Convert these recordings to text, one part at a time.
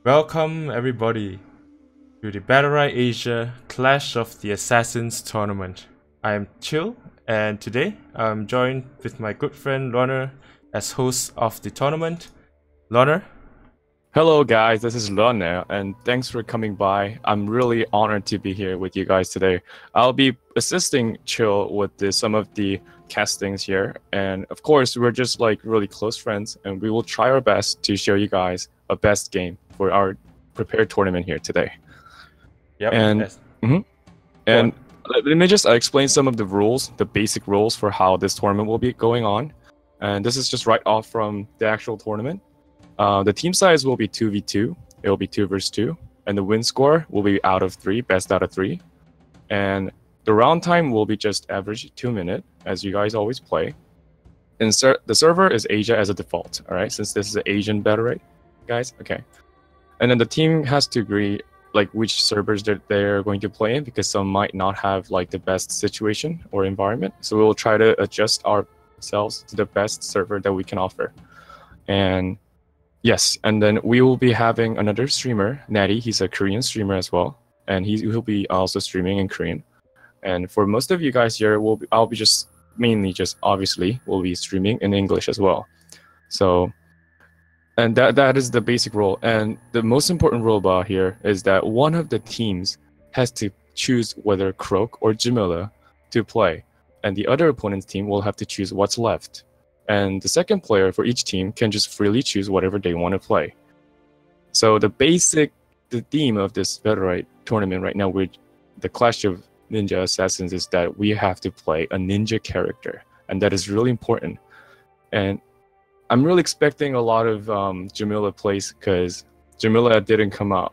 Welcome everybody to the Battlerite Asia Clash of the Assassins tournament. I am Chill, and today I'm joined with my good friend Loner as host of the tournament. Loner? Hello guys, this is Loner, and thanks for coming by. I'm really honored to be here with you guys today. I'll be assisting Chill with some of the castings here, and of course we're just like really close friends, and we will try our best to show you guys a best game for our prepared tournament here today. Yep. And yes. and let me just explain some of the rules, the basic rules for how this tournament will be going on. And this is just right off from the actual tournament. The team size will be 2v2. It will be 2 versus 2. And the win score will be out of 3, best out of 3. And the round time will be just average 2 minutes, as you guys always play. And the server is Asia as a default, all right? Since this is an Asian Battlerite, guys, okay. And then the team has to agree like which servers they're going to play in, because some might not have like the best situation or environment. So we will try to adjust ourselves to the best server that we can offer. And yes, and then we will be having another streamer, Natty. He's a Korean streamer as well, and he'll be also streaming in Korean. And for most of you guys here, I'll be just mainly obviously we'll be streaming in English as well. So, and that is the basic rule. And the most important rule about here is that one of the teams has to choose whether Croak or Jamila to play, and the other opponent's team will have to choose what's left. And the second player for each team can just freely choose whatever they want to play. So the theme of this Battlerite tournament right now with the Clash of Ninja Assassins is that we have to play a ninja character, and that is really important. And I'm really expecting a lot of Jamila plays, because Jamila didn't come out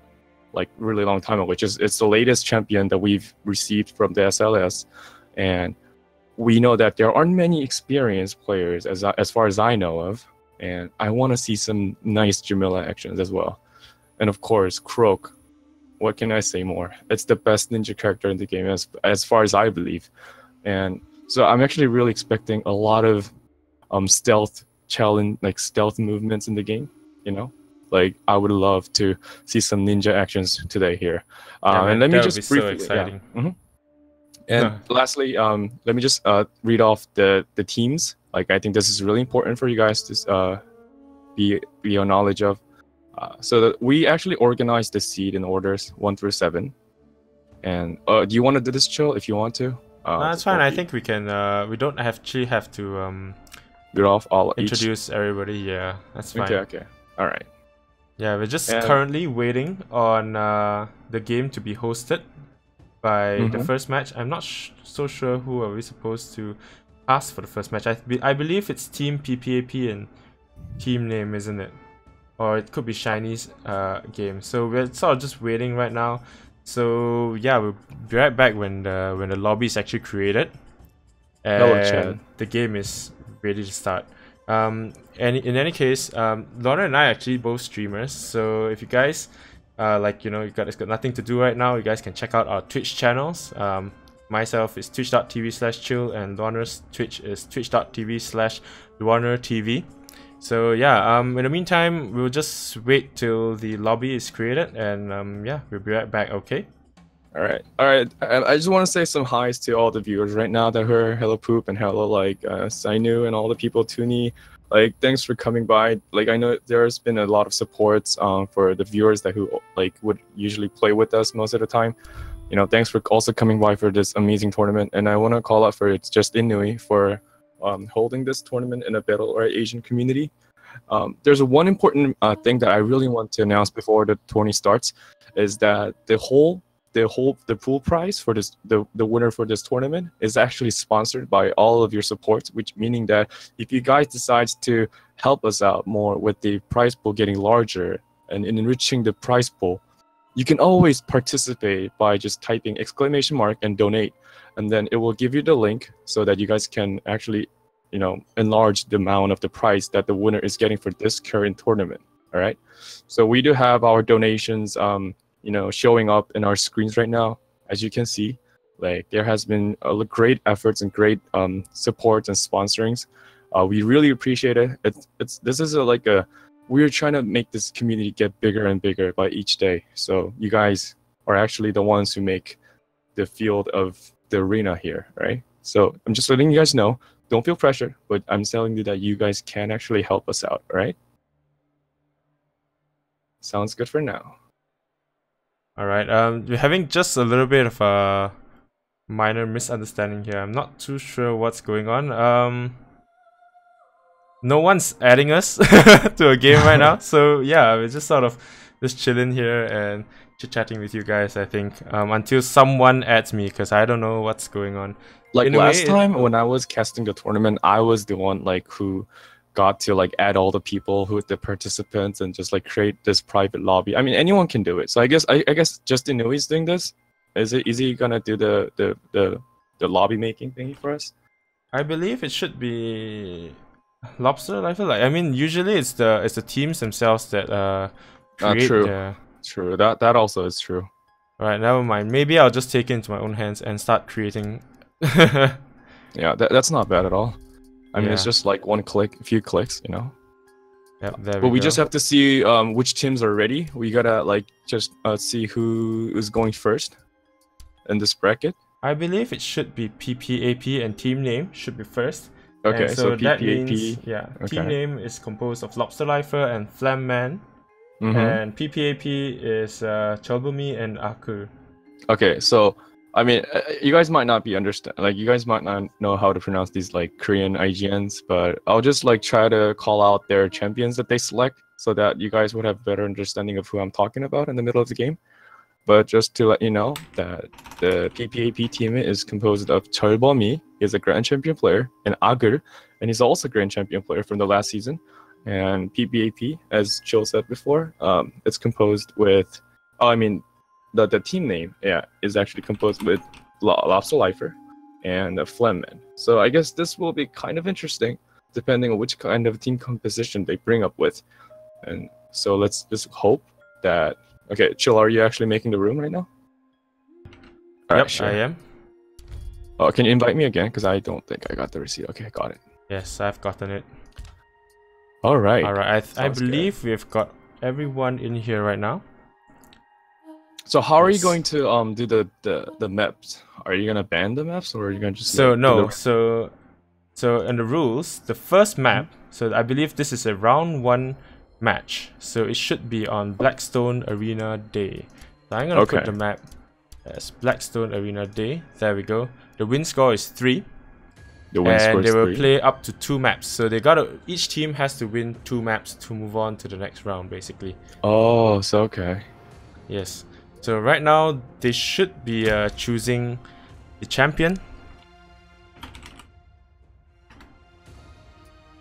like really long time ago, it's the latest champion that we've received from the SLS, and we know that there aren't many experienced players as far as I know of, and I want to see some nice Jamila actions as well. And of course, Croak. What can I say more? It's the best ninja character in the game as far as I believe. And so I'm actually really expecting a lot of stealth challenge, like stealth movements in the game, you know? Like I would love to see some ninja actions today here. And let me just briefly, exciting. Yeah. And lastly, let me just read off the teams. Like I think this is really important for you guys to be on knowledge of. So that we actually organized the seed in orders 1 through 7. And do you want to do this, Chill? If you want to, That's fine. I think we can. We don't actually have to read off introduce everybody. Yeah, that's fine. Okay. All right. Yeah, we're just currently waiting on the game to be hosted by the first match. I'm not so sure who are we supposed to ask for the first match. I believe it's Team PPAP and team name, isn't it? Or it could be Shiny's game. So we're sort of just waiting right now. So yeah, we'll be right back when the lobby is actually created and the game is ready to start. And in any case, Lorna and I are actually both streamers. So if you guys you guys got nothing to do right now, you guys can check out our Twitch channels. Myself is twitch.tv/chill, and Lorna's Twitch is twitch.tv/LornaTV. So yeah, in the meantime, we'll just wait till the lobby is created, and yeah, we'll be right back, okay? All right. I just want to say some highs to all the viewers right now that heard Hello Poop and hello Sainu and all the people, Tunni. Like, thanks for coming by. Like, I know there's been a lot of supports for the viewers who would usually play with us most of the time. You know, thanks for also coming by for this amazing tournament. And I want to call out for just Inui for holding this tournament in a Battlerite Asian community. There's one important thing that I really want to announce before the tourney starts, is that the pool prize for the winner for this tournament is actually sponsored by all of your support, which meaning that if you guys decide to help us out more with the prize pool getting larger and in enriching the prize pool, you can always participate by just typing ! and donate, and then it will give you the link so that you guys can actually, you know, enlarge the amount of the prize that the winner is getting for this current tournament. All right, so we do have our donations showing up in our screens right now. As you can see, like there has been great efforts and great support and sponsorings. We really appreciate it. This is a we're trying to make this community get bigger and bigger by each day. So you guys are actually the ones who make the field of the arena here, right? So I'm just letting you guys know. Don't feel pressure, but I'm telling you that you guys can actually help us out, all right? Sounds good for now. All right. We're having just a little bit of a minor misunderstanding here. I'm not too sure what's going on. No one's adding us to a game right now, so yeah, we're just sort of just chilling here and chit-chatting with you guys, I think, until someone adds me, because I don't know what's going on. Like last time when I was casting the tournament, I was the one like who got to like add all the people who the participants and just like create this private lobby. I mean, anyone can do it. So I guess Justin Nui's doing this. Is he gonna do the lobby making thingy for us? I believe it should be Lobsterlifer. Like, I mean, usually it's the teams themselves that create True. That also is true. Alright, never mind. Maybe I'll just take it into my own hands and start creating. Yeah, that's not bad at all. I mean, it's just like one click, a few clicks, you know. Yep, there but we just have to see which teams are ready. We gotta like just see who is going first in this bracket. I believe it should be PPAP and team name should be first. Okay, and so that PPAP. means, team name is composed of Lobsterlifer and Flamman. And PPAP is Chalbumi and Aku. Okay, so I mean, you guys might not be you guys might not know how to pronounce these like Korean IGNs, but I'll just like try to call out their champions that they select so that you guys would have better understanding of who I'm talking about in the middle of the game. But just to let you know that the PPAP team is composed of Chalbumi, he's a Grand Champion player, and Agur, and he's also a Grand Champion player from the last season. And PPAP, as Chill said before, it's composed with, the team name, is actually composed with Lobsterlifer and Flemman. So I guess this will be kind of interesting, depending on which kind of team composition they bring up with. And so let's just hope that. Okay, Chill, are you actually making the room right now? Yep, sure. I am. Oh, can you invite me again? Because I don't think I got the receipt. Okay, got it. Yes, I've gotten it. All right. All right. I believe we've got everyone in here right now. So how are you going to do the maps? Are you gonna ban the maps, or are you gonna just? So in the rules, the first map. So I believe this is a round 1 match. So it should be on Blackstone Arena Day. So I'm gonna put the map as Blackstone Arena Day. There we go. The win score is 3. And they will play up to 2 maps. So each team has to win 2 maps to move on to the next round, basically. Oh, so okay. Yes. So right now they should be choosing the champion.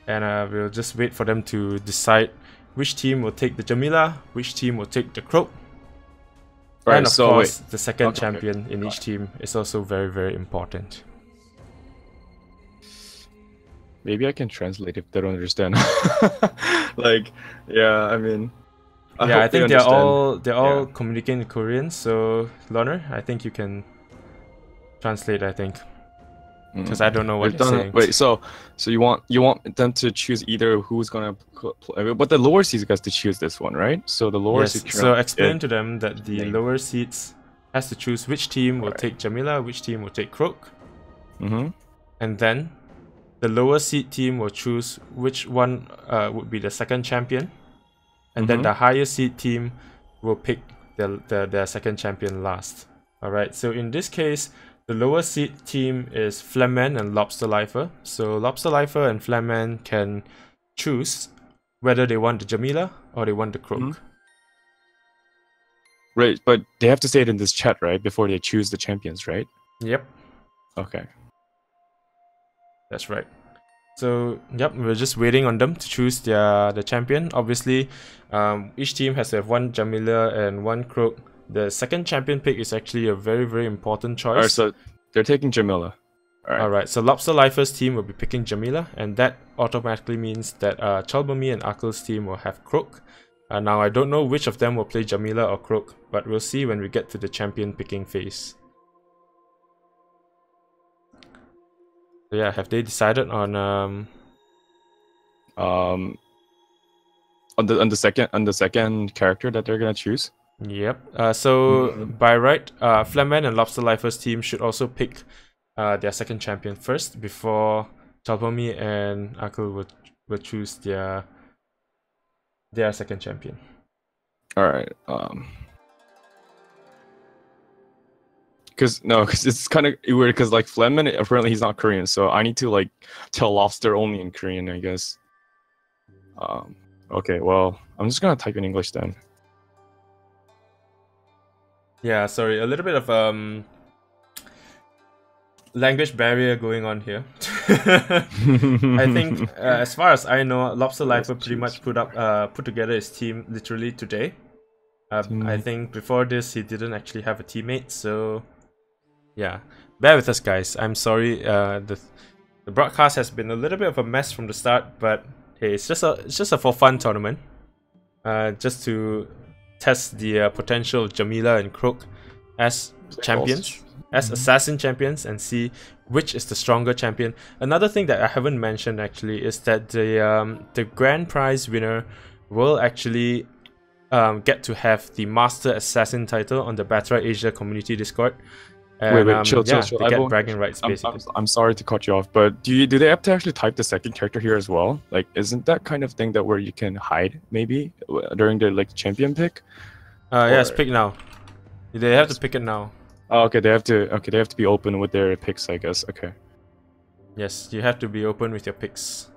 And we'll just wait for them to decide which team will take the Jamila, which team will take the Croak. Right, and of course, the second champion in each team is also very, very important. Maybe I can translate if they don't understand. Like, yeah, I mean, I think they're all communicating in Korean. So, Loner, I think you can translate. I think because I don't know what you're saying. Wait, so you want them to choose either who's gonna play, but the lower seeds guys to choose this one, right? So the lower seeds. So explain to them that the lower seeds has to choose which team will take Jamila, which team will take Croak, and then the lower seed team will choose which one would be the second champion, and then the higher seed team will pick their second champion last. Alright, so in this case, the lower seed team is Flemman and Lobsterlifer. So Lobsterlifer and Flemman can choose whether they want the Jamila or they want the Croak. Right, but they have to say it in this chat, right? Before they choose the champions, right? Yep. Okay. That's right. So, yep, we're just waiting on them to choose the champion. Obviously, each team has to have 1 Jamila and 1 Croak. The second champion pick is actually a very, very important choice. Alright, so they're taking Jamila. Alright, so Lobsterlifer's team will be picking Jamila, and that automatically means that Chalbumi and Akel's team will have Croak. Now, I don't know which of them will play Jamila or Croak, but we'll see when we get to the champion picking phase. So yeah, have they decided on On the second character that they're gonna choose. Yep. So by right, Flamman and Lobsterlifer's team should also pick their second champion first before Chalpomi and Akul will choose their second champion. All right. Because it's kind of weird because like Flemman apparently he's not Korean, so I need to like tell Lobster only in Korean, I guess. Okay, well I'm just gonna type in English then. Yeah, sorry, a little bit of language barrier going on here. I think as far as I know, Lobsterlifer pretty much put together his team literally today. I think before this he didn't actually have a teammate, so yeah, bear with us guys. I'm sorry, the broadcast has been a little bit of a mess from the start, but hey, it's just a for fun tournament, just to test the potential of Jamila and Croak as champions, as assassin champions, and see which is the stronger champion. Another thing that I haven't mentioned actually is that the grand prize winner will actually get to have the Master Assassin title on the Battlerite Asia Community Discord. And, wait, chill. They get bragging rights, basically. I'm sorry to cut you off, but do they have to actually type the second character here as well? Like, isn't that kind of thing that where you can hide maybe during the like champion pick? Yes, pick now. They have to pick it now. Oh, okay, they have to be open with their picks, I guess. Okay. Yes, you have to be open with your picks.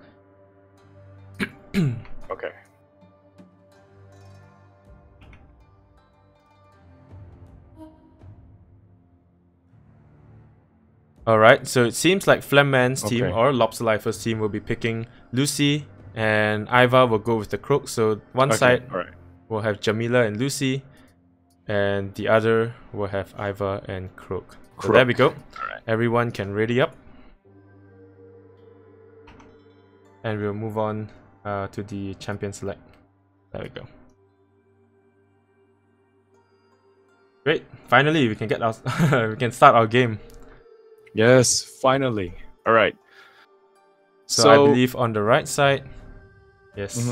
Okay. Alright, so it seems like Flemman's team or Lobsterlifer's team will be picking Lucy, and Iva will go with the Croak. So one side will have Jamila and Lucy, and the other will have Iva and Croak. So there we go. Everyone can ready up. And we'll move on to the champion select. There we go. Great. Finally, we can get our we can start our game. Yes, finally. All right. So I believe on the right side. Yes.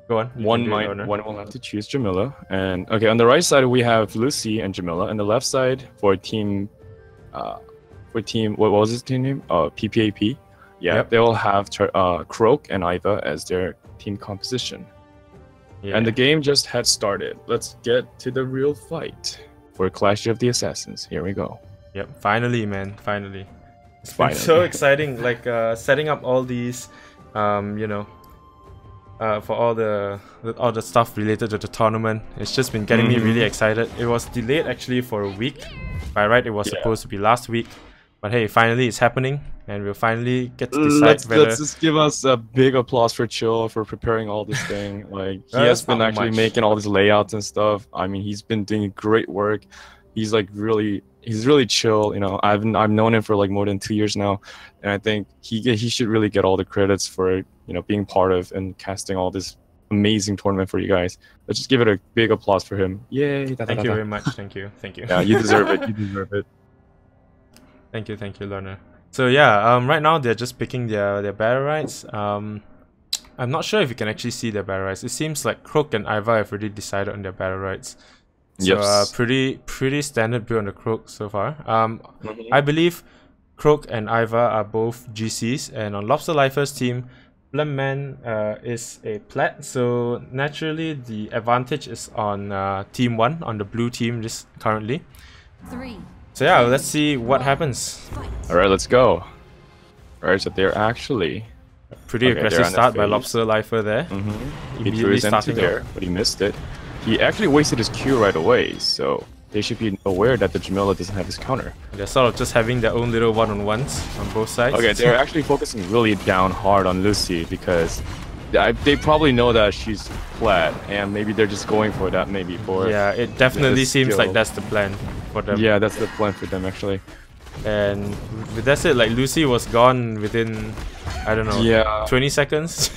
Go on. One will have to choose Jamila, and okay, on the right side we have Lucy and Jamila, and the left side for team, what was his team name? PPAP. Yeah, yep. They will have Croak and Iva as their team composition. Yeah. And the game just had started. Let's get to the real fight for Clash of the Assassins. Here we go. Yep, finally, man, finally. It's been so exciting, like setting up all these, you know, for all the stuff related to the tournament. It's just been getting me really excited. It was delayed actually for a week. By right, it was supposed to be last week, but hey, finally it's happening, and we'll finally get to decide whether. Let's just give us a big applause for Chill for preparing all this thing. Like he has been actually making all these layouts and stuff. I mean, he's been doing great work. He's like he's really chill, you know. I've known him for like more than 2 years now, and I think he should really get all the credits for, you know, being part of and casting all this amazing tournament for you guys. Let's just give it a big applause for him. Yay! Thank you very much. Thank you. Yeah, you deserve it. You deserve it. Thank you, Lerner. So yeah, right now they're just picking their Battlerites. I'm not sure if you can actually see their Battlerites. It seems like Croak and Iva have already decided on their Battlerites. So pretty standard build on the Croak so far. I believe Croak and Iva are both GCs, and on Lobsterlifer's team, Flemman is a plat, so naturally the advantage is on team 1, on the blue team just currently. So yeah, let's see what happens. Alright, let's go. Alright, so they're actually pretty aggressive start by Lobsterlifer there. He threw his into there, but he missed it. He actually wasted his Q right away, so they should be aware that the Jamila doesn't have his counter. They're sort of just having their own little one-on-ones on both sides. Okay, they're actually focusing really down hard on Lucy because they probably know that she's flat, and maybe they're just going for that maybe for... Yeah, it definitely seems like that's the plan for them. Yeah, that's the plan for them actually. And that's it, like Lucy was gone within, I don't know, 20 seconds?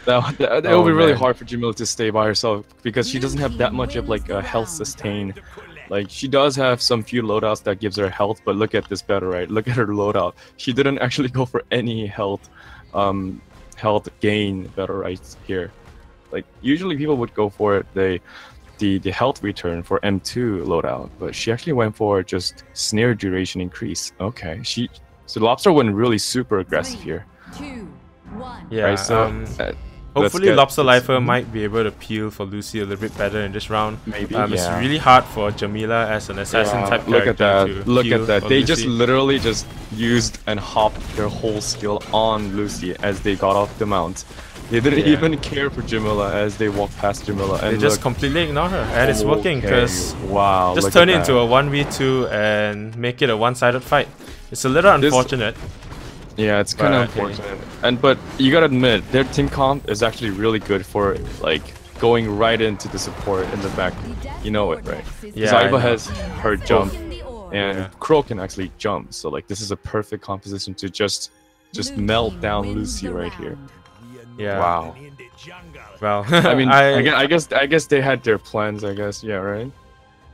It will be really hard for Jamila to stay by herself because she doesn't have that much of like a health sustain. Like she does have some few loadouts that gives her health, but look at this Battlerite. Look at her loadout. She didn't actually go for any health gain Battlerites here. like usually people would go for the health return for M2 loadout, but she actually went for just snare duration increase. Okay, so Lobster went really super aggressive here. 3, 2, 1. Yeah. Right, so hopefully Lobsterlifer might be able to peel for Lucy a little bit better in this round. Maybe. It's really hard for Jamila as an assassin type Look character. Look at that. They Lucy. just literally just used and hopped their whole skill on Lucy as they got off the mount. They didn't even care for Jamila as they walked past Jamila. And they just completely ignore her, and it's working because just turn it into a 1v2 and make it a one-sided fight. It's a little unfortunate. Yeah, it's kind of unfortunate. But you gotta admit, their team comp is actually really good for like going right into the support in the back. You know it, right? Yeah. Zaiba has her jump, and Croak can actually jump. So like this is a perfect composition to just melt down Lucy right here. Yeah. Wow. Well, I mean, I guess they had their plans. I guess, yeah, right.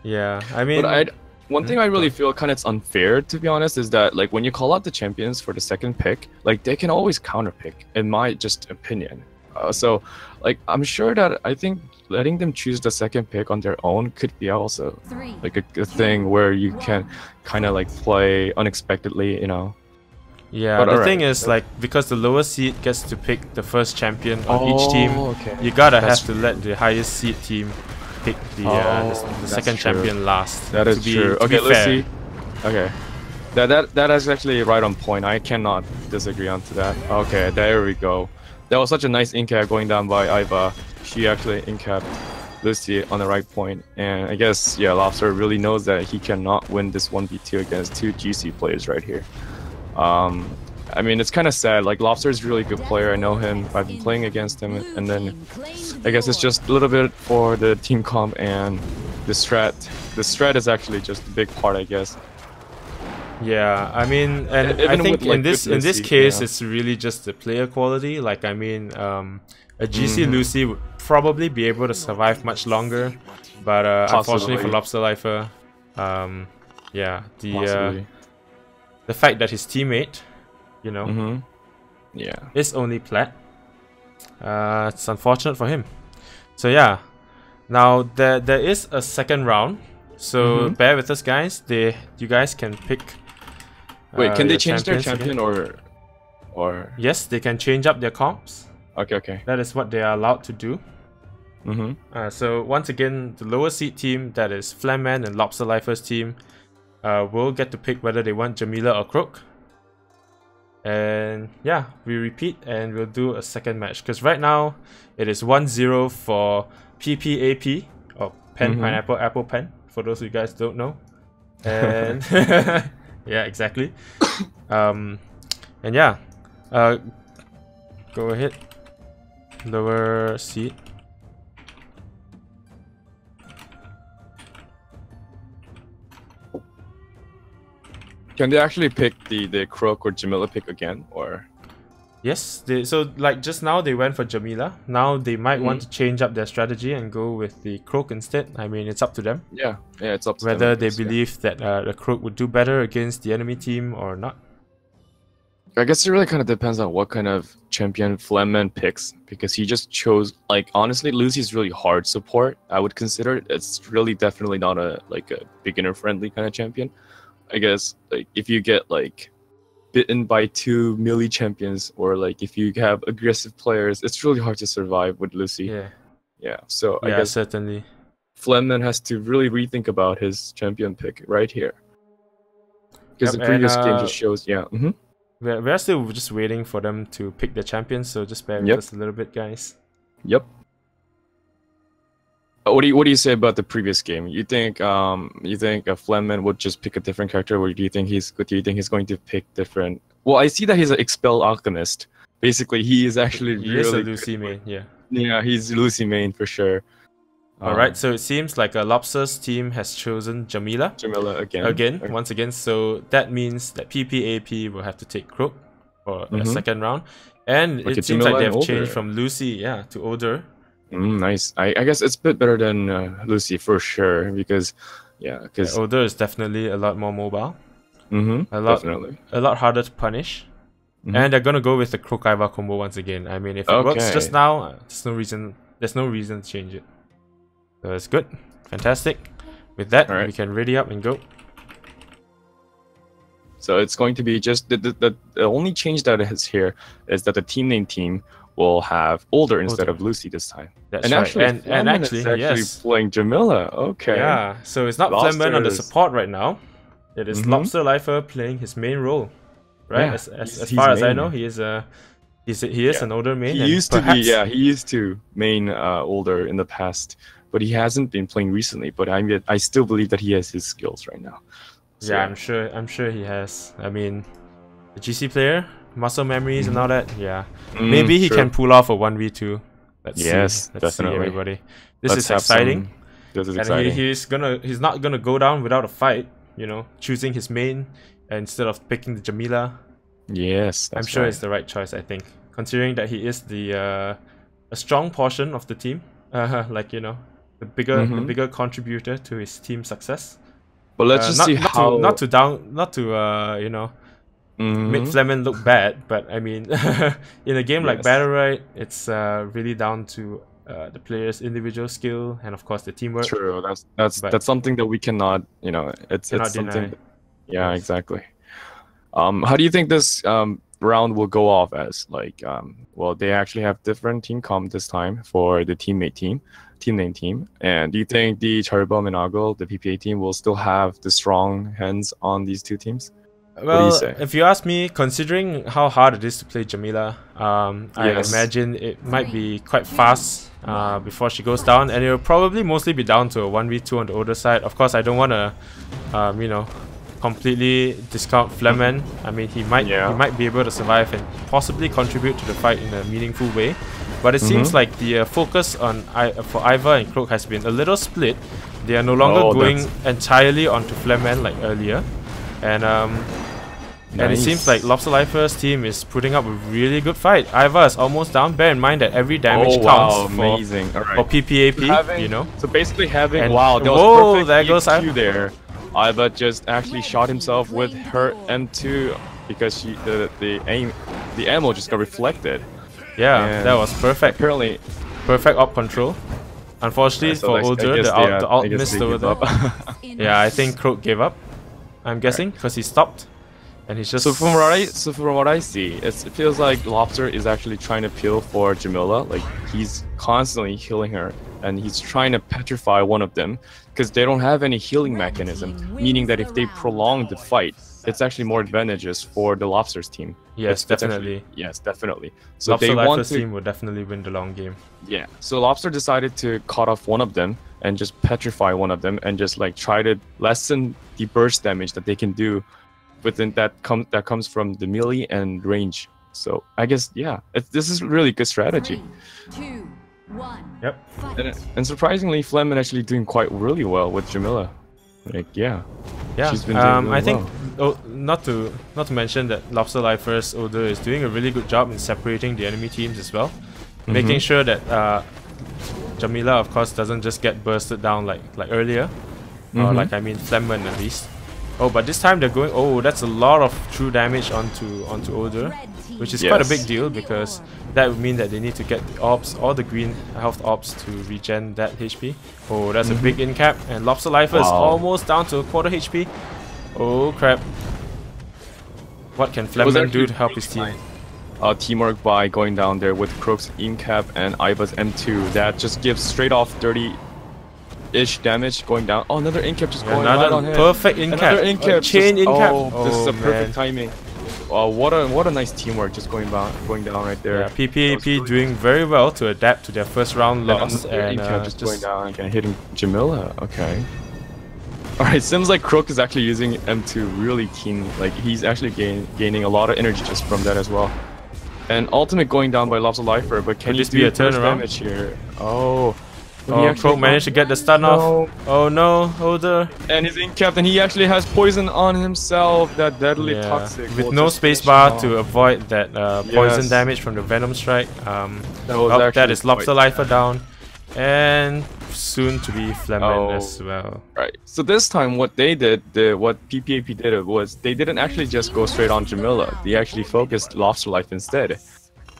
Yeah, I mean, but one thing I really feel kind of unfair, to be honest, is that like when you call out the champions for the second pick, like they can always counter pick, in my just opinion. So, like I'm sure that I think letting them choose the second pick on their own could be also like a thing where you can kind of like play unexpectedly, you know. Yeah, but the thing is, like, because the lower seed gets to pick the first champion on each team, you gotta have to let the highest seed team pick the second champion last. That is true. Okay, let's see. Okay, that is actually right on point. I cannot disagree onto that. Okay, there we go. That was such a nice incap going down by Aiba. She actually incapped Lucy on the right point, and I guess Lobster really knows that he cannot win this 1v2 against two GC players right here. I mean, it's kind of sad. Like, Lobster is a really good player. I know him. I've been playing against him. And then I guess it's just a little bit for the team comp and the strat. The strat is actually just a big part, I guess. Yeah, I mean, and I think in this case, it's really just the player quality. Like, I mean, a GC Lucy would probably be able to survive much longer. But unfortunately for Lobsterlifer, yeah, the fact that his teammate, you know, is only plat. It's unfortunate for him. So yeah, now there is a second round. So bear with us, guys. You guys can pick. Wait, can they change their champion again? or? Yes, they can change up their comps. Okay. That is what they are allowed to do. So once again, the lower seed team, that is Flamman and Lobsterlifer's team, will get to pick whether they want Jamila or Croak. And yeah, we repeat and we'll do a second match. Because right now, it is 1-0 for PPAP, or Pen, Pineapple, Apple Pen, for those of you guys who don't know. And yeah, exactly. And yeah, go ahead. Lower seat. Can they actually pick the Croak or Jamila pick again, or? Yes, so like just now they went for Jamila. Now they might want to change up their strategy and go with the Croak instead. I mean, it's up to them. Yeah, it's up to whether them. They believe that the Croak would do better against the enemy team or not. I guess it really kind of depends on what kind of champion Flamman picks, because he just chose, like, honestly, Lucy's really hard support. I would consider it. It's really definitely not a beginner friendly kind of champion. I guess like if you get like bitten by two melee champions, or like if you have aggressive players, it's really hard to survive with Lucy. Yeah. So I guess certainly Flamman has to really rethink about his champion pick right here, because the previous game just shows. We're still just waiting for them to pick the champions, so just bear with us a little bit, guys. What do you say about the previous game? You think Flamman would just pick a different character, or do you think he's going to pick different? Well, I see that he's an expel alchemist. Basically, he is actually he is a Lucy main. Yeah, he's Lucy main for sure. Alright, so it seems like a Lobster's team has chosen Jamila. Once again. So that means that PPAP will have to take Croak for a second round, and it seems like they have changed from Lucy, to Oder. Nice. I guess it's a bit better than Lucy for sure, because Oder is definitely a lot more mobile. A lot harder to punish. And they're gonna go with the Croak Iva combo once again. I mean, if it works just now, there's no reason There's no reason to change it. So it's good. Fantastic. With that, we can ready up and go. So it's going to be just the only change that is here is that the team name team will have Older instead of Lucy this time. That's right. And actually, yes, playing Jamila. Okay. Yeah. So it's not Flemmen on the support right now. It is Lobsterlifer playing his main role, right? Yeah, as far as I know, he is an Older main. He used to main Older in the past, but he hasn't been playing recently. But I still believe that he has his skills right now. So, yeah, I'm sure he has. I mean, the GC player, muscle memories and all that. Yeah, maybe he can pull off a 1v2. Let's see. Let's see, everybody. This is exciting. This is exciting. He's not gonna go down without a fight. You know, choosing his main instead of picking the Jamila. Yes, I'm sure it's the right choice. I think, considering that he is a strong portion of the team. Like, you know, the bigger contributor to his team success. But let's just see how not to you know, make Flemmen look bad, but I mean, in a game like Battlerite, it's really down to the player's individual skill and of course the teamwork. True, that's something that we cannot, you know, it's something. Yeah, exactly. How do you think this round will go off as? Like, well, they actually have different team comp this time for the team name team. And do you think the Charbom and Agil, the PPA team, will still have the strong hands on these two teams? Well, if you ask me, considering how hard it is to play Jamila, I imagine it might be quite fast before she goes down, and it will probably mostly be down to a 1v2 on the older side. Of course, I don't want to, you know, completely discount Flemmen. I mean, he might be able to survive and possibly contribute to the fight in a meaningful way. But it seems like the focus on for Ivar and Croak has been a little split. They are no longer going entirely onto Flemmen like earlier, and it seems like Lobsterlifer's team is putting up a really good fight. Ivar is almost down. Bear in mind that every damage counts for PPAP. You know. So basically having there was there goes Ivar there. Ivar just actually shot himself with her M2 because the ammo just got reflected. Yeah, that was perfect. Apparently, perfect op control. Unfortunately for Older, the alt missed over there. Yeah, I think Croak gave up. I'm guessing because he stopped, and he's just. So from what I see, it feels like Lobster is actually trying to peel for Jamila. Like he's constantly healing her, and he's trying to petrify one of them because they don't have any healing mechanism. Meaning that if they prolong the fight, it's actually more advantageous for the Lobster's team. Yes, definitely. Yes, definitely. So Lobsterlifer's team will definitely win the long game. Yeah. So Lobster decided to cut off one of them and just petrify one of them and just like try to lessen the burst damage that they can do within that comes from the melee and range. So I guess this is really good strategy. 3, 2, 1. Yep. And surprisingly, Flemmen actually doing quite really well with Jamila. Like she's been doing really I think not to mention that Lobsterlifer's Older is doing a really good job in separating the enemy teams as well, making sure that Jamila of course doesn't just get bursted down like earlier, or like I mean Flemmen at least. Oh, but this time they're going. Oh, that's a lot of true damage onto Older, which is quite a big deal because that would mean that they need to get the orbs or the green health orbs to regen that HP. Oh, that's a big in cap, and Lobsterlifer is almost down to a quarter HP. Oh crap! What can Flemmen do to help his team? Teamwork by going down there with Croak's in cap and Ivar's M2. That just gives straight off 30-ish damage going down. Oh, another in cap just going right on him. Perfect in cap. Another in cap. Chain in cap. Oh, this is a perfect timing. Oh, what a nice teamwork just going down right there. Yeah, PPAP doing very well to adapt to their first round loss and just going down again, hitting Jamila. Okay. Alright, seems like Croak is actually using M2 really keen. Like he's actually gaining a lot of energy just from that as well. And ultimate going down by Lobsterlifer, but can this be a turnaround damage here? Oh. Croak managed to get the stun off. Oh no, Older. And he's in cap, and he actually has poison on himself, that deadly toxic. With no spacebar to avoid that poison damage from the Venom Strike. That is Lobsterlifer down. And soon to be Flemmen as well. Right. So this time what they did, what PPAP did was they didn't actually just go straight on Jamila. They actually focused Lobsterlife instead.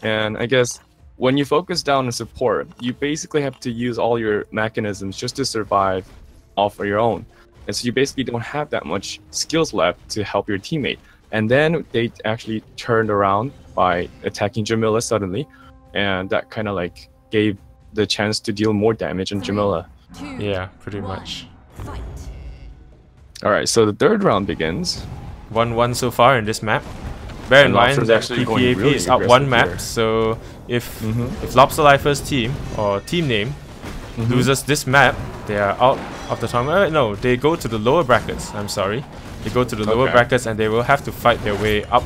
And I guess when you focus down on support, you basically have to use all your mechanisms just to survive off of your own. And so you basically don't have that much skills left to help your teammate. And then they actually turned around by attacking Jamila suddenly, and that kind of like gave the chance to deal more damage on Jamila. Yeah, pretty much. Alright, so the third round begins. 1-1 so far in this map. Bear in mind that PPAP really is up one map, here. so if Lobsterlifer's team or team name loses this map, they are out of the tournament. No, they go to the lower brackets. I'm sorry, they go to the lower brackets and they will have to fight their way up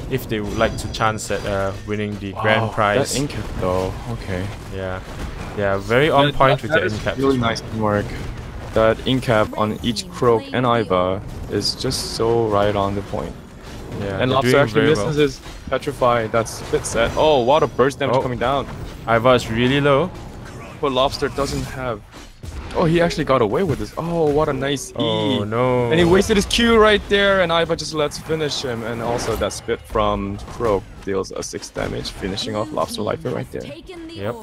if they would like to chance at winning the grand prize. That in-cap though, okay. Yeah, very on point with the in-cap. Really nice teamwork. That in-cap on each Croak and Iva is just so right on the point. Yeah, and Lobster actually misses his Petrify. That's a bit sad. Oh, what a burst damage coming down. Iva is really low. But Lobster doesn't have... Oh, he actually got away with this. Oh, what a nice E. Oh, no. And he wasted his Q right there, and Iva just lets finish him. And also that spit from Croak deals a 6 damage, finishing off Lobsterlifer right there. Yep.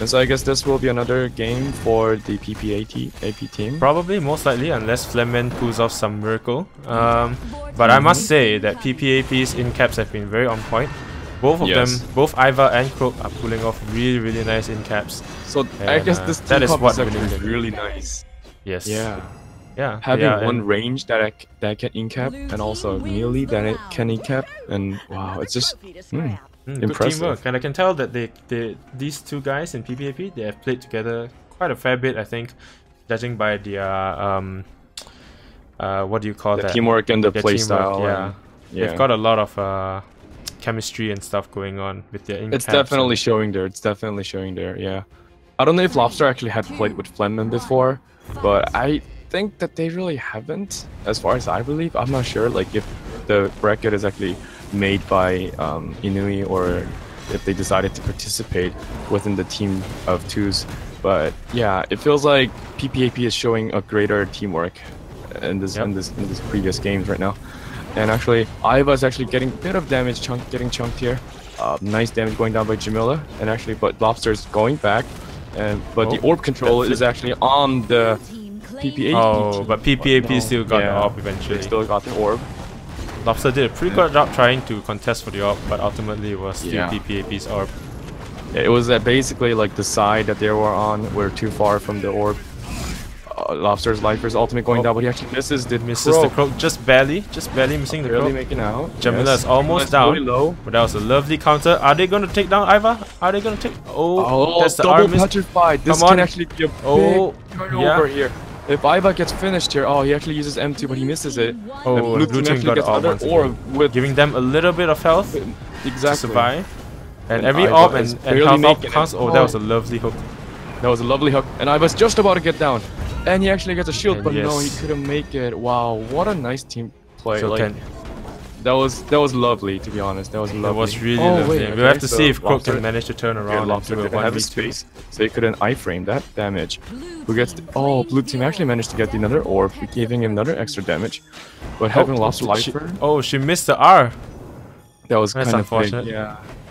And so I guess this will be another game for the PPAP team. Probably, most likely, unless Flemmen pulls off some miracle. But I must say that PPAP's in-caps have been very on point. Both of them, both Iva and Croak, are pulling off really nice in-caps. So and, I guess this that is what is really nice. Yes. Yeah. Having one range that can in-cap, and also melee that it can in-cap, and wow, it's just impressive. Good teamwork, and I can tell that these two guys in PPAP, they have played together quite a fair bit, I think, judging by their what do you call that? Teamwork and the play style. Yeah. They've got a lot of chemistry and stuff going on with their in-caps. It's definitely showing there. Yeah. I don't know if Lobster actually had played with Flemmen before, but I think that they really haven't, as far as I believe. I'm not sure, like if the bracket is actually made by Inui or if they decided to participate within the team of twos. But yeah, it feels like PPAP is showing a greater teamwork in this previous games right now. And actually, Iva is actually getting a bit of damage, getting chunked here. Nice damage going down by Jamila, and actually, but Lobster's going back, but the orb control is actually on the PPAP. Oh, but PPAP still got the orb eventually. They still got the orb. Lobster did a pretty good job trying to contest for the orb, but ultimately it was still PPAP's orb. Yeah, it was basically like the side that they were on were too far from the orb. Lobsterlifer's ultimate going down, but he actually misses the Croak, just barely missing the Croak. Making out. Jamila is almost down, but that was a lovely counter. Are they going to take down Iva? Are they going to take? Oh, that's the double petrified. This can actually be a big turnover here. If Iva gets finished here, he actually uses M2, but he misses it. Oh, Blue Team got another orb, with giving them a little bit of health to survive. And every orb and health up counts. Oh, that was a lovely hook. That was a lovely hook, and Iva's just about to get down. And he actually gets a shield, but no, he couldn't make it. Wow, what a nice team play. So like, that was lovely, to be honest. That was lovely. It was really lovely. We'll have to see if Croak can manage to turn around. Lobster didn't have space, so he couldn't iframe that damage. Who gets Blue Team actually managed to get another orb, giving him another extra damage. But having Lobsterlifer... she missed the R. That was kind of unfortunate. Big.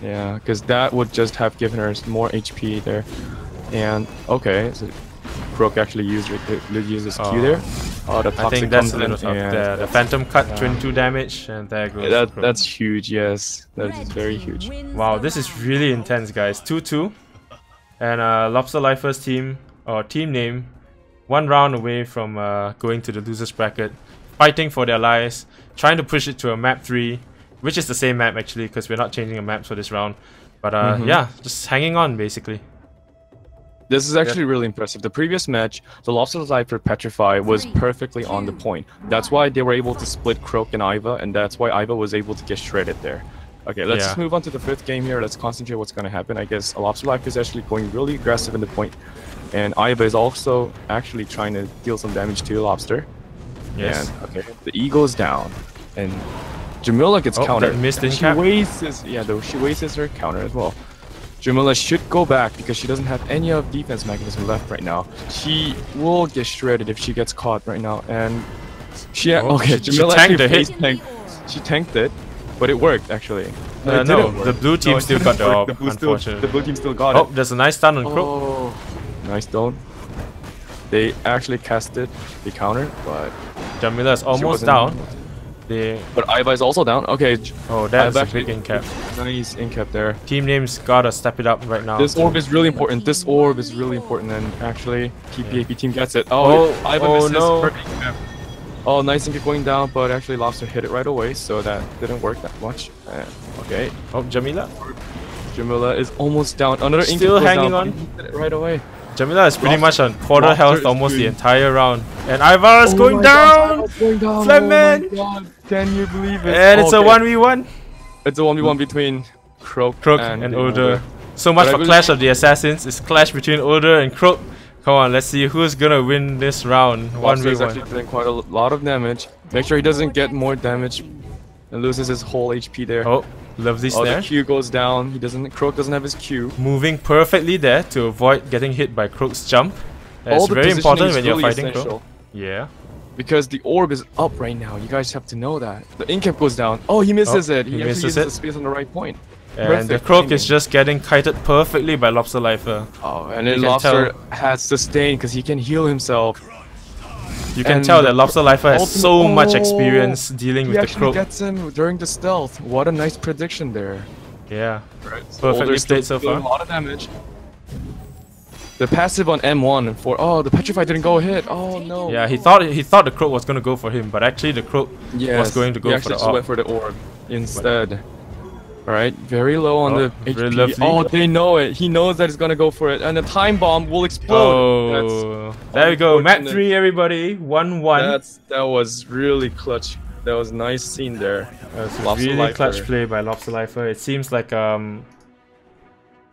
Yeah, because that would just have given her more HP there. And, okay, so Croak actually used his Q there. Oh, the toxic I think that's a little tough. The Phantom cut 22 damage, and there goes. That's huge, yes. That is very huge. Wow, this is really intense, guys. 2-2. And Lobsterlifer's team, or team name, 1 round away from going to the losers bracket, fighting for their lives, trying to push it to a map 3, which is the same map actually, because we're not changing the maps for this round. But yeah, just hanging on basically. This is actually really impressive. The previous match, the Lobsterlifer Petrify was perfectly on the point. That's why they were able to split Croak and Iva, and that's why Iva was able to get shredded there. Okay, let's just move on to the 5th game here. Let's concentrate what's going to happen. I guess Lobsterlifer is actually going really aggressive in the point, and Iva is also actually trying to deal some damage to Lobster. Yes. And, okay, the E goes down, and Jamila gets countered. She wastes her counter as well. Jamila should go back because she doesn't have any of defense mechanism left right now. She will get shredded if she gets caught right now, and Jamila tanked the hit. She tanked it, but it worked actually. No, the blue team still got the orb, the unfortunately. blue team still got it. Oh, there's a nice stun on Croak. Oh, nice don't. They actually casted the counter, but Jamila is almost down. But Iva is also down. Okay. Oh, that's a big in-cap. Nice in-cap there. Team names gotta step it up right now. This orb is really important. This orb is really important, and actually, PPAP team gets it. Oh, Iva misses her in-cap. Oh, nice in-cap going down, but actually Lobster hit it right away, so that didn't work that much. Okay. Oh, Jamila. Jamila is almost down. Another in-cap still goes hanging down, on. Hit it right away. Jamila is pretty much on quarter Lobster health is almost the doing- entire round. And Ivar is going down! Fleming! Oh my god, can you believe it? And it's a 1v1. It's a 1v1 between Croak And the Older. So much for Clash of the Assassins. It's clash between Older and Croak. Come on, let's see who's gonna win this round. Lobster is 1v1. actually doing quite a lot of damage. Make sure he doesn't get more damage and loses his whole HP there. Oh, lovely Oh, snare. the Q goes down. Croak doesn't have his Q. Moving perfectly there to avoid getting hit by Croak's jump. That's All the very positioning important is when you're really fighting essential. Croak. Yeah. Because the orb is up right now. You guys have to know that. The in-cap goes down. Oh, he misses it. he He actually misses uses it. the space on the right point. And the Perfect Croak timing. is just getting kited perfectly by Lobsterlifer. Oh, and then You can Lobster tell. has sustain because he can heal himself. You can And tell that Lobsterlifer has ultimate- so much Oh, experience dealing He with the actually Croak. gets him during the stealth. What a nice prediction there. Yeah. Right. Perfectly played so doing far. a lot of damage. The passive on M1 for the Petrify didn't go hit. Oh no. Yeah, he thought the Croak was gonna go for him, but actually the Croak was going to he go for actually the just orb. went for the orb instead. Alright, very low on the very HP. lovely. Oh, they know it. He knows that he's gonna go for it, and the time bomb will explode. Oh, there we go. Map unfortunate. 3, everybody. 1-1. That was really clutch. That was a nice scene there. That's a Lobsterlifer. really clutch play by Lobsterlifer. It seems like PPAP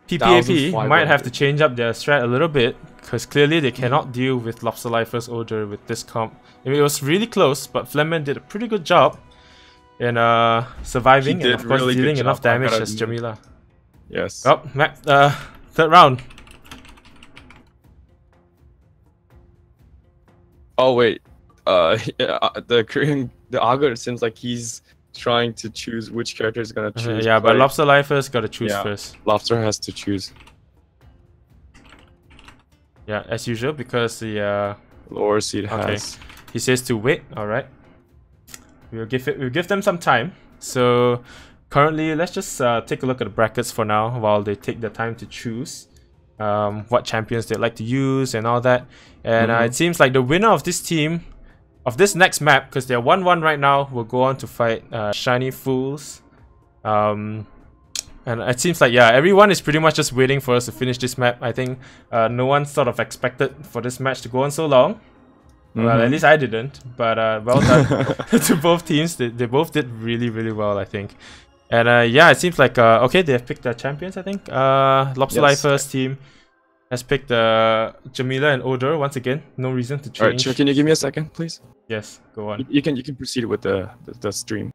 1,500. might have to change up their strat a little bit, because clearly they cannot deal with Lobsterlifer's Order with this comp. I mean, it was really close, but Fleming did a pretty good job in surviving He and did of course really good dealing enough job, I damage gotta as admit. Jamila. Yes. Oh, third round. Oh wait. The Augur seems like he's trying to choose which character is gonna choose. Yeah, but play. Lobsterlifer's got to choose Yeah. first. Lobster has to choose Yeah, as usual, because the lower seed Okay. has. he says to wait. All right, we'll give them some time. So currently, let's just take a look at the brackets for now while they take the time to choose what champions they'd like to use and all that. And it seems like the winner of this team, of this next map, because they're 1-1 right now, will go on to fight Shiny Fools. And it seems like, yeah, everyone is pretty much just waiting for us to finish this map. I think no one sort of expected for this match to go on so long. Well, at least I didn't. But well done to both teams. They both did really, really well, I think. And yeah, it seems like, okay, they have picked their champions, I think. Lobsterlifer's team has picked Jamila and Odor once again. No reason to Alright, change. can you give me a second, please? Yes, go on. You can proceed with the stream.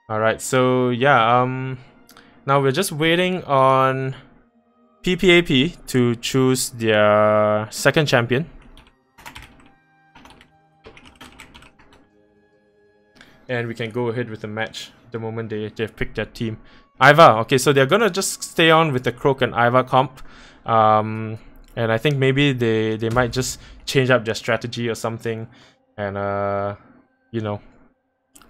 Alright, so yeah, now we're just waiting on PPAP to choose their second champion. And we can go ahead with the match the moment they've picked their team. Iva, okay, so they're gonna just stay on with the Croak and Iva comp. And I think maybe they might just change up their strategy or something and you know,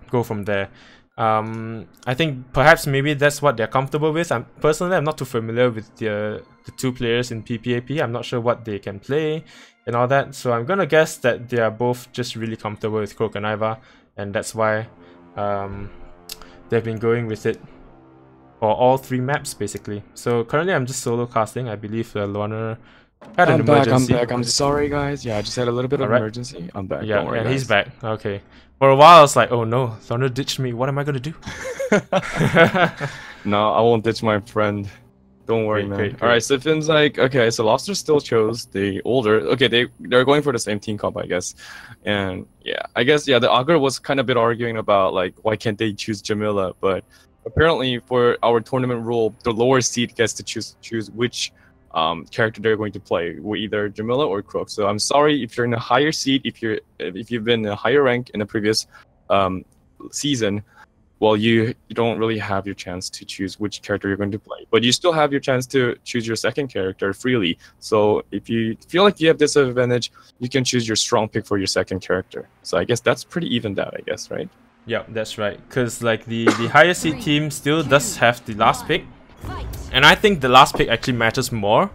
go from there. I think perhaps maybe that's what they're comfortable with. Personally, I'm not too familiar with the two players in PPAP. I'm not sure what they can play and all that. So I'm gonna guess that they are both just really comfortable with Croak and Iva, and that's why they've been going with it for all three maps basically. So currently I'm just solo casting. I believe Luana had an emergency. I'm back. I'm sorry, guys. Yeah, I just had a little bit of emergency. I'm back. Yeah, Don't worry, and guys. he's back. Okay. For a while, I was like, oh no, Thunder ditched me. What am I gonna do? No, I won't ditch my friend. Don't worry, man. Great. Alright, so it seems like, okay, so Lobster still chose the older. Okay, they're going for the same team comp, I guess. And yeah, I guess, yeah, the Augur was kind of a bit arguing about, like, why can't they choose Jamila? But apparently, for our tournament rule, the lower seed gets to choose which character they're going to play, either Jamila or Croak. So I'm sorry if you're in a higher seed, if you've been in a higher rank in the previous season, well, you don't really have your chance to choose which character you're going to play, but you still have your chance to choose your second character freely. So if you feel like you have disadvantage, you can choose your strong pick for your second character. So I guess that's pretty evened out, I guess, right? Yeah, that's right. Because like the higher seed team still does have the last pick, and I think the last pick actually matters more.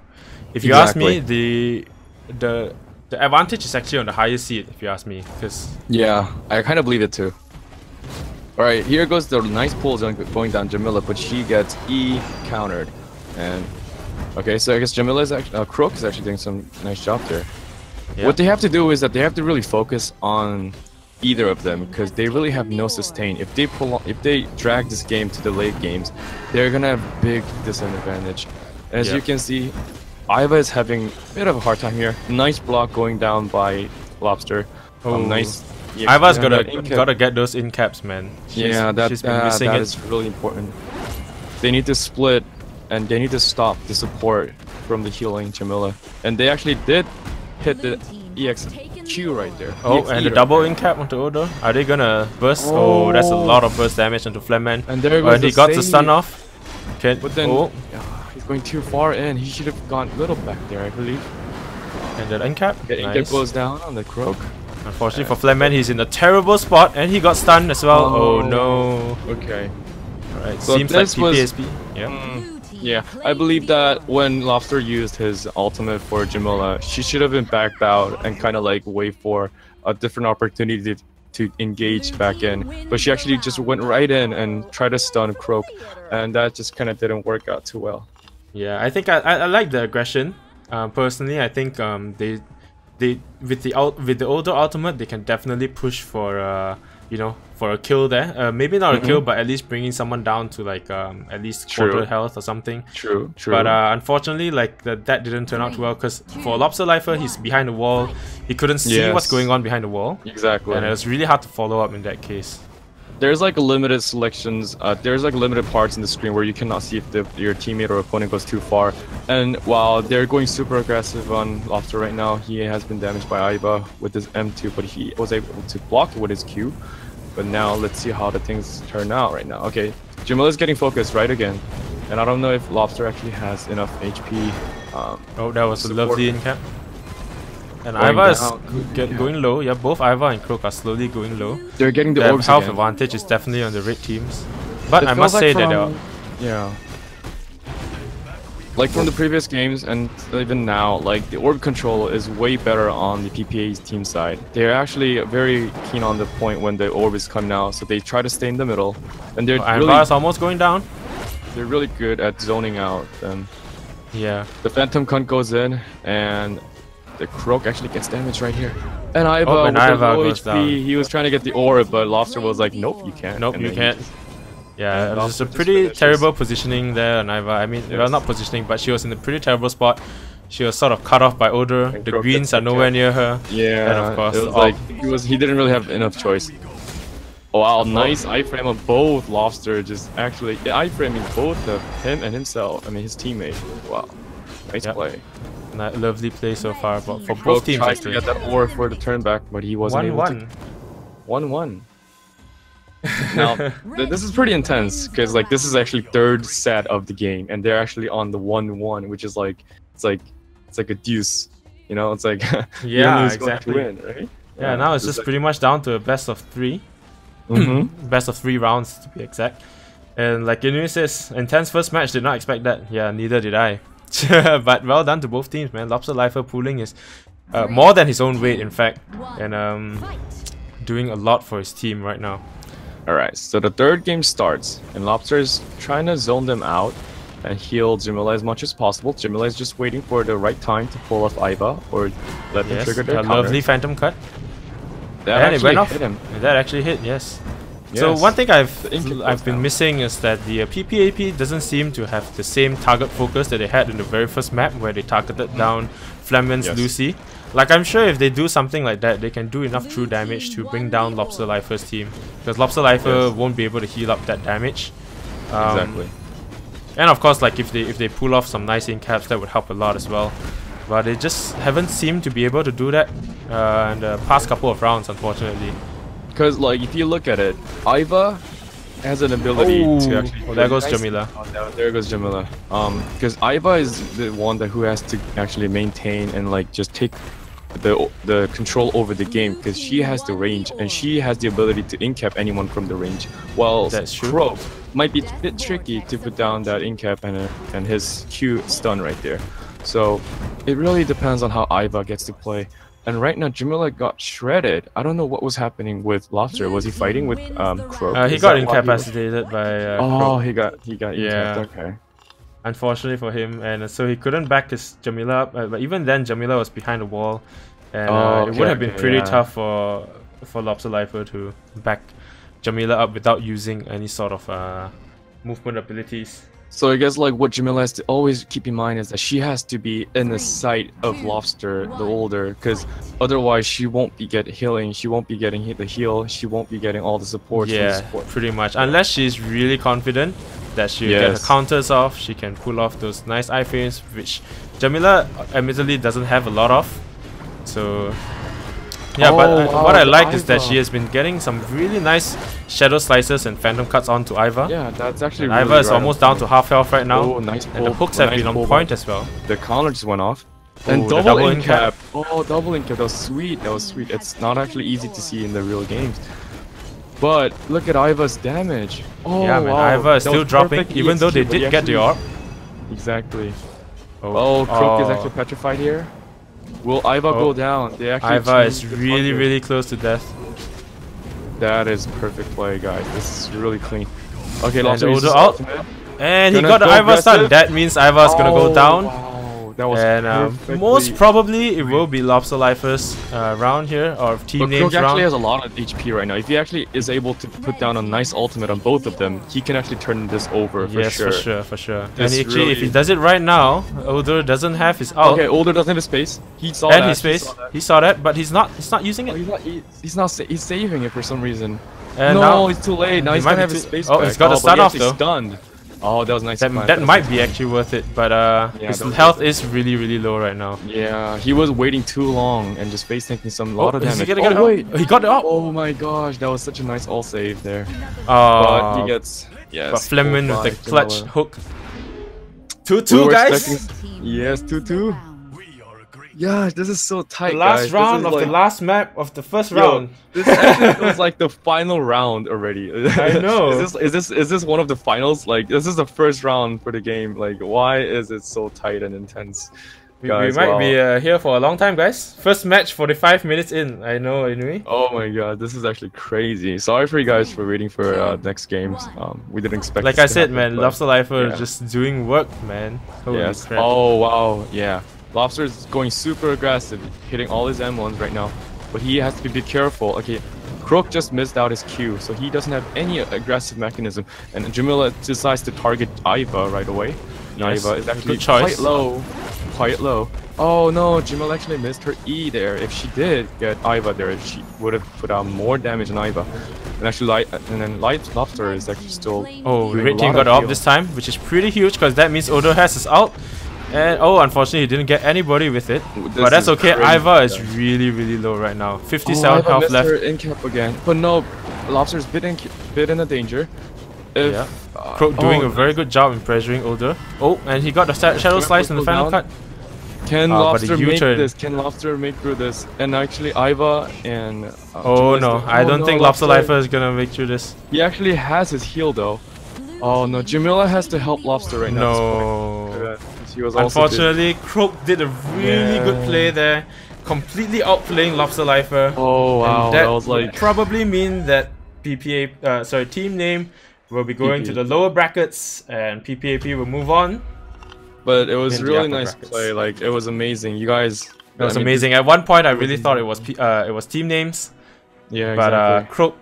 If you ask me, the advantage is actually on the higher seed. If you ask me, because yeah, I kind of believe it too. All right, here goes the nice pull going down Jamila, but she gets E countered, and okay, so I guess Jamila is actually Croak is actually doing some nice job there. Yeah. What they have to do is that they have to really focus on either of them because they really have no sustain. If they drag this game to the late games, they're gonna have big disadvantage. As you can see, Iva is having a bit of a hard time here. Nice block going down by Lobster. Nice. Yeah, Iva's gotta get those in caps, man. She's been missing that it. is really important. They need to split and they need to stop the support from the healing Jamila. And they actually did hit the EXQ right there. Oh, and the double in cap onto Odo. Are they gonna burst? Oh, that's a lot of burst damage onto Flemman. And there goes he got the stun off. But then he's going too far in. He should have gone a little back there, I believe. And the end cap. The end cap goes down on the Croak. Unfortunately for Flemman, he's in a terrible spot and he got stunned as well. Oh no. Okay. Alright, so seems like TPSP. Yeah, I believe that when Lobster used his ultimate for Jamila, she should have been backed out and kind of like wait for a different opportunity to engage back in. But she actually just went right in and tried to stun Croak, and that just kind of didn't work out too well. Yeah, I think I like the aggression. Personally, I think they with the older ultimate, they can definitely push for for a kill there. Maybe not a kill, but at least bringing someone down to like at least quarter health or something. True. But unfortunately, like that didn't turn out too well because for Lobsterlifer, he's behind the wall. He couldn't see what's going on behind the wall. Exactly. And it was really hard to follow up in that case. There's like limited selections, there's like limited parts in the screen where you cannot see if your teammate or opponent goes too far. And while they're going super aggressive on Lobster right now, he has been damaged by Iva with his M2, but he was able to block it with his Q. But now let's see how the things turn out right now. Okay, Jamila's getting focused right again. And I don't know if Lobster actually has enough HP. Oh, that was a lovely in cap. And Iva is going low. Yeah, both Iva and Croak are slowly going low. They're getting the orbs health again. advantage is definitely on the red teams. But I must say that like from the previous games and even now, like the orb control is way better on the PPA's team side. They're actually very keen on the point when the orb is coming out, so they try to stay in the middle. And they're Iva is almost going down. They're really good at zoning out them. Yeah. The Phantom Cunt goes in and the Croak actually gets damage right here. And Iva, with low goes HP, down. he was trying to get the orb, but Lobster was like, nope, you can't. Nope, you can't. Yeah, it was a pretty terrible positioning there on Iva. I mean, well, not positioning, but she was in a pretty terrible spot. She was sort of cut off by Odor. The greens are nowhere near her. Yeah, and of course, it was like he didn't really have enough choice. Oh, wow, nice iframe of both Lobster. Just actually iframing both of him and himself. I mean, his teammate. Wow, nice play. Lovely play so far, but for both teams tried to get that orb for the turn back, but he wasn't able to. 1-1. Now, this is pretty intense because like this is actually third set of the game, and they're actually on the 1-1, which is like it's like a deuce, you know? It's like exactly. Win, right? Yeah, now it's just pretty much down to a best of 3. Best of 3 rounds to be exact. And like Inu says, intense first match. Did not expect that. Yeah, neither did I. But well done to both teams, man. Lobsterlifer pulling is more than his own weight, in fact, and doing a lot for his team right now. Alright, so the third game starts, and Lobster is trying to zone them out and heal Jamila as much as possible. Jamila is just waiting for the right time to pull off Iva or let them trigger their counter. Lovely phantom cut. That and it went off. Hit him. That actually hit, yes. So one thing I've been missing is that the PPAP doesn't seem to have the same target focus that they had in the very first map where they targeted down Flemman's Lucy. Like, I'm sure if they do something like that, they can do enough true damage to bring down Lobsterlifer's team, because Lobsterlifer won't be able to heal up that damage. Exactly. And of course, like if they pull off some nice in caps, that would help a lot as well. But they just haven't seemed to be able to do that in the past couple of rounds, unfortunately. Because like if you look at it, Iva has an ability to actually. Oh, there goes Jamila. Oh, there goes Jamila. Because Iva is the one who has to actually maintain and like just take the control over the game, because she has the range and she has the ability to incap anyone from the range. While Croak might be a bit tricky to put down that incap and his Q stun right there. So it really depends on how Iva gets to play. And right now, Jamila got shredded. I don't know what was happening with Lobster. Was he fighting with Croak? He got incapacitated by Croak. he got incapped. Okay. Unfortunately for him, and so he couldn't back his Jamila up. But even then, Jamila was behind the wall, and it would have been pretty tough for Lobsterlifer to back Jamila up without using any sort of movement abilities. So I guess like what Jamila has to always keep in mind is that she has to be in the sight of Lobster, the older, because otherwise she won't be getting healing, she won't be getting the heal, she won't be getting all the support. Yeah, pretty much. Unless she's really confident that she'll get her counters off, she can pull off those nice iframes, which Jamila admittedly doesn't have a lot of. So yeah, but what I like is that she has been getting some really nice shadow slices and phantom cuts onto Iva. Yeah, that's actually really Iva is almost down to half health right now. Oh, nice pull. And the hooks have been on point as well. The counter just went off. And double incap. Oh, double incap. That was sweet. That was sweet. It's not actually easy to see in the real games. But look at Iva's damage. Oh, yeah, man. Wow. Iva is still dropping, even though they did get the orb. Exactly. Oh, Croak is actually petrified here. Will Iva go down? They actually Iva is really close to death. That is perfect play, guys. This is really clean. Okay, Lobster uses ult. And he got the Iva stun. That means Iva is gonna go down. Wow. That was most probably it will be Lobsterlifer's round here, or team names Croak round. actually has a lot of HP right now. If he actually is able to put down a nice ultimate on both of them, he can actually turn this over for sure. Yes, for sure. And actually, if he does it right now, Older doesn't have his ult. Okay, Older doesn't have his space. He saw that. His space. He saw that, but he's not using it. He's saving it for some reason. And no, now it's too late. Now he's gonna have his space back. He's got to start off though. Stunned. Oh, that was nice. That might be actually worth it, but his health is really low right now. Yeah, he was waiting too long and just face tanking some lot of damage. He got it up. Oh my gosh, that was such a nice all save there. But he gets but Fleming with the clutch hook. 2-2, guys. Yes, 2-2. Yeah, this is so tight. The last round of the last map of the first round. This actually feels like the final round already. I know. Is this one of the finals? Like, this is the first round for the game. Like, why is it so tight and intense? We might be here for a long time, guys. First match, 45 minutes in. I know, anyway. Oh my god, this is actually crazy. Sorry for you guys for waiting for next games. We didn't expect. Like I said, man, Lobsterlifer just doing work, man. Holy crap. Oh wow, yeah. Lobster is going super aggressive, hitting all his M1s right now, but he has to be careful. Okay, Croak just missed out his Q, so he doesn't have any aggressive mechanism, and Jamila decides to target Iva right away. Yes, Iva is actually quite low. Oh no, Jamila actually missed her E there. If she did get Iva there, she would have put out more damage on Iva. And actually, Lobster is actually still. Oh, Red Team got up this time, which is pretty huge because that means Odo has his ult. And unfortunately, he didn't get anybody with it. But that's okay. Iva is really low right now. 57 health left. Her incap again. But no, Lobster's bit in a danger. Croak doing a very good job in pressuring Older. Oh, and he got the shadow slice in the final cut. Can Lobster make this? Can Lobster make through this? And actually, Iva and no, I don't think Lobsterlifer is gonna make through this. He actually has his heal though. Oh no, Jamila has to help Lobster right now. No. Unfortunately, Croak did a really good play there, completely outplaying Lobsterlifer. Oh wow, that was like probably mean that team name will be going to the lower brackets, and PPAP will move on. But it was really nice play. Like, it was amazing. You guys, it was amazing. At one point, I really thought it was team names. Yeah, exactly. But Croak,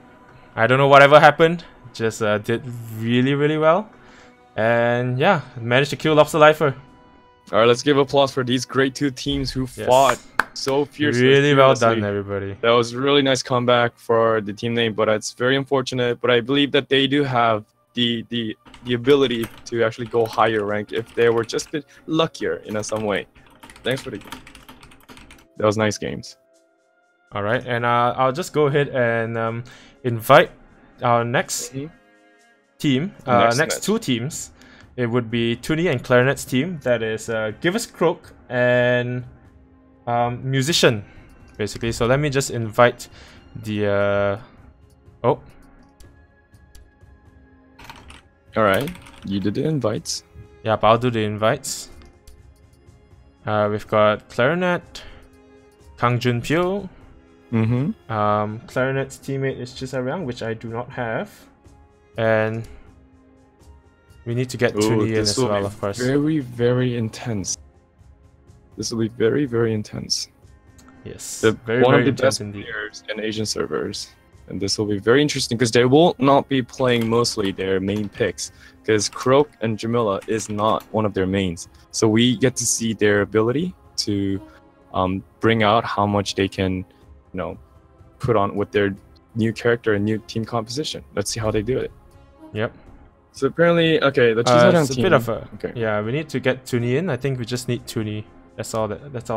I don't know whatever happened, just did really well, and yeah, managed to kill Lobsterlifer. All right, let's give applause for these great two teams who fought so fiercely. Really well done, everybody. That was a really nice comeback for the team name, but it's very unfortunate. But I believe that they do have the ability to actually go higher rank if they were just a bit luckier in some way. Thanks for the game. That was nice games. All right, and I'll just go ahead and invite our next team, next two teams, it would be Tunni and Clarinet's team. That is Give Us Croak and Musician, basically. So let me just invite the oh. Alright, you did the invites. Yep, I'll do the invites. We've got Clarinet, kangjunpyo. Clarinet's teammate is Chisaryang, which I do not have. And we need to get Tunni in as well, of course. Very, very intense. This will be very, very intense. Yes, one of the best players in Asian servers. And this will be very interesting because they will not be playing mostly their main picks, because Croak and Jamila is not one of their mains. So we get to see their ability to bring out how much they can, put on with their new character and new team composition. Let's see how they do it. Yep. So apparently, okay, the Chisaryang team. It's a bit of a yeah. We need to get Tunni in. I think we just need Tunni. That's all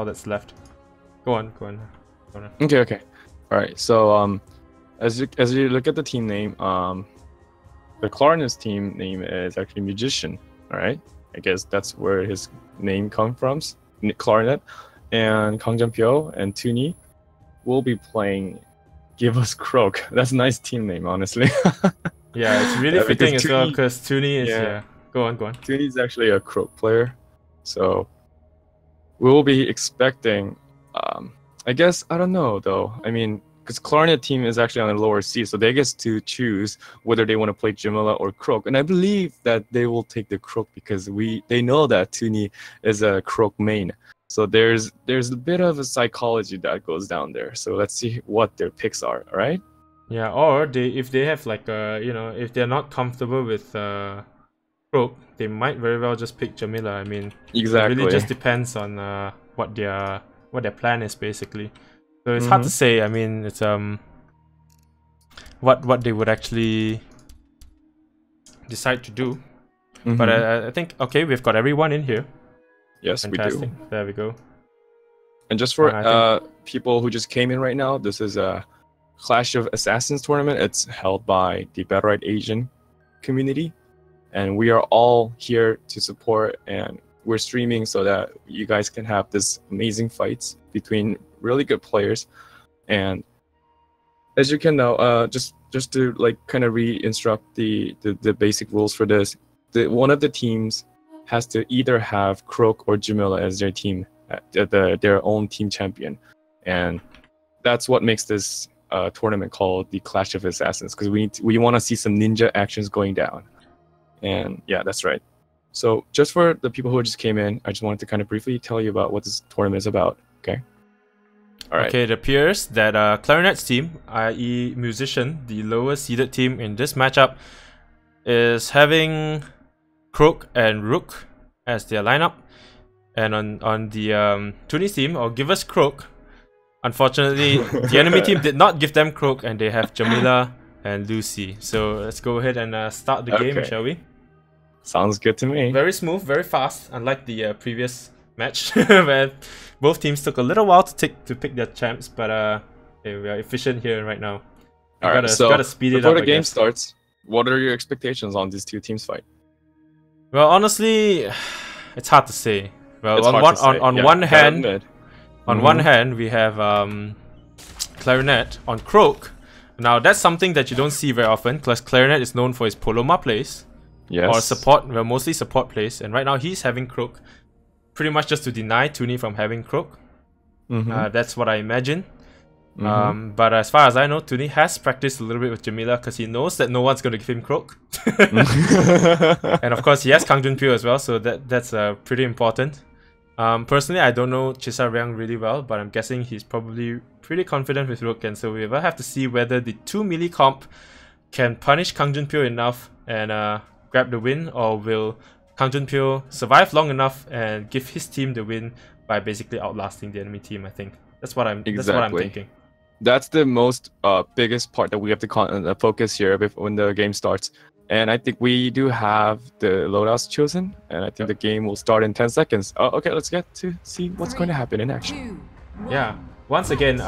that's left. Go on. Okay. All right. So as you look at the team name, the clarinet's team name is actually Musician. All right. I guess that's where his name comes from. Clarinet, and kangjunpyo and Tunni will be playing Give Us Croak. That's a nice team name, honestly. Yeah, it's really fitting as well because Tunni is Go on. Tunni is actually a Croak player, so we will be expecting. I guess I don't know though. I mean, because clarinet team is actually on the lower seed, so they get to choose whether they want to play Jamila or Croak, and I believe that they will take the Croak because they know that Tunni is a Croak main. So there's a bit of a psychology that goes down there. So let's see what their picks are. All right. Yeah, or if they have like if they're not comfortable with Croak, they might very well just pick Jamila. I mean, exactly. It really just depends on what their plan is basically. So it's hard to say. I mean, it's what they would actually decide to do. But I think we've got everyone in here. Yes, fantastic. We do. There we go. And just for people who just came in right now, this is a Clash of Assassins tournament. It's held by the Battlerite Asian community, and we are all here to support, and we're streaming so that you guys can have this amazing fights between really good players. And as you can know, just to like kind of re-instruct the basic rules for this, one of the teams has to either have Croak or Jamila as their team, their own team champion, and that's what makes this tournament called the Clash of Assassins, because we want to see some ninja actions going down. And yeah, that's right. So just for the people who just came in, I just wanted to kind of briefly tell you about what this tournament is about. Okay. All right. Okay, it appears that Clarinet's team, i.e. Musician, the lower seeded team in this matchup, is having Croak and Rook as their lineup, and on the Tunni's team, or Give Us Croak, unfortunately the enemy team did not give them Croak, and they have Jamila and Lucy. So let's go ahead and start the game, shall we? Sounds good to me. Very smooth, very fast, unlike the previous match where both teams took a little while to pick their champs, but we are efficient here right now. Alright, so gotta speed it up, before the game starts, what are your expectations on these two teams fight? Well, honestly, it's hard to say. Well, on one hand, we have Clarinet on Croak. Now that's something that you don't see very often, because Clarinet is known for his Poloma plays. Yes. Or support, well, mostly support plays. And right now he's having Croak, pretty much just to deny Tunni from having Croak. That's what I imagine. But as far as I know, Tunni has practiced a little bit with Jamila because he knows that no one's going to give him Croak. And of course, he has kangjunpyo as well, so that's pretty important. Personally, I don't know Chisaryang really well, but I'm guessing he's probably pretty confident with Rook, and so we will have to see whether the 2 melee comp can punish kangjunpyo enough and grab the win, or will kangjunpyo survive long enough and give his team the win by basically outlasting the enemy team. I think that's what I'm thinking. That's the most biggest part that we have to focus here when the game starts. And I think we do have the loadouts chosen, and I think the game will start in 10 seconds. Okay, let's get to see what's going to happen in action. Yeah, once again,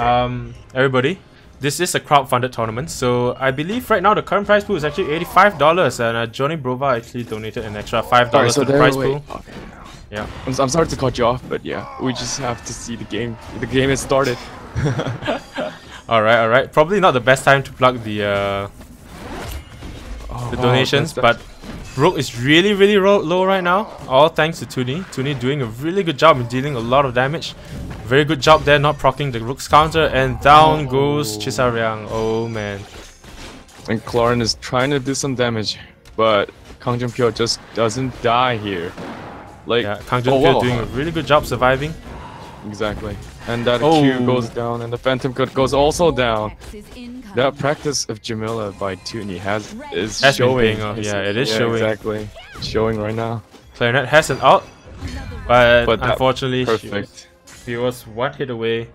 everybody, this is a crowd-funded tournament, so I believe right now the current prize pool is actually $85, and Johnny Brova actually donated an extra $5 to the prize pool. Okay. Yeah. I'm sorry to cut you off, but yeah, we just have to see the game. The game has started. Alright. Probably not the best time to plug the donations, but Rook is really low right now. All thanks to Tunni. Tunni doing a really good job in dealing a lot of damage. Very good job there, not proccing the Rook's counter, and down goes Chisariang. Oh man. And Clarinet is trying to do some damage, but kangjunpyo just doesn't die here. Like, yeah, kangjunpyo doing a really good job surviving. Exactly. And that Q goes down, and the Phantom Cut goes also down. That practice of Jamila by Tunni is showing. Yeah, it is showing. Exactly. Showing right now. Clarinet has an ult, but unfortunately, perfect. She was one hit away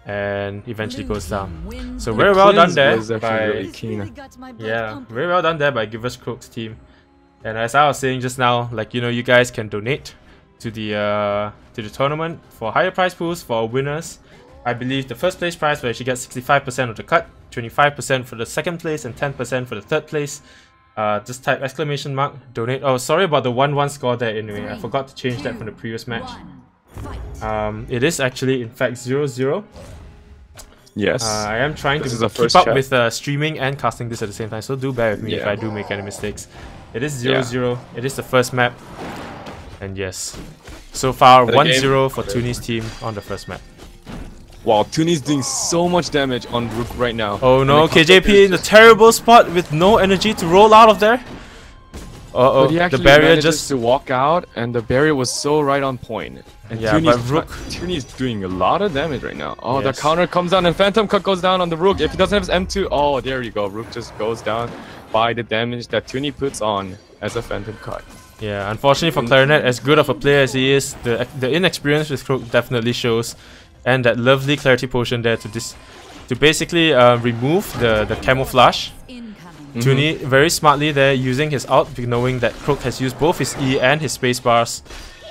and eventually goes down. So very well done there by very well done there by Givers Croak's team. And as I was saying just now, like, you know, you guys can donate to the tournament for higher prize pools for our winners. I believe the first place prize will actually get 65% of the cut, 25% for the second place, and 10% for the third place. Just type ! Donate. Oh, sorry about the 1-1 score there anyway. I forgot to change that from the previous match. It is actually in fact 0-0. Yes. I am trying to keep up with streaming and casting this at the same time, so do bear with me if I do make any mistakes. It is 0-0. It is the first map. And yes, so far 1-0 for Tunni's team on the first map. Wow, Tunni's doing so much damage on Rook right now. Oh no, KJP in a terrible spot with no energy to roll out of there. But he actually the barrier just to walk out, and the barrier was so right on point. And yeah, Tunni's doing a lot of damage right now. Oh, the counter comes down and Phantom Cut goes down on the Rook. If he doesn't have his M2, oh, there you go. Rook just goes down by the damage that Tunni puts on as a Phantom Cut. Yeah, unfortunately for Clarinet, as good of a player as he is, the inexperience with Croak definitely shows. And that lovely clarity potion there to basically remove the camouflage. Tunni very smartly there using his ult, knowing that Croak has used both his E and his space bars,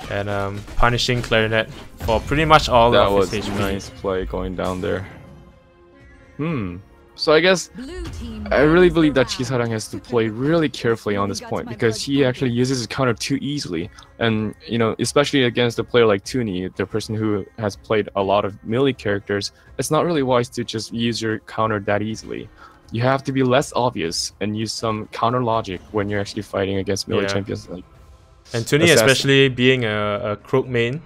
and punishing Clarinet for pretty much all of his HP. That was nice play going down there. So I guess I really believe that Chisarang has to play really carefully on this point, because he actually uses his counter too easily. And, you know, especially against a player like Tunni, the person who has played a lot of melee characters, it's not really wise to just use your counter that easily. You have to be less obvious and use some counter logic when you're actually fighting against melee champions like and Tunni, especially being a Croak main,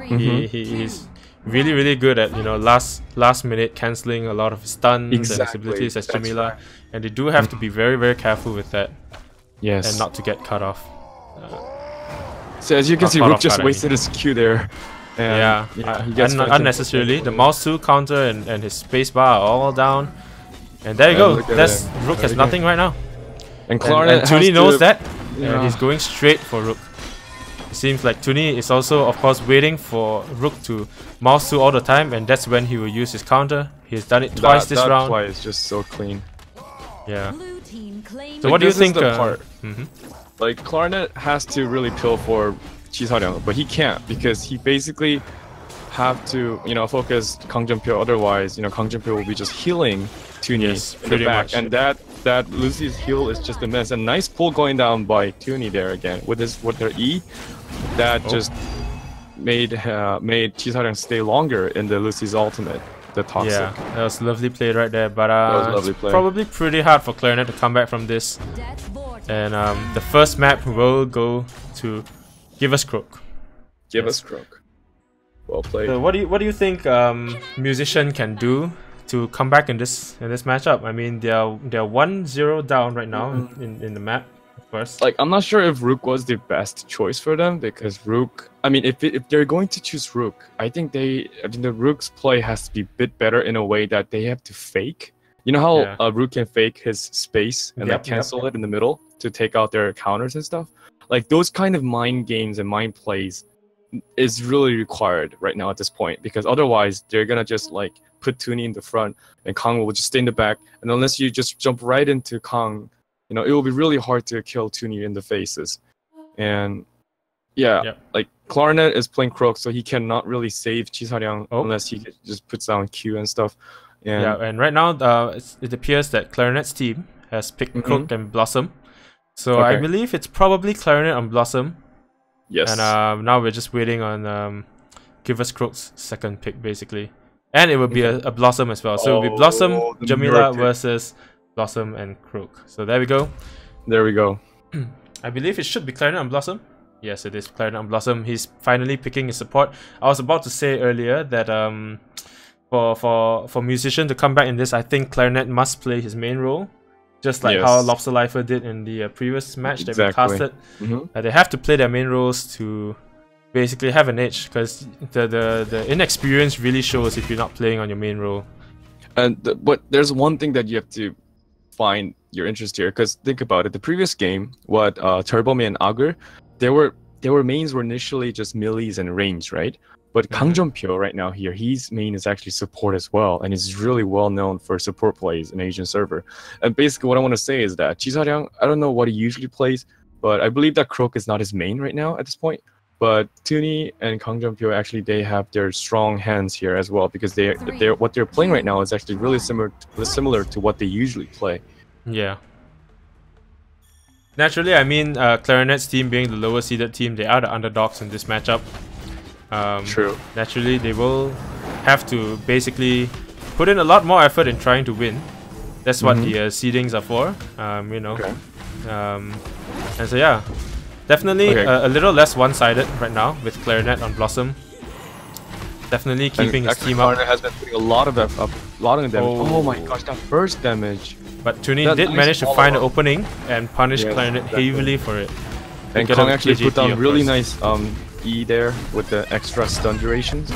he's really good at, you know, last minute cancelling a lot of his stuns and his abilities as Jamila, and they do have to be very careful with that. Yes. And not to get cut off. So as you can see, Rook just wasted his Q there. And he gets unnecessarily. The mouse 2 counter and his spacebar are all down. And there you go. Rook has nothing right now. And Clarinet and Tunni knows that, and he's going straight for Rook. It seems like Tunni is also, of course, waiting for Rook to mouse 2 all the time, and that's when he will use his counter. He's done it twice this round. That is just so clean. Yeah. So what do you think? Like, Clarinet has to really pill for Chisarang, but he can't, because he basically have to, you know, focus kangjunpyo. Otherwise, you know, kangjunpyo will be just healing Tunni in the back, and that Lucy's heal is just a mess. And nice pull going down by Tunni there again with their E. That just made Chisarang stay longer in the Lucy's ultimate, the toxic. Yeah, that was lovely play right there. But it's probably pretty hard for Clarinet to come back from this. And the first map will go to Give Us Croak. Give Us Croak. Well played. So what do you think Musician can do to come back in this matchup? I mean, they're 1-0 down right now in the map. First, like, I'm not sure if Rook was the best choice for them, because Rook, I mean, if they're going to choose Rook, I think the Rook's play has to be a bit better in a way that they have to fake. You know how Rook can fake his space and like cancel it in the middle to take out their counters and stuff? Like, those kind of mind games and mind plays is really required right now at this point, because otherwise they're gonna just like put Tunni in the front and Kang will just stay in the back, and unless you just jump right into Kang, you know, it will be really hard to kill Tunni in the faces. And like, Clarinet is playing Croak, so he cannot really save Chisarang unless he just puts down Q and stuff. Yeah, and right now it appears that Clarinet's team has picked Croak and Blossom. So I believe it's probably Clarinet on Blossom. Yes. And now we're just waiting on Give Us Croak's second pick, basically. And it will be a Blossom as well. So it will be Blossom, Jamila versus Blossom and Croak. So there we go. There we go. I believe it should be Clarinet on Blossom. Yes, it is Clarinet on Blossom. He's finally picking his support. I was about to say earlier that for musician to come back in this, I think Clarinet must play his main role. Just like how Lobsterlifer did in the previous match that we casted. They have to play their main roles to basically have an edge, because the inexperience really shows if you're not playing on your main role. But there's one thing that you have to find your interest here, because think about it. The previous game, Turboman and Agur, their mains were initially just melees and range, right? But kangjunpyo right now here, his main is actually support as well, and he's really well known for support plays in Asian server. And basically what I want to say is that Chisaryang, I don't know what he usually plays, but I believe that Croak is not his main right now at this point. But Tunni and kangjunpyo, actually they have their strong hands here as well, because what they're playing right now is actually really similar to what they usually play. Yeah. Naturally, I mean, Clarinet's team being the lower seeded team, they are the underdogs in this matchup. True. Naturally, they will have to basically put in a lot more effort in trying to win. That's what the seedings are for, you know. And so yeah, definitely a little less one-sided right now with Clarinet on Blossom. Definitely keeping his team up. Clarinet has been putting a lot of damage. Oh my gosh, that first damage. But Tunni did manage to find an opening and punish Clarinet heavily for it. And Kong actually put down really nice E there with the extra stun durations.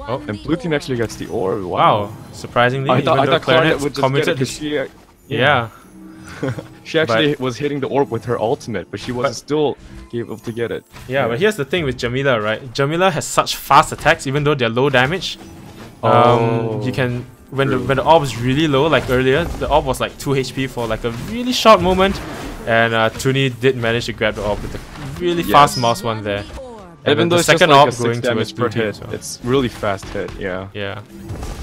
Oh, and blue team actually gets the orb. Wow. Surprisingly, I thought Clarinet would just get it because she... Yeah. She actually was hitting the orb with her ultimate, but she wasn't still able to get it. Yeah, but here's the thing with Jamila, right? Jamila has such fast attacks, even though they're low damage. You can... When the orb is really low, like earlier, the orb was like 2 HP for like a really short moment. And Tunni did manage to grab the orb with a really fast mouse one there. And even though the second orb going towards blue team, it's really fast hit, yeah.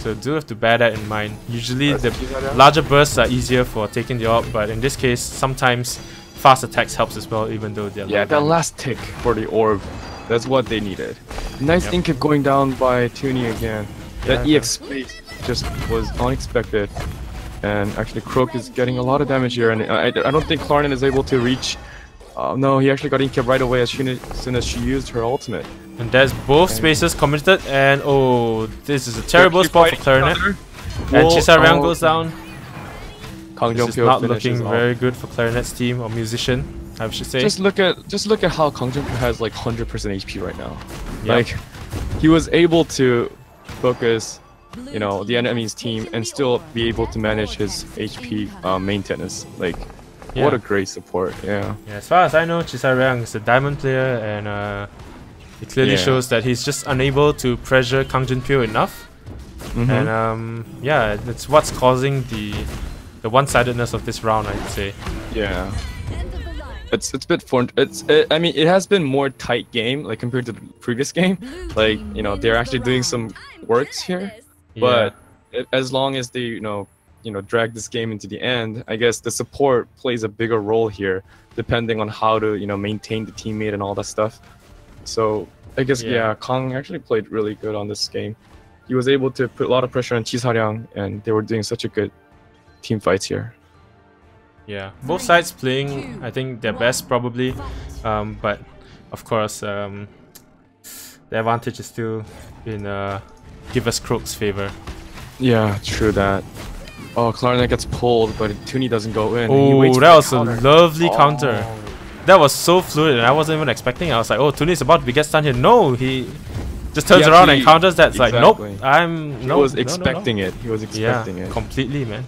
So do have to bear that in mind. Usually the larger bursts are easier for taking the orb, but in this case, sometimes fast attacks helps as well, even though they're low that last tick for the orb, that's what they needed. Nice incap going down by Tunni again. That EX space just was unexpected. And actually Croak is getting a lot of damage here, and I don't think Clarinet is able to reach. No, he actually got incapped right away as soon as she used her ultimate. And there's both spaces committed, and this is a terrible spot for Clarinet. And Chisaryang goes down. This is not looking very good for Clarinet's team or musician, I should say. Just look at how kangjunpyo has like 100% HP right now. Like he was able to focus, you know, the enemy's team and still be able to manage his HP maintenance. Like, what a great support. Yeah, as far as I know, Chisaryang is a diamond player, and it clearly shows that he's just unable to pressure kangjunpyo enough. And yeah, that's what's causing the one-sidedness of this round, I'd say. Yeah. It's a bit fun. I mean, it has been more tight game like compared to the previous game. Like, you know, they're actually doing some works here. But as long as they, you know, drag this game into the end, I guess the support plays a bigger role here, depending on how to, you know, maintain the teammate and all that stuff. So I guess Kong actually played really good on this game. He was able to put a lot of pressure on Chisaryang, and they were doing such a good team fights here. Yeah, both sides playing, I think, their best probably, but of course the advantage is still in Give Us Croak's favor. Yeah, true that. Oh, Clarinet gets pulled, but Tunni doesn't go in. Oh, that was a lovely counter. That was so fluid, and I wasn't even expecting it. I was like, oh, Tunni is about to get stunned here. No, he just turns around and counters that. It's like, nope, He was expecting it. He was expecting it. Completely, man.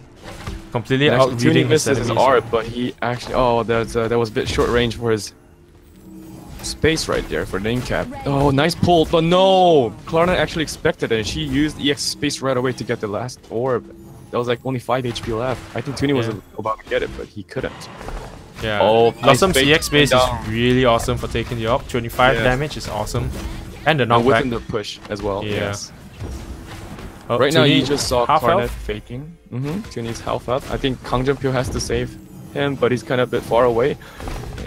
Completely out-reading his his art, but he actually... that was a bit short range for his space right there for the incap. Oh, nice pull, but no! Clarinet actually expected it, and she used EX space right away to get the last orb. That was like only 5 HP left. I think Tunni was about to get it, but he couldn't. Yeah. Oh, Blossom's EX space is really awesome for taking the orb. 25 damage is awesome. And the knockback. Within the push as well. Yeah. Oh, right now, Tunni you just saw half Clarinet health? faking. Tunni's half up. I think kangjunpyo has to save him, but he's kind of a bit far away.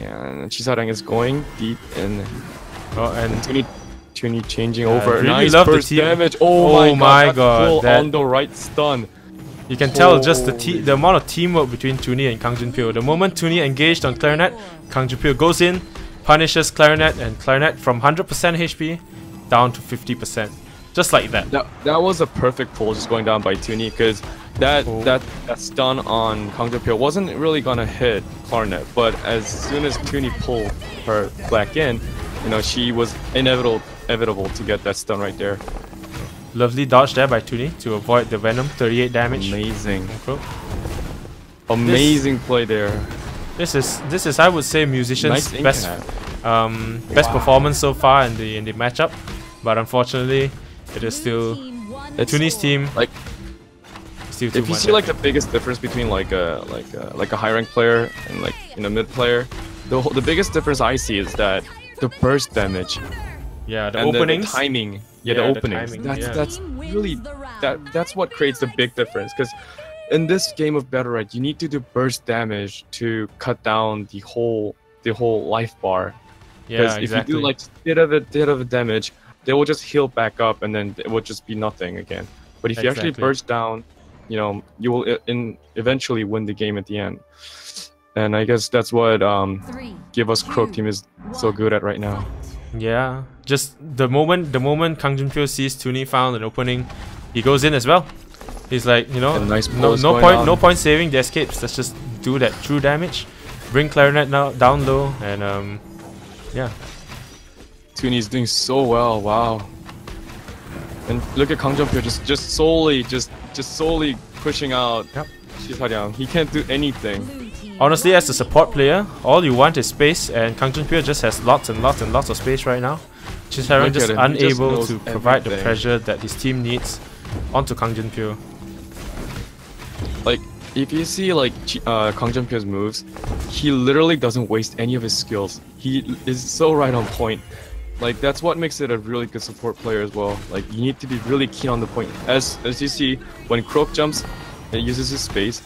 And Chisarang is going deep in. Oh, and Tunni changing over. really Nice love the burst team. damage. Oh my god, Full that- on the right stun. You can tell just the amount of teamwork between Tunni and kangjunpyo. The moment Tunni engaged on Clarinet, kangjunpyo goes in, punishes Clarinet, and Clarinet from 100% HP down to 50%. Just like that. That was a perfect pull, just going down by Tunni, because that stun on kangjunpyo wasn't really gonna hit Clarinet, but as soon as Tunni pulled her back in, you know, she was inevitable to get that stun right there. Lovely dodge there by Tunni to avoid the Venom, 38 damage. Amazing. Croak. Amazing play there. This is I would say musician's Nice best performance so far in the matchup, but unfortunately it is still Tunni's team. Like, still too if you much see like the effort. biggest difference between like a high rank player and like mid player, the biggest difference I see is that the burst damage. Yeah, the And openings. the timing. Yeah, The the openings. timing, That's really that's what creates the big difference. Because in this game of Battlerite, you need to do burst damage to cut down the whole life bar. Yeah, Because exactly. if you do like bit of a damage, they will just heal back up, and then it will just be nothing again. But if you actually Exactly. burst down, you know, you will eventually win the game at the end. And I guess that's what Give Us Croak team is so good at right now. Yeah, just the moment kangjunpyo sees Tunni found an opening, he goes in as well. He's like, you know, And nice no pulls going point, on. no point saving the escapes. Let's just do that true damage, bring Clarinet now down low, and yeah. Tunni's doing so well. Wow. And look at kangjunpyo just solely pushing out. Yep. Shisaryang. He can't do anything. Honestly, as a support player, all you want is space, and kangjunpyo just has lots and lots and lots of space right now. Chisarang Look just at him, he just unable knows to provide the everything. pressure that his team needs onto kangjunpyo. Like, if you see like kangjunpyo's moves, he literally doesn't waste any of his skills. He is so right on point. Like, that's what makes it a really good support player as well. Like, you need to be really keen on the point. As you see, when Croak jumps, it uses his space.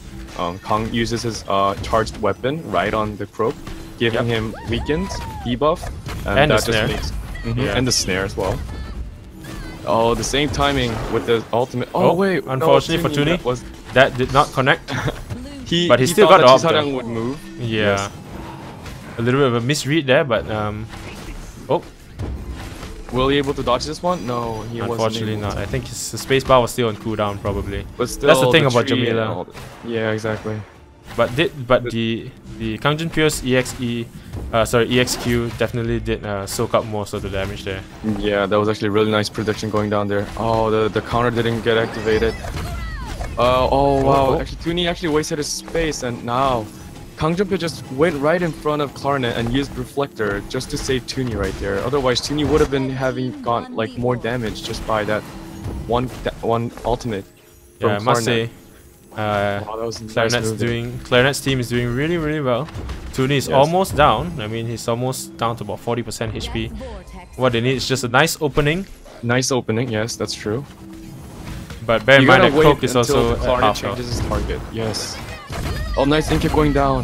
Kang uses his charged weapon right on the Croak, giving him weakened, debuff, And the that snare. just makes Yeah. and the snare as well. Oh, the same timing with the ultimate. Oh, wait, unfortunately for Tunni, that was that did not connect. but he still thought got that off, though. Chisarang would move. Yeah, Yes. a little bit of a misread there, but oh, Will he able to dodge this one? No, he wasn't. unfortunately able not. to. I think his spacebar was still on cooldown probably. But still, That's the thing about tree and Jamila. all yeah, exactly. But the kangjunpyo's EXQ definitely did soak up most of the damage there. Yeah, that was actually a really nice prediction going down there. Oh, the counter didn't get activated. Oh wow! Oh. Actually, Tunni actually wasted his space, and now kangjunpyo just went right in front of Clarinet and used Reflector just to save Tunni right there. Otherwise, Tunni would have been having got like more damage just by that one ultimate. From Yeah, I must say, wow, that was a nice Clarinet's move there. Clarinet's team is doing really well. Tunni is Yes. almost down. I mean, he's almost down to about 40% HP. What they need is just a nice opening. Nice opening, yes, that's true. But bear in You mind gotta that wait Croak is until also the at Clarinet half health. changes his target. Yes. Oh, nice in kick going down.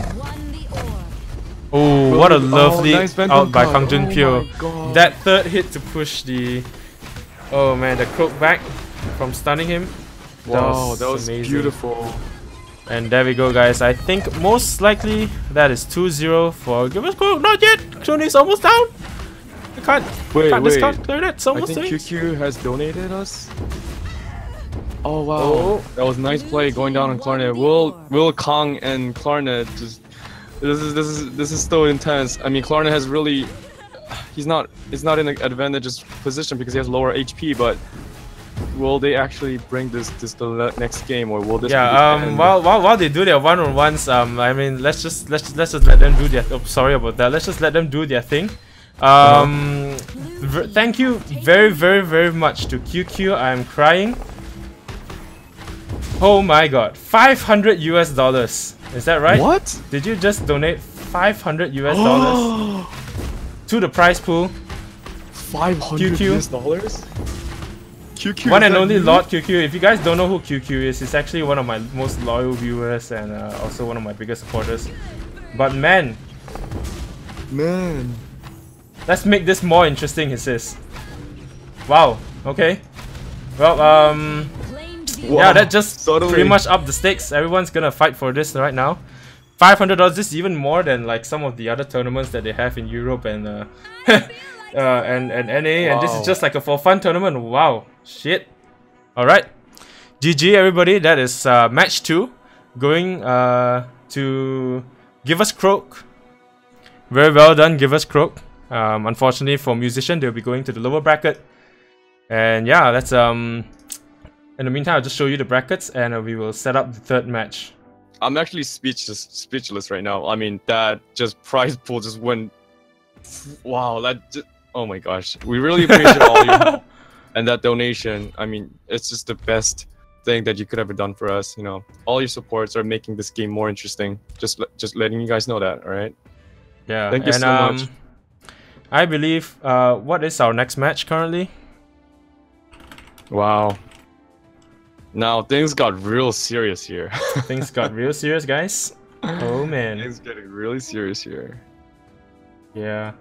Oh, what a Really- lovely nice Phantom out by card. kangjunpyo. Oh my God. That third hit to push the... Oh man, the Croak back from stunning him. Wow, that was amazing. beautiful. And there we go, guys. I think most likely that is 2-0 for Give Us Croak. Not yet! Tunni's almost down! I can't discount Clarinet. It's I almost think doing. QQ has donated us. Oh wow, Oh. that was a nice play going down on Clarinet. Will Kong and Clarinet just this is so intense. I mean, Clarinet has really he's not in an advantageous position because he has lower HP, but will they actually bring this to the next game, or will this be the end? While they do their one-on-ones, I mean, let's just let them do their sorry about that. Let's just let them do their thing. Thank you very much to QQ. I'm crying. Oh my god, $500 US. Is that right? What? Did you just donate $500 US to the prize pool? $500 QQ. US? QQ. One and only Lord QQ. If you guys don't know who QQ is, he's actually one of my most loyal viewers and also one of my biggest supporters. But man, let's make this more interesting, he says. Wow, okay. Well, yeah, that just pretty much upped the stakes. Everyone's gonna fight for this right now. $500. This is even more than like some of the other tournaments that they have in Europe and and NA. And this is just like a for fun tournament. Wow, shit. All right, GG everybody. That is match 2, going to Give Us Croak. Very well done, Give Us Croak. Unfortunately for musician, they'll be going to the lower bracket. And yeah, let's in the meantime, I'll just show you the brackets and we will set up the third match. I'm actually speechless right now. I mean, that just prize pool just went. Wow, that just, oh my gosh. We really appreciate all your help and that donation. I mean, it's just the best thing that you could ever done for us. You know, all your supports are making this game more interesting. Just letting you guys know that. All right. Yeah. Thank you so much. I believe. What is our next match currently? Wow. Now things got real serious here. Things got real serious, guys. Oh man. Things getting really serious here. Yeah.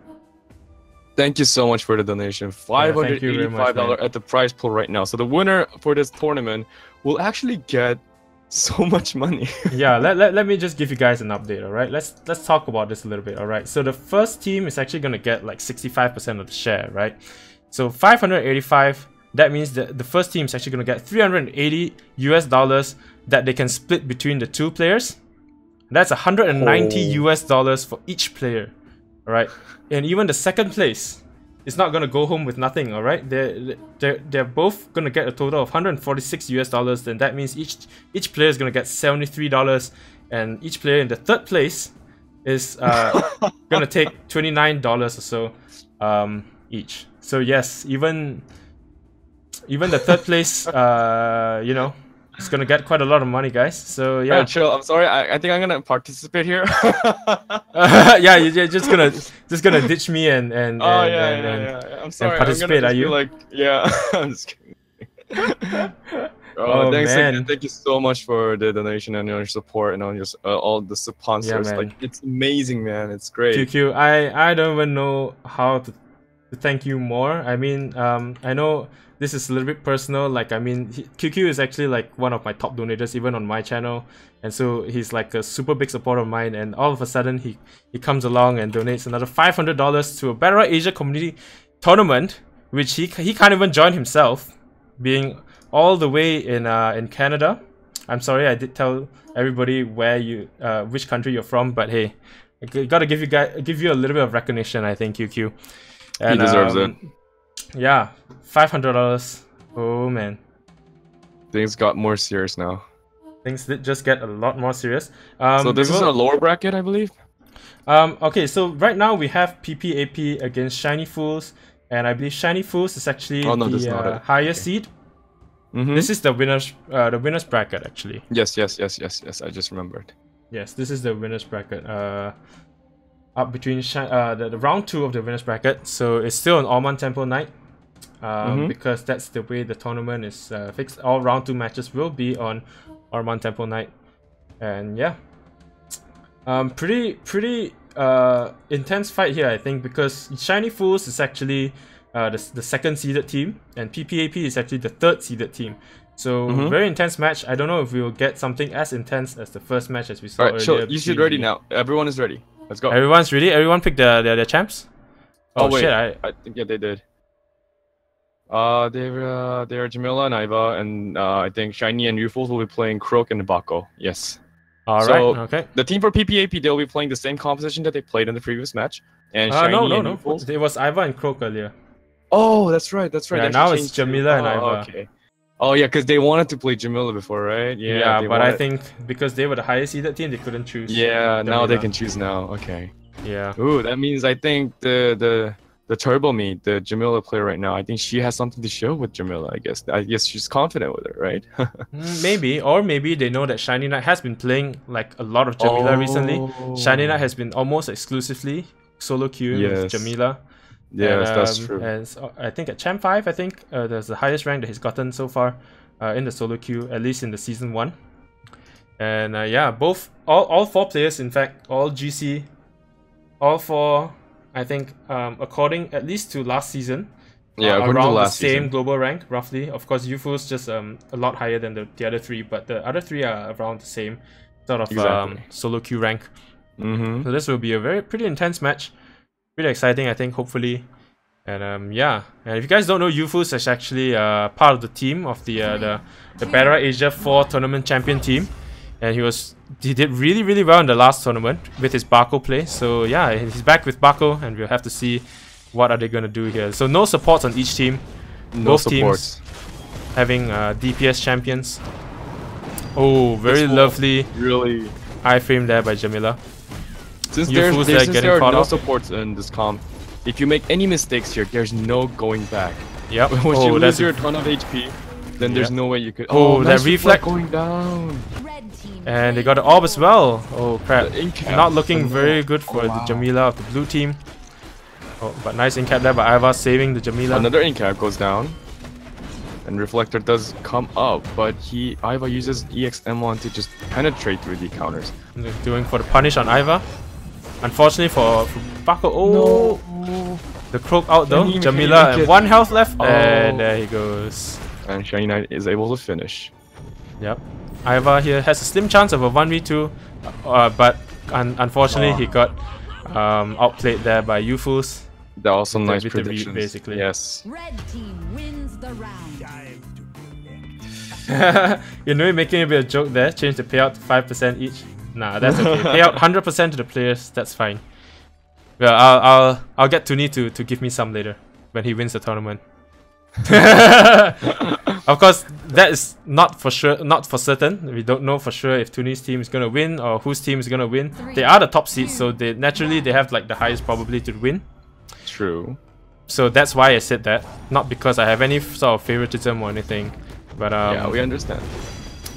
Thank you so much for the donation. $585 at the prize pool right now. So the winner for this tournament will actually get so much money. Yeah, let me just give you guys an update, alright? Let's talk about this a little bit, alright? So the first team is actually gonna get like 65% of the share, right? So 585. That means that the first team is actually going to get $380 that they can split between the 2 players. That's $190 for each player, alright? And even the second place is not going to go home with nothing, alright? They're both going to get a total of $146. Then that means each player is going to get $73, and each player in the third place is going to take $29 or so each. So yes, even the third place, you know, it's gonna get quite a lot of money, guys. So yeah. Right, chill. I'm sorry. I think I'm gonna participate here. Yeah, you're just gonna ditch me and I'm sorry. And participate. Are you? Like, yeah. I'm just kidding. Oh, thanks man. again. Thank you so much for the donation and your support and on your all the sponsors. Yeah, like, it's amazing, man. It's great. QQ, I don't even know how to thank you more. I mean, I know this is a little bit personal. Like, I mean, QQ is actually like one of my top donators, even on my channel, and so he's like a super big supporter of mine. And all of a sudden, he comes along and donates another $500 to a Battlerite Asia community tournament, which he can't even join himself, being all the way in Canada. I'm sorry, I did tell everybody where you which country you're from, but hey, I gotta give you a little bit of recognition, I think, QQ. And, he deserves it. Yeah, $500. Oh man, things got more serious now. Things did just get a lot more serious. So this is a lower bracket, I believe. Okay, so right now we have PPAP against Shiny Fools, and I believe Shiny Fools is actually the higher seed. This is the winners bracket actually. Yes. I just remembered. Yes, this is the winners bracket. Up between the round 2 of the winners bracket, so it's still an Orman Temple night, because that's the way the tournament is fixed. All round 2 matches will be on Orman Temple night, and yeah, pretty intense fight here, I think, because Shiny Fools is actually the second seeded team, and PPAP is actually the third seeded team. So very intense match. I don't know if we will get something as intense as the first match as we saw earlier. Alright, so you should ready now. Everyone is ready. Let's go. Everyone's ready? Everyone picked their champs? Oh wait, shit, I think yeah they did. They're Jamila and Iva, and I think Shiny and Ufos will be playing Croak and Bako. Yes. Alright, okay. The team for PPAP, they'll be playing the same composition that they played in the previous match. And Shiny and Ufos. It was Iva and Croak earlier. Oh, that's right. Yeah, now it's Jamila and Iva. Okay. Oh yeah, because they wanted to play Jamila before, right? Yeah, but I think because they were the highest seeded team, they couldn't choose. Yeah, now they can choose now. Okay. Yeah. Ooh, that means I think the Turbo Me, the Jamila player right now, I think she has something to show with Jamila. I guess she's confident with her, right? Maybe, or maybe they know that ShinyKnight has been playing like a lot of Jamila recently. ShinyKnight has been almost exclusively solo queuing with Jamila. Yes, and, that's true. And so I think at Champ 5, I think that's the highest rank that he's gotten so far in the solo queue, at least in the season 1. And yeah, all 4 players, in fact, all GC, all 4, I think, according at least to last season, around the same global rank, roughly. Of course, Yufu's just a lot higher than the other 3, but the other 3 are around the same sort of solo queue rank. So this will be a pretty intense match. Pretty exciting, I think, hopefully. And yeah, and if you guys don't know, Yufu's is actually part of the team of the Battlerite Asia 4 tournament champion team. And he did really well in the last tournament with his Bako play. So yeah, he's back with Bako, and we'll have to see what are they gonna do here. So no supports on each team. Both teams having DPS champions. Oh, very lovely. Really iframe there by Jamila. Since there are no supports in this comp, if you make any mistakes here, there's no going back. Yep. Once you lose your ton of HP, then there's no way you could. Oh, that nice reflect going down. And they got the orb as well. Oh crap! Not looking very good for the Jamila of the blue team. Oh, but nice incap there by Iva, saving the Jamila. Another incap goes down, and Reflector does come up, but Iva uses EXM1 to just penetrate through the counters. They're doing for the punish on Iva. Unfortunately for Bako, no. The Croak out though. Jamila and 1 health left, and there he goes. And ShinyKnight is able to finish. Yep. Iva here has a slim chance of a 1v2, but unfortunately he got outplayed there by Yufus. That was some nice predictions. Basically. Yes. Red team wins the round. You know, you're making a bit of joke there. Change the payout to 5% each. Nah, that's okay. Pay out 100% to the players. That's fine. Well, I'll get Tunni to give me some later when he wins the tournament. Of course, that is not for certain. We don't know for sure if Tunni's team is gonna win or whose team is gonna win. They are the top seeds, so they have like the highest probability to win. True. So that's why I said that, not because I have any sort of favoritism or anything. But yeah, we understand.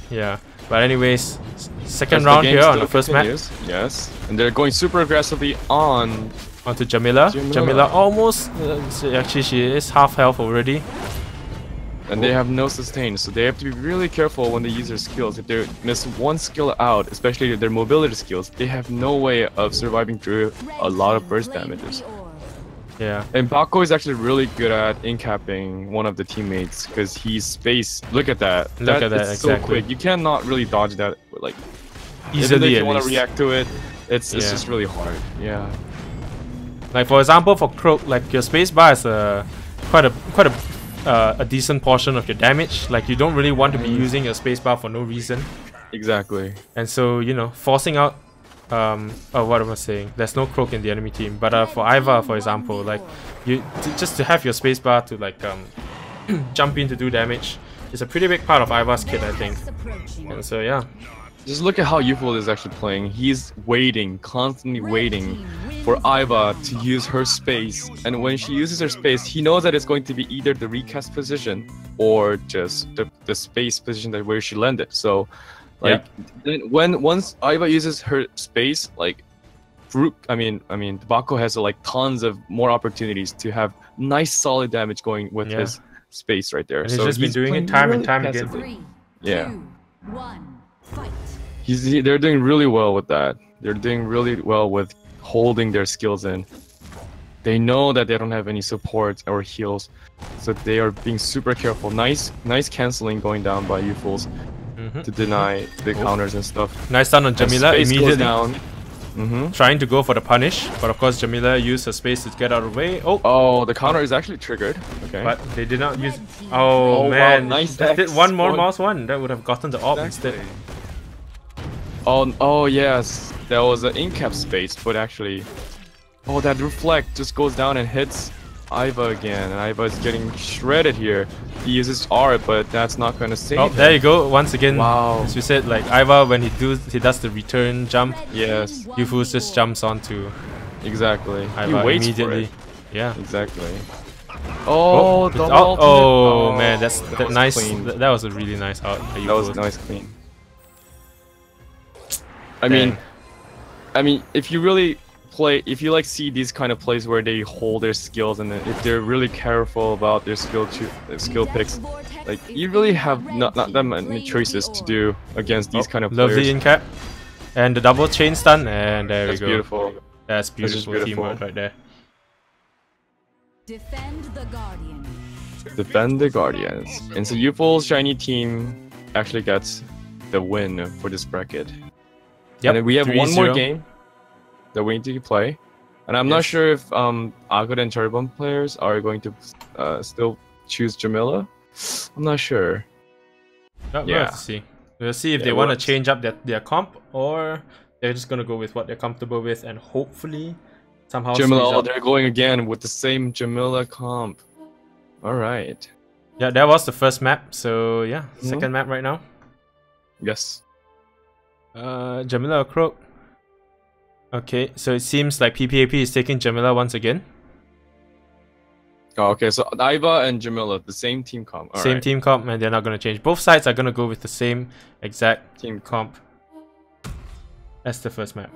Yeah. But anyways, second round here on the first match. Yes, and they're going super aggressively onto Jamila. Jamila almost actually she is half health already. And they have no sustain, so they have to be really careful when they use their skills. If they miss one skill out, especially their mobility skills, they have no way of surviving through a lot of burst damages. Yeah. And Bako is actually really good at incapping one of the teammates because he's space. Look at that. Look at that, it's so quick. You cannot really dodge that like easily. If you want to react to it, it's just really hard. Yeah. Like for example, for Croak, like your spacebar is quite a decent portion of your damage. Like you don't really want to be using your spacebar for no reason. Exactly. And so, you know, forcing out what am I saying? There's no Croak in the enemy team, but for Iva, for example, like just to have your spacebar to like jump in to do damage is a pretty big part of Iva's kit, I think. And so yeah. Just look at how Yuful is actually playing. He's waiting, constantly waiting for Iva to use her space. And when she uses her space, he knows that it's going to be either the recast position or just the space position where she landed. So, like, then once Iva uses her space, like, Bako has like tons of more opportunities to have nice solid damage going with his space right there. And so he's just been doing it time and time again. 3, yeah. 2, 1, fight. They're doing really well with that. They're doing really well with holding their skills in. They know that they don't have any support or heals, so they are being super careful. Nice canceling going down by Yufuls to deny the counters and stuff. Nice stun on Jamila immediately. Down. Trying to go for the punish, but of course Jamila used her space to get out of the way. Oh, the counter is actually triggered. Okay. But they did not use. Oh man! Wow, nice. Did one more mouse one. That would have gotten the orb instead. Oh yes, there was an incap space, but actually, that reflect just goes down and hits Iva again, and Iva is getting shredded here. He uses R, but that's not going to save him. There you go. Once again, wow. As we said, like Iva, when he does the return jump, yes, Yufus just jumps onto exactly. Iva he waits immediately. For it. Yeah, exactly. Man, that's nice. That was a really nice out. That was nice clean. I mean, if you really play, if you like see these kind of plays where they hold their skills, and then if they're really careful about their skill picks, like you really have not that many choices to do against these kind of players. Lovely in cap, and the double chain stun, and there we go. Beautiful. That's beautiful, teamwork right there. Defend the Guardian. Defend the Guardians. And so Youthful's shiny team actually gets the win for this bracket. Yep, and then we have 3-0. one more game that we need to play. And I'm not sure if Agud and Turbine players are going to still choose Jamila. I'm not sure. We'll have to see. We'll see if they want to change up their comp, or they're just going to go with what they're comfortable with, and hopefully somehow Jamila, they're going again with the same Jamila comp. Alright. Yeah, that was the first map, so yeah, second map right now. Yes. Jamila or Croak? Okay, so it seems like PPAP is taking Jamila once again. Oh, okay, so Aiva and Jamila, the same team comp. Same team comp, and they're not going to change. Both sides are going to go with the same exact team comp. That's the first map.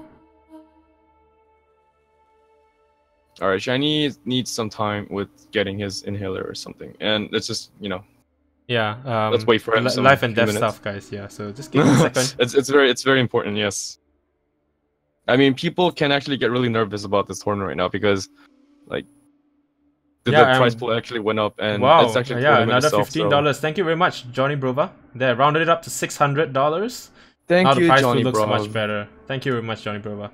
Alright, Shiny needs some time with getting his inhaler or something. And let's just, yeah, let's wait for him. Life and death stuff, guys. Yeah, so just give me a second. it's very important, yes. I mean, people can actually get really nervous about this tournament right now because, like, the prize pool actually went up, and it's actually another itself, $15. So. Thank you very much, Johnny Brova. They rounded it up to $600. Thank now you, the prize Johnny pool looks Brov. much better. Thank you very much, Johnny Brova.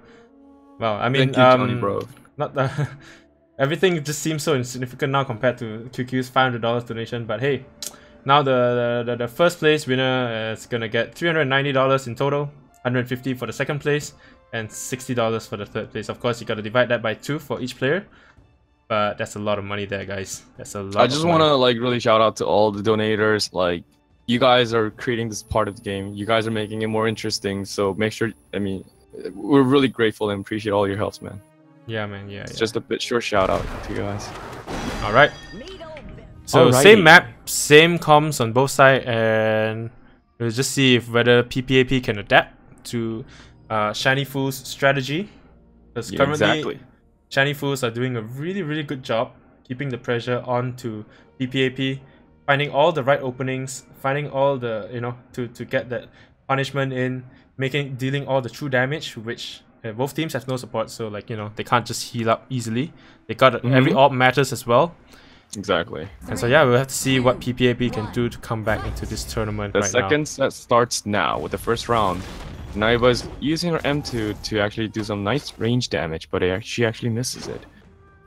Wow, I mean, thank you, Johnny Brov. Not the everything just seems so insignificant now compared to QQ's $500 donation. But hey, now the first place winner is gonna get $390 in total, $150 for the second place, and $60 for the third place. Of course, you gotta divide that by 2 for each player. But that's a lot of money there, guys. That's a lot. I just want to really shout out to all the donators. Like, you guys are creating this part of the game. You guys are making it more interesting. So make sure. I mean, we're really grateful and appreciate all your helps, man. Yeah, man. Yeah. It's just a bit short shout out to you guys. All right. So same map, same comms on both sides, and we'll just see if whether PPAP can adapt to Shiny Fool's strategy. Because currently, Shiny Fools are doing a really good job keeping the pressure on to PPAP, finding all the right openings, finding all the to get that punishment in, dealing all the true damage, which both teams have no support, so they can't just heal up easily. They got every AWP matters as well. Exactly. And so yeah, we'll have to see what PPAP can do to come back into this tournament. The second set starts now with the first round. Naiva is using her M2 to actually do some nice range damage, but she actually misses it.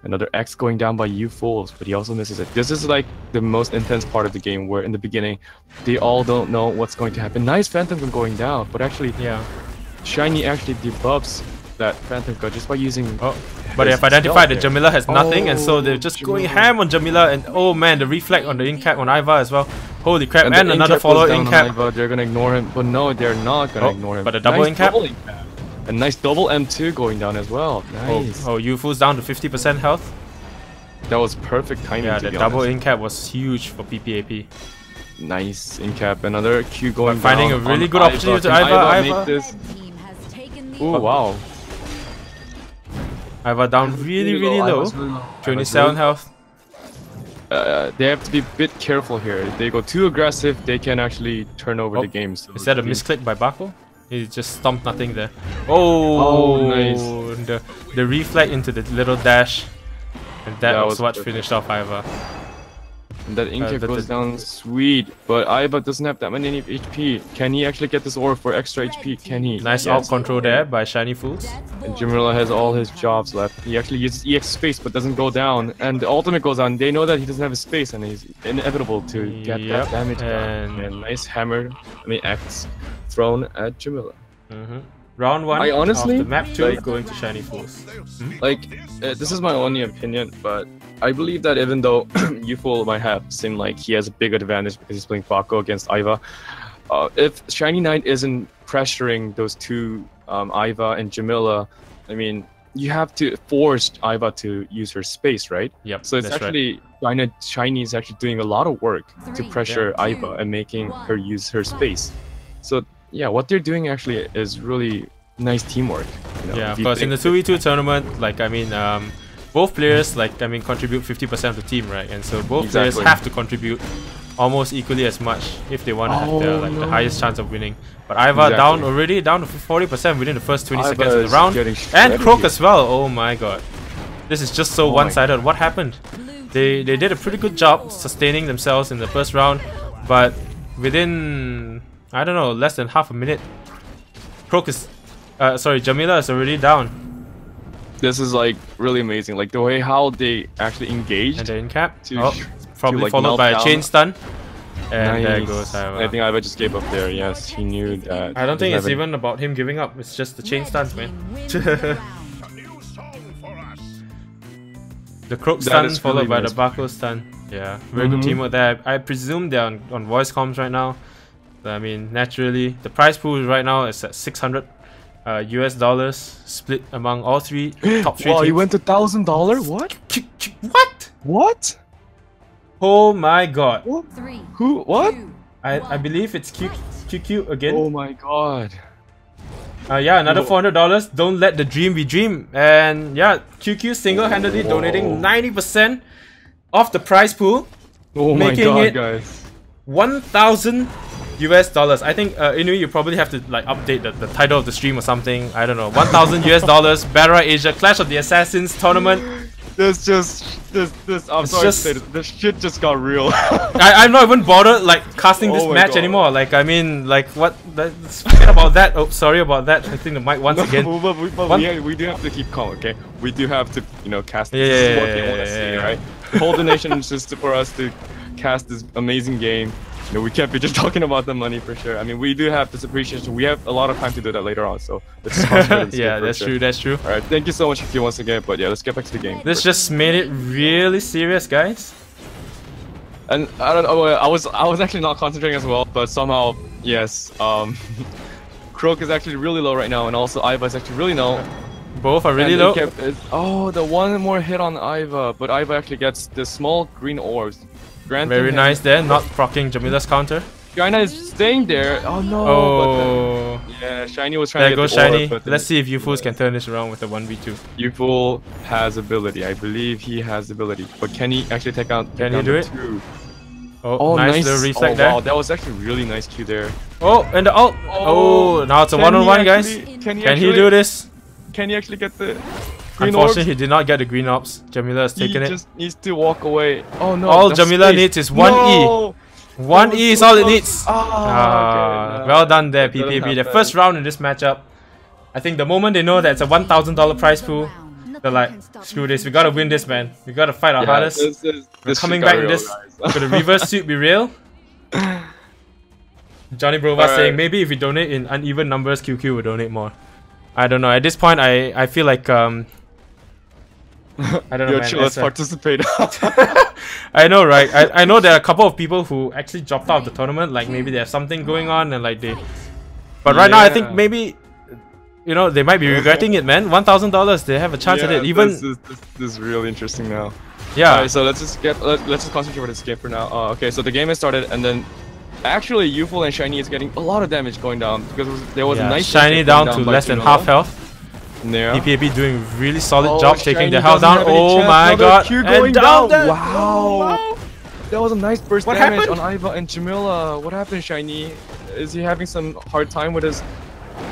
Another X going down by Youthfuls, but he also misses it. This is like the most intense part of the game, where in the beginning, they all don't know what's going to happen. Nice Phantom Gun going down, but actually, Shiny actually debuffs that Phantom Gun just by using... But they have identified that Jamila has nothing, and so they're just going ham on Jamila, and oh man, the reflect on the in-cap on Aiva as well. Holy crap, and another follow in-cap. They're gonna ignore him, but no, they're not gonna ignore him. But a double in-cap? A nice double M2 going down as well. Nice. Youthful's down to 50% health. That was perfect timing. Yeah, the double in-cap was huge for PPAP. Nice in-cap, another Q going down. Finding a really good opportunity to Aiva. Oh wow. Aiva down really low. 27 health. They have to be a bit careful here. If they go too aggressive, they can actually turn over the game. So is that a misclick by Bako? He just stomped nothing there. Oh, nice. The reflect into the little dash. And that was what finished off Aiva. And that Inkip goes down sweet, but Aiva doesn't have that many HP. Can he actually get this orb for extra HP? Can he? Nice AWP control there by Shiny Fools. And Jamila has all his jobs left. He actually uses EX space but doesn't go down. And the ultimate goes on. They know that he doesn't have his space and he's inevitable to get that damage. And nice hammer, X thrown at Jamila. Round 1 I honestly, of the map 2 going to Shiny Fools. This is my only opinion, but I believe that even though Youthful might seem like he has a big advantage because he's playing Bako against Aiva, if ShinyKnight isn't pressuring those two, Aiva and Jamila, I mean, you have to force Aiva to use her space, right? Yep. So it's actually Shiny is actually doing a lot of work to pressure Aiva and making her use her space. So yeah, what they're doing actually is really nice teamwork. Yeah, of course. In the 2v2 tournament, like I mean, both players contribute 50% of the team, right? And so both players have to contribute almost equally as much if they want to have the highest chance of winning. But Iva down to 40% within the first 20 seconds of the round, and Croak as well. Oh my god, this is just so one-sided. What happened? They did a pretty good job sustaining themselves in the first round, but within, I don't know, less than half a minute, Jamila is already down. This is like really amazing, like the way how they actually engaged. And the in-cap, probably followed by a chain stun. And there goes Iva. I think Iva just gave up there, yes, he knew that. I don't think it's even about him giving up, it's just the chain stuns, man. The Croak stun followed by the Bako stun. Yeah, very good teamwork there. I presume they're on voice comms right now. I mean, naturally, the prize pool right now is at $600 US, split among all top three teams. Wow, you went to $1,000? What? What? What? Oh my god. What? Who? What? I believe it's QQ again. Oh my god. Yeah, another $400. Don't let the dream be dream. And yeah, QQ single-handedly donating 90% of the prize pool. Oh my making god, it guys. $1,000 US. I think Inu, you probably have to like update the title of the stream or something. I don't know. $1,000 US. Battlerite Asia Clash of the Assassins tournament. I'm sorry to say this shit just got real. I'm not even bothered like casting this match anymore. Like I mean, like what? Forget about that. Oh, sorry about that. I think the mic once again. But we do have to keep calm, okay? We do have to, cast. This is what they want to see, right? The whole donation is just for us to cast this amazing game. We can't be just talking about the money for sure. I mean, we do have this appreciation. We have a lot of time to do that later on, so let's yeah, that's true. That's true. All right, thank you so much for once again. But yeah, let's get back to the game. This just made it really serious, guys. And I don't know. I was actually not concentrating as well, but somehow yes. Croak is actually really low right now, and also Iva is actually really low. Both are really low. The one more hit on Iva, but Iva actually gets the small green orbs. Very nice there, not proccing Jamila's counter. ShinyKnight is staying there. Oh no! Oh. Yeah, Shiny was trying to get goes the Shiny. Orb, Let's see if Ufools can turn this around with a 1v2. Ufool has ability. I believe he has ability. But can he actually take out? Can he do it? Oh, nice little reflect there. Wow, that was actually really nice Q there. Oh, and the ult. Oh, now it's a one-on-one, guys. Can he do this? Can he actually get the? Unfortunately, he did not get the green ops. Jamila has taken it. He just needs to walk away. Oh no! All Jamila needs is 1E. 1E is all it needs. Well done there, PPAP. The first round in this matchup. I think the moment they know that it's a $1,000 prize pool, they're like, screw this, we gotta win this, man. We gotta fight our hardest. We're coming back in this. Could the reverse suit be real? Johnny Brova saying, maybe if we donate in uneven numbers, QQ will donate more. I don't know. At this point, I feel like I don't know, man. Let's participate. I know, right? I know there are a couple of people who actually dropped out of the tournament. Like maybe they have something going on and like they. But right now, I think maybe, they might be regretting it, man. $1,000, they have a chance at it. Even this is really interesting now. Yeah. Alright, so let's just concentrate on this game for now. Okay, so the game has started, and then actually Ufool and Shiny is getting a lot of damage going down because there was a nice Shiny down to less than half health. Yeah. PPAP doing really solid job taking the health down. Oh my god. And down. Wow. That was a nice burst damage on Iva and Jamila. What happened, Shiny? Is he having some hard time with his...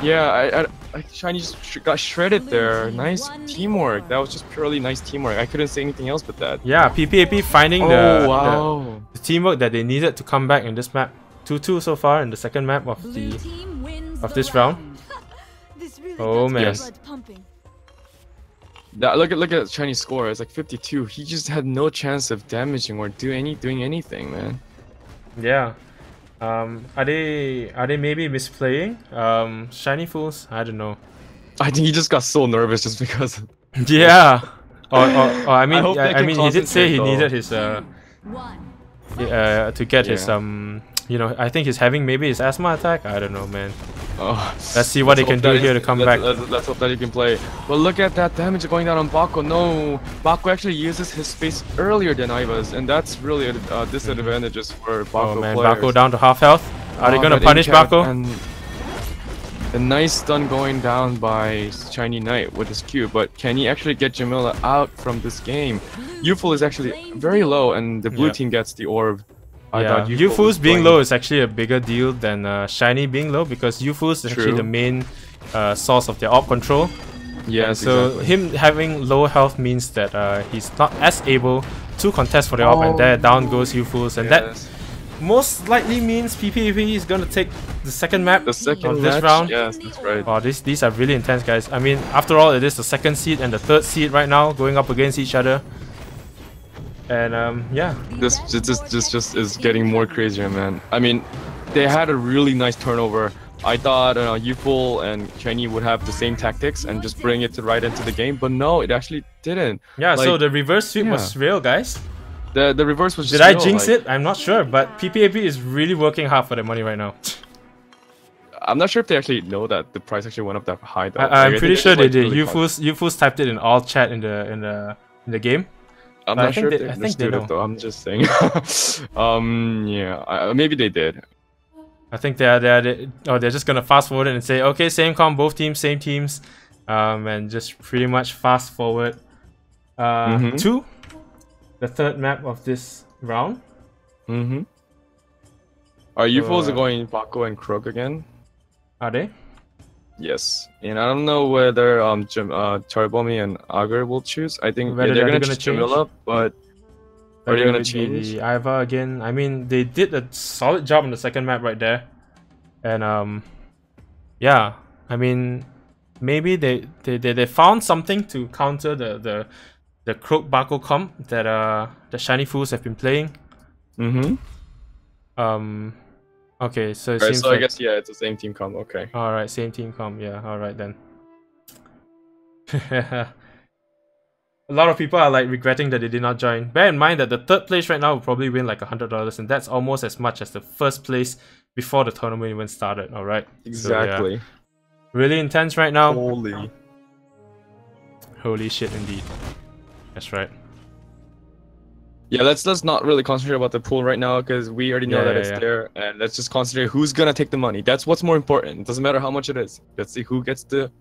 Yeah, Shiny just got shredded there. Nice teamwork. That was just purely nice teamwork. I couldn't say anything else but that. Yeah, PPAP finding the teamwork that they needed to come back in this map. 2-2 so far in the second map of this round. Oh man. Yes. Look at Chinese score. It's like 52. He just had no chance of damaging or doing anything, man. Yeah. Are they maybe misplaying? Shiny Fools? I don't know. I think he just got so nervous just because. Yeah. Or I mean he did say he needed his to get his I think he's having maybe his asthma attack. I don't know, man. Let's see what he can do here to come back. Let's hope that he can play. But look at that damage going down on Bako. No, Bako actually uses his space earlier than Iva's, and that's really a disadvantage for Bako man, players. Bako down to half health. Are they gonna punish Bako? A nice stun going down by ShinyKnight with his Q, but can he actually get Jamila out from this game? Youthful is actually very low, and the blue team gets the orb. Youthful's being low is actually a bigger deal than Shiny being low, because Youthful is actually the main source of their orb control. Yes, so exactly. him having low health means that he's not as able to contest for the orb, and there down goes Youthful's, and that most likely means PPAP is gonna take the second map of this round. Yes, that's right. Oh, these are really intense, guys. I mean, after all, it is the second seed and the third seed right now going up against each other. And yeah, this just is getting more crazier, man. I mean, they had a really nice turnover. I thought Youthful and Shiny would have the same tactics and just bring it right into the game, but no, it actually didn't. Yeah, like, so the reverse sweep was real, guys. The reverse was just Did I jinx it? I'm not sure, but PPAP is really working hard for their money right now. I'm not sure if they actually know that the price actually went up that high though. I'm pretty sure they did. Youthful's typed it in all chat in the game. I'm not sure if they understood it though. I'm just saying. Yeah, maybe they did. I think they're just gonna fast forward and say, okay, same comp, both teams, same teams, and just pretty much fast forward to the third map of this round. Are Youthfuls going Baco and Croak again? Are they? Yes, and I don't know whether Charbomi and Agar will choose. I think they're gonna choose Jamila, but are they gonna change Iva again? I mean, they did a solid job on the second map right there, and yeah, I mean, maybe they found something to counter the Croak Baco comp that the Shiny Fools have been playing. Okay, so it seems so like, I guess it's the same team comp. Okay. All right, same team comp. Yeah. All right then. A lot of people are like regretting that they did not join. Bear in mind that the third place right now will probably win like $100, and that's almost as much as the first place before the tournament even started. All right. Exactly. So, yeah. Really intense right now. Holy shit, indeed. That's right. Yeah, let's not really concentrate about the pool right now, because we already know that it's there, and let's just concentrate who's gonna take the money. That's what's more important. It doesn't matter how much it is. Let's see who gets the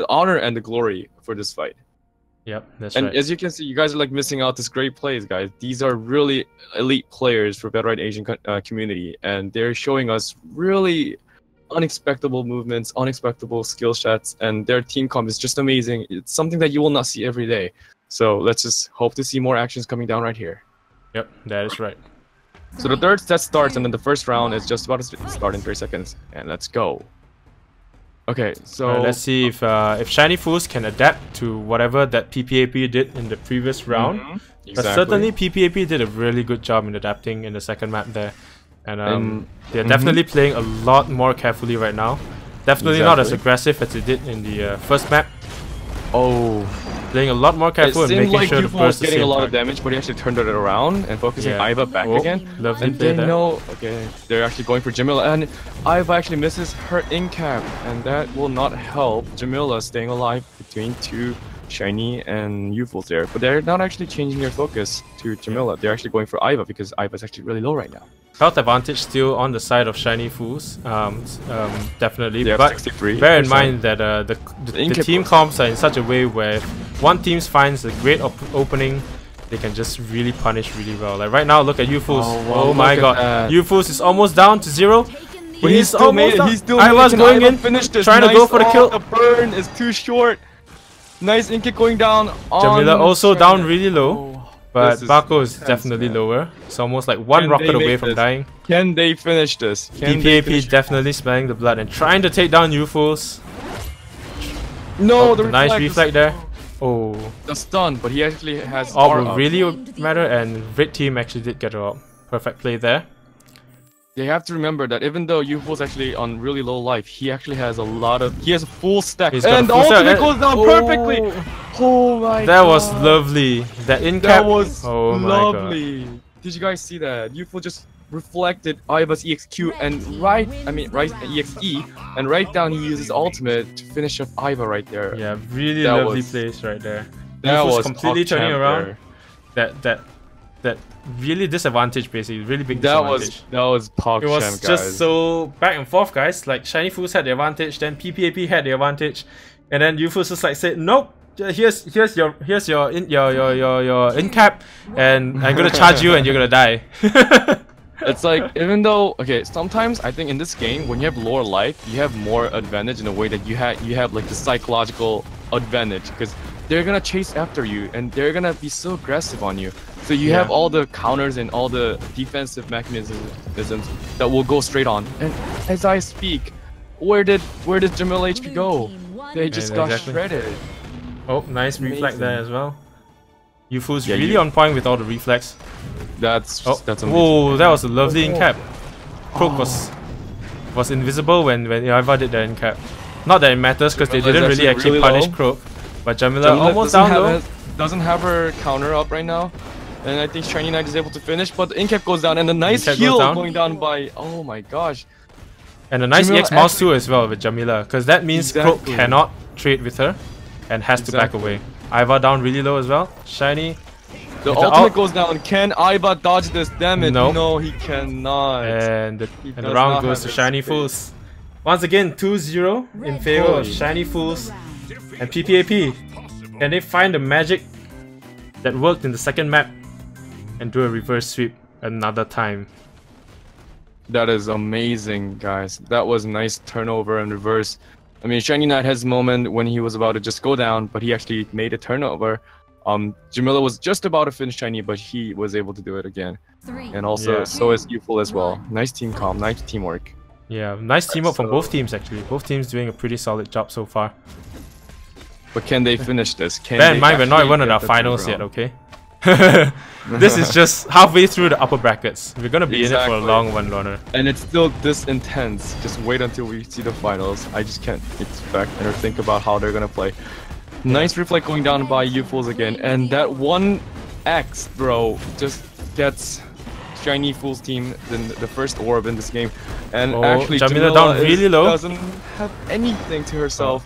honor and the glory for this fight. Yep, that's right. And as you can see, you guys are like missing out this great plays, guys. These are really elite players for Battlerite Asian community, and they're showing us really unexpected movements, unexpected skill sets, and their team comp is just amazing. It's something that you will not see every day. So let's just hope to see more actions coming down right here. Yep, that is right. So the third set starts, and then the first round is just about to start in 3 seconds. And let's go. Okay, so let's see if Shiny Fools can adapt to whatever that PPAP did in the previous round. Exactly. But certainly PPAP did a really good job in adapting in the second map there. And they're definitely playing a lot more carefully right now. Definitely not as aggressive as they did in the first map. Playing a lot more careful and making sure the burst is getting a lot of damage, but he actually turned it around and focusing Iva back again. Lovely and play they know, they're actually going for Jamila, and Iva actually misses her in-cap, and that will not help Jamila staying alive between two Shiny and Youthful there. But they're not actually changing their focus to Jamila. They're actually going for Iva because Iva is actually really low right now. Health advantage still on the side of Shiny Fools, definitely. They have but 63%. Bear in mind that the team comps are in such a way where if one team finds a great opening, they can just really punish really well. Like right now, look at Youthfuls. Oh my god, Youthfuls is almost down to 0. But he's still made it. He's still Iva's going in, trying to go for the kill. The burn is too short. Nice in-kick going down. Jamila also down really low. But Baco is definitely lower. It's almost like one rocket away from dying. Can they finish this? PPAP definitely smelling the blood and trying to take down Youthfuls. No, the nice reflect there. Oh, the stun, but he actually has. Will really matter, and red team actually did get a perfect play there. They have to remember that even though Youthful's actually on really low life, he actually has a lot of. He has a full stack, and the ultimate goes down perfectly. Oh my god! That was lovely. That in-cap. That was lovely. Did you guys see that? Youthful just reflected Iva's EXQ and right EXE, and right down he uses ultimate to finish off Iva right there. Yeah, really lovely place right there. That was completely turning around. That that really disadvantage, basically, really big disadvantage. That was PogChamp, guys. It was just so back and forth, guys. Like Shiny Fools had the advantage, then PPAP had the advantage, and then Youfuls just like said, nope. Here's your in cap, and I'm gonna charge you, and you're gonna die. It's like, even though, okay, sometimes I think in this game when you have lower life, you have more advantage in a way that you have like the psychological advantage, because they're gonna chase after you and they're gonna be so aggressive on you. So you have all the counters and all the defensive mechanisms that will go straight on. And as I speak, where did Jamila HP go? They just got shredded. Oh, nice reflex there as well. Youfu's really on point with all the reflex. That's amazing. Whoa, that was a lovely in cap. Croak was invisible when Iva did the in cap. Not that it matters because they didn't really actually punish Croak. But Jamila almost down low. Doesn't have her counter up right now. And I think ShinyKnight is able to finish, but the in cap goes down and a nice heal going down by, oh my gosh. And a nice EX mouse too as well with Jamila, because that means Croak cannot trade with her and has to back away. Iva down really low as well. Shiny. The ultimate goes down. Can Iva dodge this? Damn it. No, he cannot. And the round goes to Shiny Fools. Once again, 2-0 in favor of Shiny Fools and PPAP. Can they find the magic that worked in the second map and do a reverse sweep another time? That is amazing, guys. That was a nice turnover and reverse. I mean, ShinyKnight has a moment when he was about to just go down, but he actually made a turnover. Jamila was just about to finish Shiny, but he was able to do it again. And also, so is Youful as well. Nice team comp, nice teamwork. Yeah, nice teamwork from both teams actually. Both teams doing a pretty solid job so far. But can they finish this? Bear in mind, we're not even in our finals yet, okay? This is just halfway through the upper brackets. We're gonna be in it for a long one, Lorna. And it's still this intense. Just wait until we see the finals. I just can't expect or think about how they're gonna play. Nice reflect going down by Youfuls again, and that 1x, bro, just gets Shiny Fools team the first orb in this game. And actually, Jamila down really low. Doesn't have anything to herself.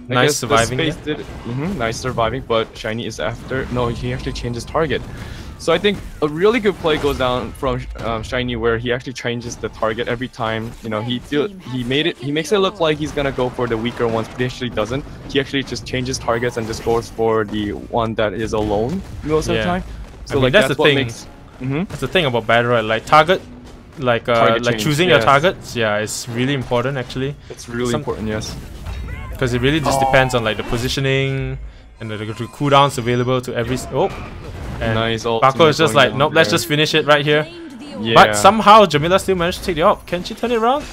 Nice surviving. Nice surviving, but Shiny is after. No, he actually changes target. So I think a really good play goes down from Shiny, where he actually changes the target every time. You know, he makes it look like he's gonna go for the weaker ones, but he actually doesn't. He actually just changes targets and just goes for the one that is alone most of the time. So I mean, that's the thing. That's the thing about Battlerite, like target choosing your targets. Yeah, it's really important actually. It's really important, yes. Because it really just depends on like the positioning and the cooldowns available to every. And nice. Bako is just like, nope, let's just finish it right here. Yeah. But somehow Jamila still managed to take the op. Can she turn it around?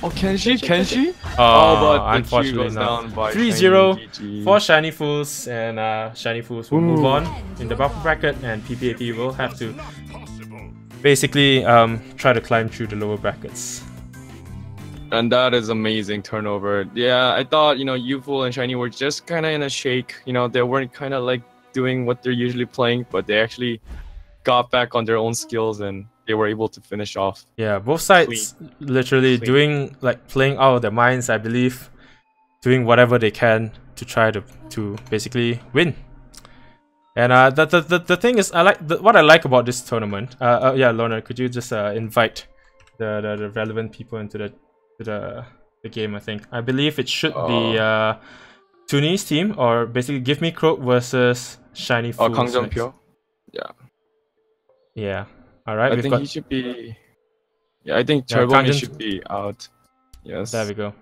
Oh, can she? Can she? But unfortunately not. 3-0 for Shiny Fools, and Shiny Fools will move on in the buffer bracket, and PPAP will have to basically try to climb through the lower brackets. And that is amazing turnover. Yeah, I thought, you know, Youfull and Shiny were just kind of in a shake. You know, they weren't kind of like doing what they're usually playing, but they actually got back on their own skills and they were able to finish off. Yeah, both sides literally doing, like, playing out of their minds, I believe, doing whatever they can to try to basically win. And the thing is, what I like about this tournament. Yeah, Lorna, could you just invite the relevant people into the game? I believe it should be Tunni's team, or basically Give Me Croak versus Shiny Fools. kangjunpyo. Yeah. Alright, I think he should be. Yeah, I think Turbo should be out. Yes. There we go.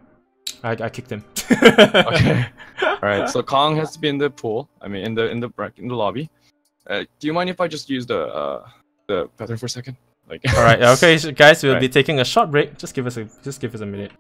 I kicked him. Okay. Alright, so Kong has to be in the pool. I mean, in the lobby. Do you mind if I just use the bathroom for a second? Like. Alright. Okay, so guys, we'll be taking a short break. Just give us a minute.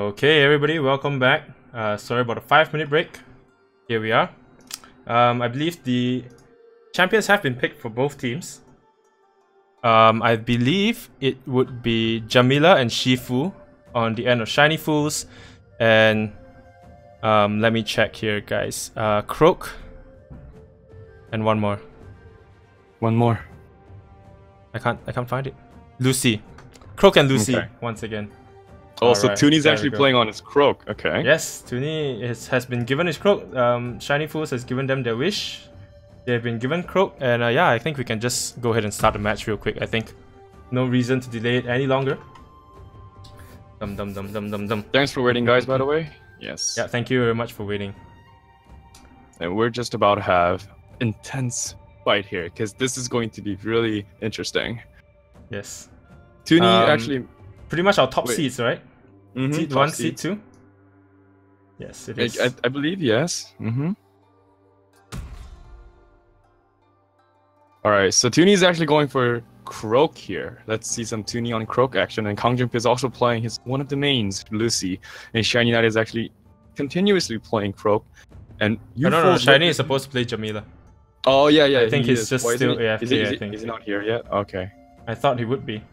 Okay, everybody, welcome back. Sorry about a 5-minute break. Here we are. I believe the champions have been picked for both teams. I believe it would be Jamila and Shifu on the end of Shiny Fools, and let me check here, guys. Croak and one more. One more. I can't find it. Lucy. Croak and Lucy once again. Oh, so Tunni's actually playing on his Croak. Okay. Yes, Tunni has been given his Croak. Shiny Fools has given them their wish. They've been given Croak, and yeah, I think we can just go ahead and start the match real quick. I think no reason to delay it any longer. Dum dum dum dum dum dum. Thanks for waiting, guys. By the way. Yes. Yeah, thank you very much for waiting. And we're just about to have intense fight here because this is going to be really interesting. Yes. Tunni actually pretty much our top seeds, right? Seed 1, seed seed 2. Yes, it is. I believe yes. All right, so Tunni is actually going for Croak here. Let's see some Tunni on Croak action, and kangjunpyo is also playing one of the mains, Lucy, and ShinyKnight is actually continuously playing Croak. And no, Shiny is supposed to play Jamila. Oh yeah. I think he's just still AFK. I think. Is he not here yet? Okay. I thought he would be.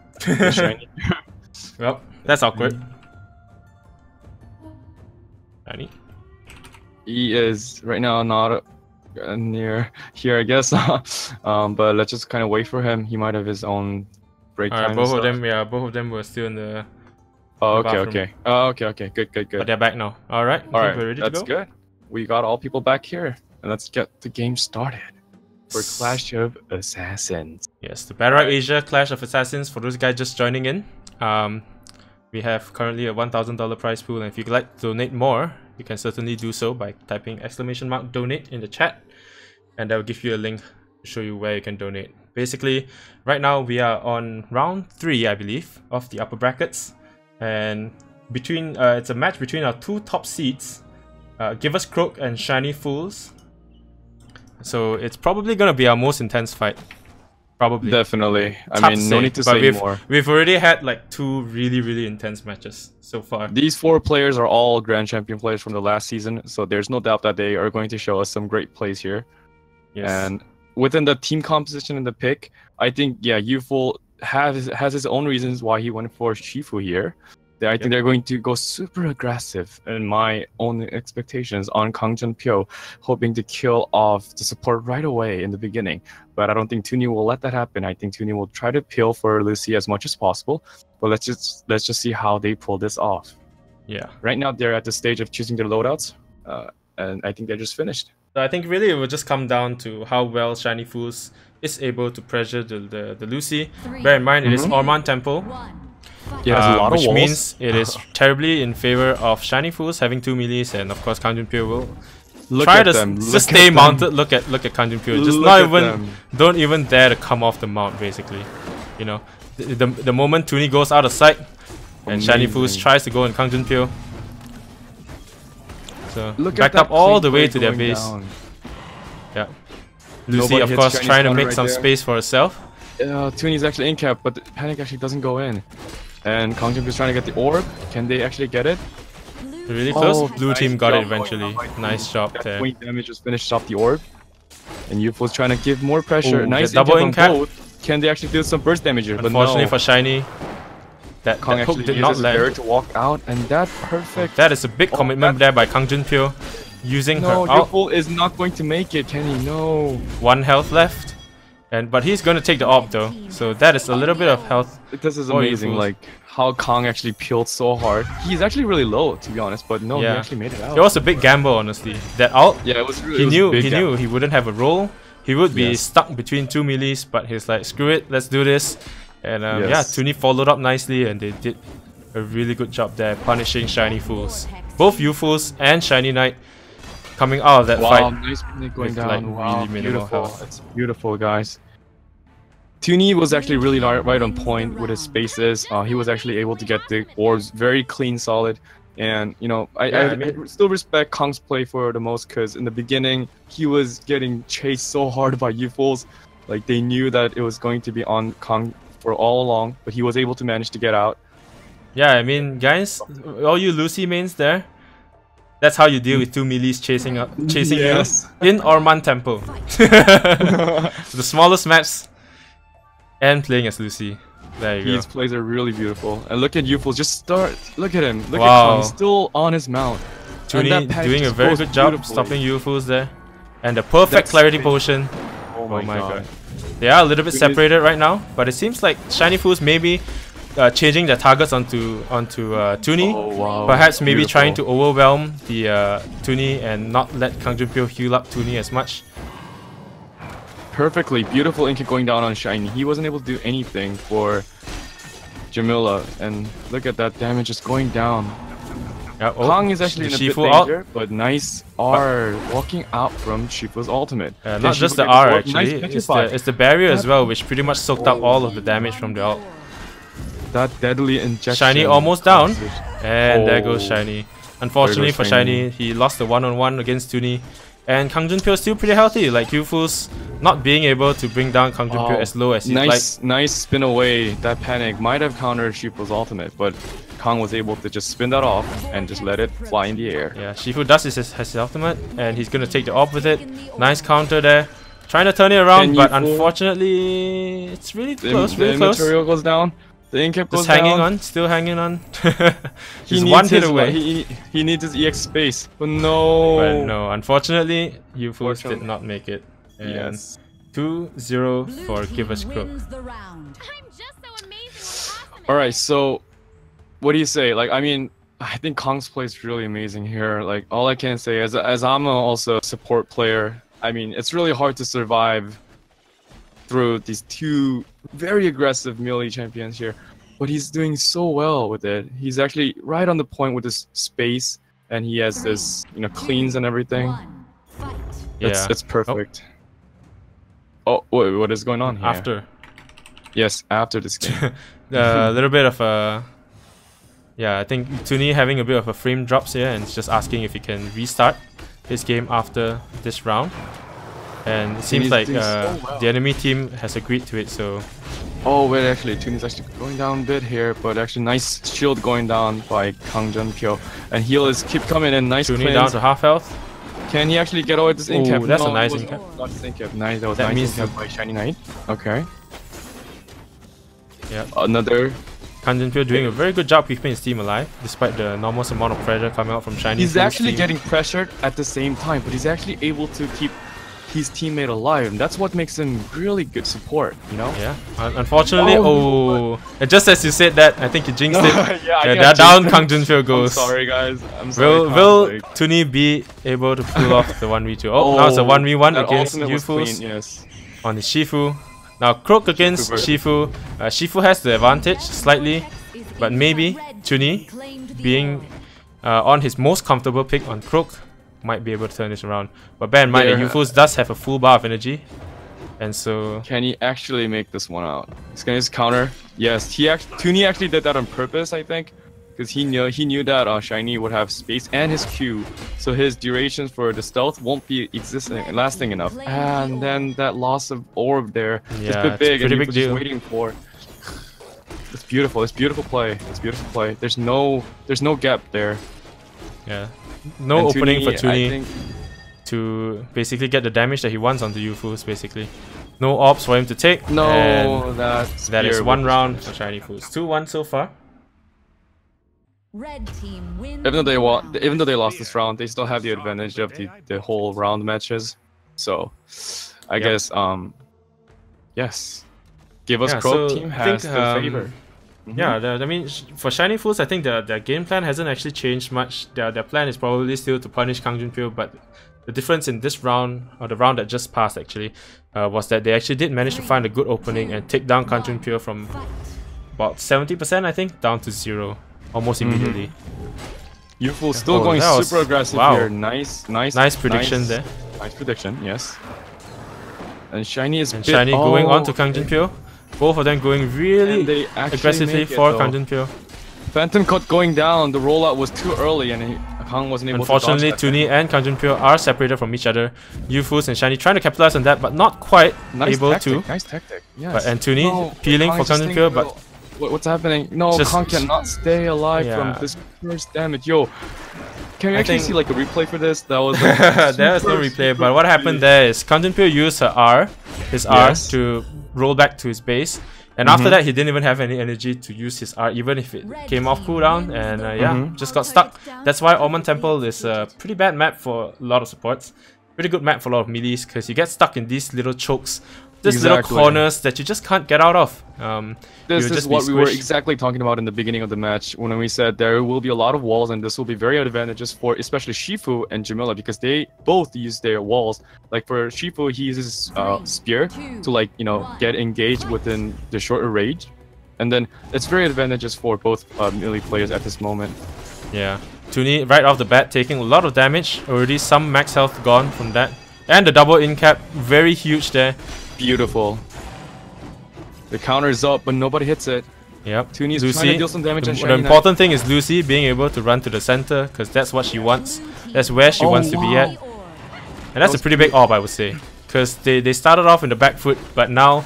Well, that's awkward. Shiny. He is right now not near here, I guess. But let's just kind of wait for him. He might have his own break time. Both of them were still in the. Oh, the okay. Oh, okay. Good. But they're back now. All right. We're ready to go. That's good. We got all people back here, and let's get the game started for Clash of Assassins. Yes, the Battlerite Asia Clash of Assassins. For those guys just joining in, we have currently a $1,000 prize pool, and if you'd like to donate more, you can certainly do so by typing !donate in the chat, and that will give you a link to show you where you can donate. Basically, right now we are on round 3, I believe, of the upper brackets, and between it's a match between our 2 top seeds, Give Us Croak and Shiny Fools. So it's probably gonna be our most intense fight. Probably. Definitely. I mean, no need to say more. We've already had like 2 really intense matches so far. These 4 players are all Grand Champion players from the last season, so there's no doubt that they are going to show us some great plays here. Yes. And within the team composition and the pick, I think, yeah, Youthful has his own reasons why he went for Shifu here. I think they're going to go super aggressive in my own expectations on kangjunpyo, hoping to kill off the support right away in the beginning. But I don't think Tunni will let that happen. I think Tunni will try to peel for Lucy as much as possible. But let's just see how they pull this off. Yeah. Right now they're at the stage of choosing their loadouts, and I think they're just finished. So I think really it will just come down to how well Shiny Fools is able to pressure the Lucy. Bear in mind it is Orman Temple. Yeah, which means it is terribly in favor of Shiny Fools having 2 melees, and of course kangjunpyo will try to just stay mounted. Look at kangjunpyo. Just don't even dare to come off the mount. Basically, you know, the moment Tunni goes out of sight, and Shiny Fools tries to go in kangjunpyo. So backed up all the way to their base. Yeah, Lucy of course trying to make some space for herself. Tunni's actually in cap, but the panic actually doesn't go in. And kangjunpyo is trying to get the orb. Can they actually get it? Really close. Blue team got it eventually. Nice job there. 20 damage just finished off the orb. And Youthful is trying to give more pressure. Nice double in cap. Can they actually do some burst damage here? Unfortunately for Shiny, that hook did not land. To walk out, and that perfect. That is a big commitment there by kangjunpyo. Using her out. Youthful is not going to make it, can he? No. 1 health left. But he's going to take the orb though, so that is a little bit of health. This is amazing, like how Kong actually peeled so hard. He's actually really low, to be honest, but no, he actually made it out. It was a big gamble, honestly. That ult, yeah, it was really. He knew he wouldn't have a roll. He would be stuck between 2 melees, but he's like, screw it, let's do this. And yeah, Tunni followed up nicely, and they did a really good job there, punishing Shiny Fools. Both Youthfuls and ShinyKnight coming out of that fight. Nice going down. Like really beautiful. Health. It's beautiful, guys. Tunni was actually really right on point with his spaces. He was actually able to get the orbs very clean, solid. And, you know, I still respect Kong's play for the most, because in the beginning, he was getting chased so hard by Youthfuls. Like, they knew that it was going to be on Kong for all along, but he was able to manage to get out. Yeah, I mean, guys, all you Lucy mains there, that's how you deal with two melees chasing you in Orman Temple. The smallest maps and playing as Lucy. There you go. These plays are really beautiful. And look at Yuful, just start. Look at him. Look at Kong, he's still on his mount. Tunni doing a very good job stopping Yufuls there. And the perfect clarity potion. Oh my god. They are a little bit separated right now, but it seems like Shiny Fools may be changing their targets onto Tunni. Oh, wow. Perhaps maybe trying to overwhelm the Tunni and not let kangjunpyo heal up Tunni as much. Perfectly beautiful inkit going down on Shiny. He wasn't able to do anything for Jamila, and look at that damage just going down. Yeah, Kong is actually in a bit danger, but nice R walking out from Shifu's ultimate. Not just the R actually, it's the barrier as well, which pretty much soaked up all of the damage from the ult. That deadly injection. Shiny almost down, and there goes Shiny. Unfortunately for Shiny, he lost the one-on-one against Tunni. And kangjunpyo is still pretty healthy, like Yufu's not being able to bring down kangjunpyo as low as he'd like. Nice spin away. That panic might have countered Shifu's ultimate, but Kong was able to just spin that off and just let it fly in the air. Yeah, Shifu does his ultimate, and he's gonna take the orb with it. Nice counter there. Trying to turn it around, but unfortunately, it's really close, The material goes down. The incap goes down. Still hanging on. He's one hit away. He needs his EX space, but no. Unfortunately, Yufu did not make it. And 2-0 for Give Us Croak. Alright, so what do you say? Like, I mean, I think Kong's play is really amazing here. Like, all I can say as I'm also a support player, I mean, it's really hard to survive through these two very aggressive melee champions here, but he's doing so well with it. He's actually right on the point with his space, and he has this, cleans and everything. Yeah, it's perfect. Oh, wait, what is going on here? After. Yes, after this game. A little bit of a... Yeah, I think Tunni having a bit of a frame drops here, and just asking if he can restart his game after this round. And it seems like the enemy team has agreed to it, so... Oh wait, actually, Tunni's actually going down a bit here, but actually nice shield going down by kangjunpyo. And heal is keep coming in, nice Tunni down to half health. Can he actually get away with this incap? That's a nice incap. Not incap, nice, that was nice incap by ShinyKnight. Okay. Yeah. Another... kangjunpyo doing a very good job keeping his team alive, despite the enormous amount of pressure coming out from Shiny. He's actually getting pressured at the same time, but he's actually able to keep his teammate alive, and that's what makes him really good support, Yeah. Unfortunately, and just as you said that, I think you jinxed it. Yeah, down kangjunpyo goes. I'm sorry, guys. I'm sorry. Will Tunni be able to pull off the 1v2? Now it's a 1v1 against Yufu's on the Shifu. Now Croak against Shifu. Shifu has the advantage slightly, but maybe Tunni, being on his most comfortable pick on Croak, might be able to turn this around. But bear in mind that Yufu's does have a full bar of energy, and so can he actually make this one out? He's gonna use counter. Yes, Tunni actually did that on purpose, I think, because he knew that Shiny would have space and his Q, so his durations for the stealth won't be lasting enough. And then that loss of orb there, it's a bit big, and he was just waiting for. It's beautiful. It's beautiful play. It's beautiful play. There's no gap there. Yeah. No opening for Tunni to basically get the damage that he wants onto Yufu's, basically. No orbs for him to take. No, that is one round for Shiny Fools. 2-1 so far. Red team wins. Even though they lost this round, they still have the advantage of the whole round matches. So, I guess yes, Give Us Croak team has the favor. Yeah, I mean, for Shiny Fools, I think their game plan hasn't actually changed much. Their plan is probably still to punish kangjunpyo, but the difference in this round, or the round that just passed actually, was that they actually did manage to find a good opening and take down kangjunpyo from about 70%, I think, down to 0 almost immediately. Yufu still going super aggressive here. Nice prediction there. Nice prediction, yes. And Shiny is going on to kangjunpyo. Both of them going really aggressively for kangjunpyo. Phantom Cut going down, the rollout was too early and Kong wasn't able to dodge that. Unfortunately, Tunni and kangjunpyo are separated from each other. Yufu's and Shiny trying to capitalize on that, but not quite able to. Nice tactic, yes. And Tunni peeling for kangjunpyo, but What's happening? No, Just- Kong cannot stay alive Yeah. from this first damage. Yo, can we I actually think- see like a replay for this? That was there is no replay, but what happened there is kangjunpyo used her R, his R, Yes. to roll back to his base. And after that, he didn't even have any energy to use his R, even if it came off cooldown. And yeah, just got stuck. That's why Almond Temple is a pretty bad map for a lot of supports. Pretty good map for a lot of melees, because you get stuck in these little chokes, these little corners that you just can't get out of. This you'll is just be what we were squished. exactly talking about in the beginning of the match when we said there will be a lot of walls and this will be very advantageous for especially Shifu and Jamila because they both use their walls. Like for Shifu, he uses spear to like get engaged within the shorter range, and then it's very advantageous for both melee players at this moment. Yeah, Tunni right off the bat taking a lot of damage. Already some max health gone from that, and the double in cap very huge there. Beautiful. The counter is up, but nobody hits it. Yep. Tunni is trying to deal some damage on The ShinyKnight. important thing is Lucy being able to run to the center, because that's what she wants. That's where she wants to be at. And that's a pretty big orb, I would say. Because they started off in the back foot, but now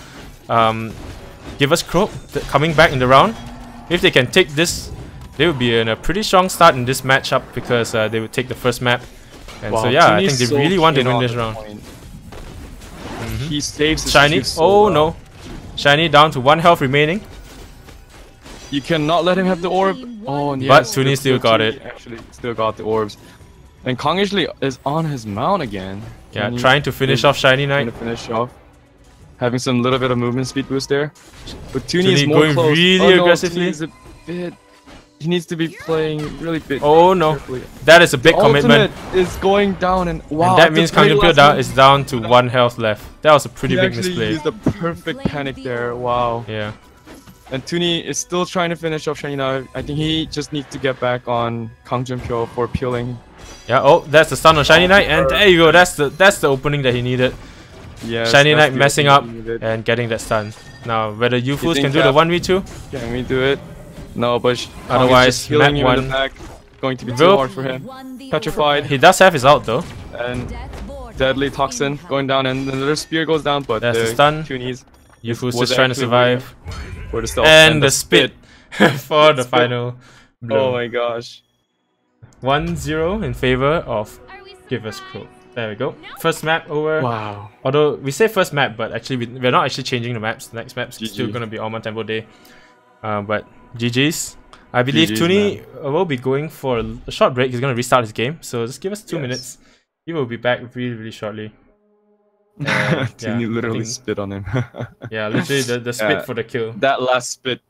give us Croak coming back in the round. If they can take this, they would be in a pretty strong start in this matchup, because they would take the first map. And so yeah, I think they really want to win this round. He saves his Shiny, shield so oh well. no. Shiny down to 1 health remaining. You cannot let him have the orb. Oh, and But yes, Tunni still got Tunni it. Actually, still got the orbs. And Kong actually is on his mount again. Yeah, Tunni trying to finish off trying ShinyKnight. to finish off. Having some little bit of movement speed boost there. But Tunni is Tunni more going close. really no, aggressively. Tunni is a bit... He needs to be playing really bit. Oh no, carefully. that is a big commitment. Ultimate is going down, and wow. And that at the means very kangjunpyo last is down to 1 health left. That was a pretty He big actually misplay. used the perfect panic there. Wow. Yeah. And Tunni is still trying to finish off ShinyKnight. I think he just needs to get back on kangjunpyo for peeling. Yeah. Oh, that's the stun on ShinyKnight, and there you go. That's the opening that he needed. Yes, ShinyKnight that's the messing opening up he needed. and getting that stun. Now whether Yufus think can do the that- 1v2. Can we do it? No, but Kong Otherwise, is just healing him map in the back. Going to be too Rope. hard for him. Petrified. He does have his ult though. And deadly toxin going down, and another spear goes down, but That's the stun. Tunni's Yufus was just trying to actually survive. for the stealth And the spit for the Spit. final Oh blow. my gosh. 1-0 in favor of Give Us Croak. There we go. First map over. Wow. Although we say first map, but actually we're not actually changing the maps. The next map's GG. still gonna be Almond Temple Day. But GG's. I believe GG's, Tunni will be going for a short break. He's gonna restart his game, so just give us 2 Yes. minutes. He will be back really shortly. Tunni I literally think- spit on him. Yeah, literally the spit Yeah. for the kill. That last spit.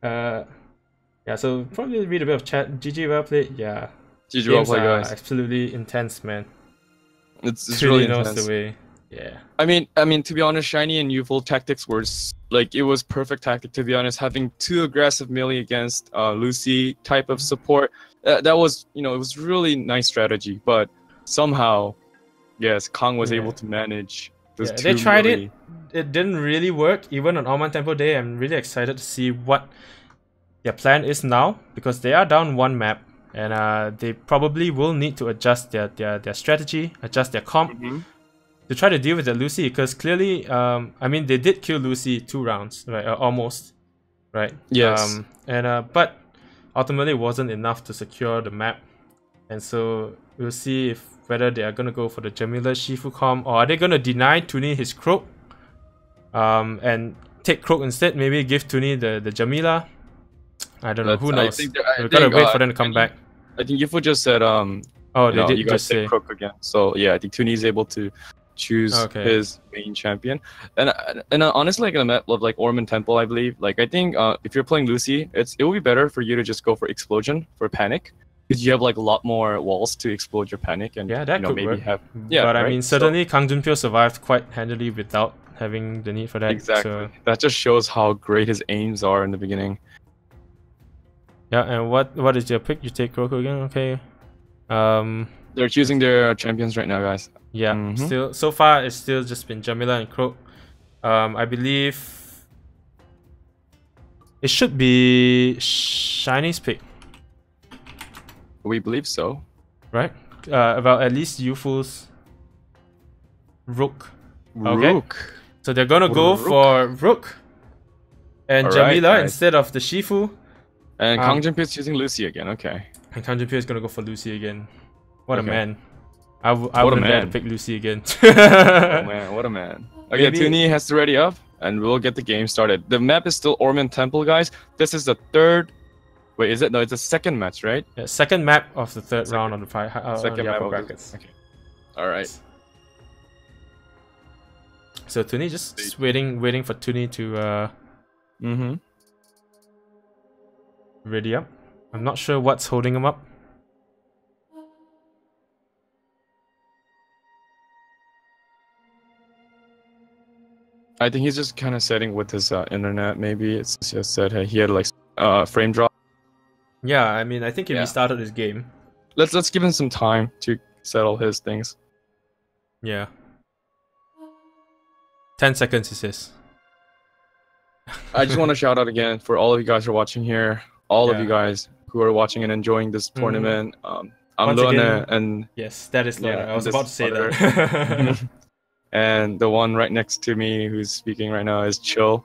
Yeah, so probably read a bit of chat. GG, well played. Yeah, GG well games play, are guys. absolutely intense, man. It's Really really knows intense. the way. Yeah. I mean, to be honest, Shiny and Youthful tactics were like it was perfect tactic. To be honest, having two aggressive melee against Lucy type of support, that was it was really nice strategy. But somehow, yes, Kong was able to manage those two they tried melee. it didn't really work even on Almond Temple Day. I'm really excited to see what their plan is now, because they are down one map, and they probably will need to adjust their strategy, adjust their comp to try to deal with the Lucy, because clearly I mean they did kill Lucy 2 rounds, right? Almost, right? Yes. But ultimately it wasn't enough to secure the map, and so we'll see if whether they are gonna go for the Jamila Shifu comp, or are they gonna deny Tunni his Croak and take Croak instead, maybe give Tunni the Jamila. I don't know, who knows? We gotta wait for them to come back. I think Yifu just said Oh, they did you guys just say. take Croak again. So yeah, I think Tunni is able to choose his main champion. And honestly, like in a map of like Ormond Temple, I believe, like I think if you're playing Lucy, it will be better for you to just go for Explosion for Panic, because you have like a lot more walls to explode your Panic, and Yeah, that could maybe work. have But I right? mean, certainly Kangjunpyo survived quite handily without having the need for that. Exactly. So, That just shows how great his aims are in the beginning. yeah, and what is your pick? You take Croak again? Okay. They're choosing their champions right now, guys. Yeah, still so far it's still just been Jamila and Croak. I believe it should be Shiny's pick, We believe so. right? Well, at least Yufu's Rook. Okay. Rook. So they're gonna go Rook. for Rook. And All right, Jamila nice. instead of the Shifu. And kangjunpyo is choosing Lucy again. Okay. And kangjunpyo is gonna go for Lucy again. What a Okay. man. I wouldn't dare to man. pick Lucy again. Oh man, what a man. Okay, Maybe- Tunni has to ready up, and we'll get the game started. The map is still Orman Temple, guys. This is the third. Wait, is it? No, it's the second match, right? Yeah, second map of the third round on the Second map upper of brackets. Okay. All right. So Tunni just waiting for Tunni to ready up. I'm not sure what's holding him up. I think he's just kind of setting with his internet. Maybe it's just that he had like frame drop. Yeah, I mean, I think he restarted his game. Let's give him some time to settle his things. Yeah. 10 seconds, he says. I just want to shout out again for all of you guys who are watching here. All of Yeah. you guys who are watching and enjoying this tournament. I'm Once Lone again- and Yes, that is Lona. Yeah, I was this about to say other- that. and the one right next to me who's speaking right now is Chill.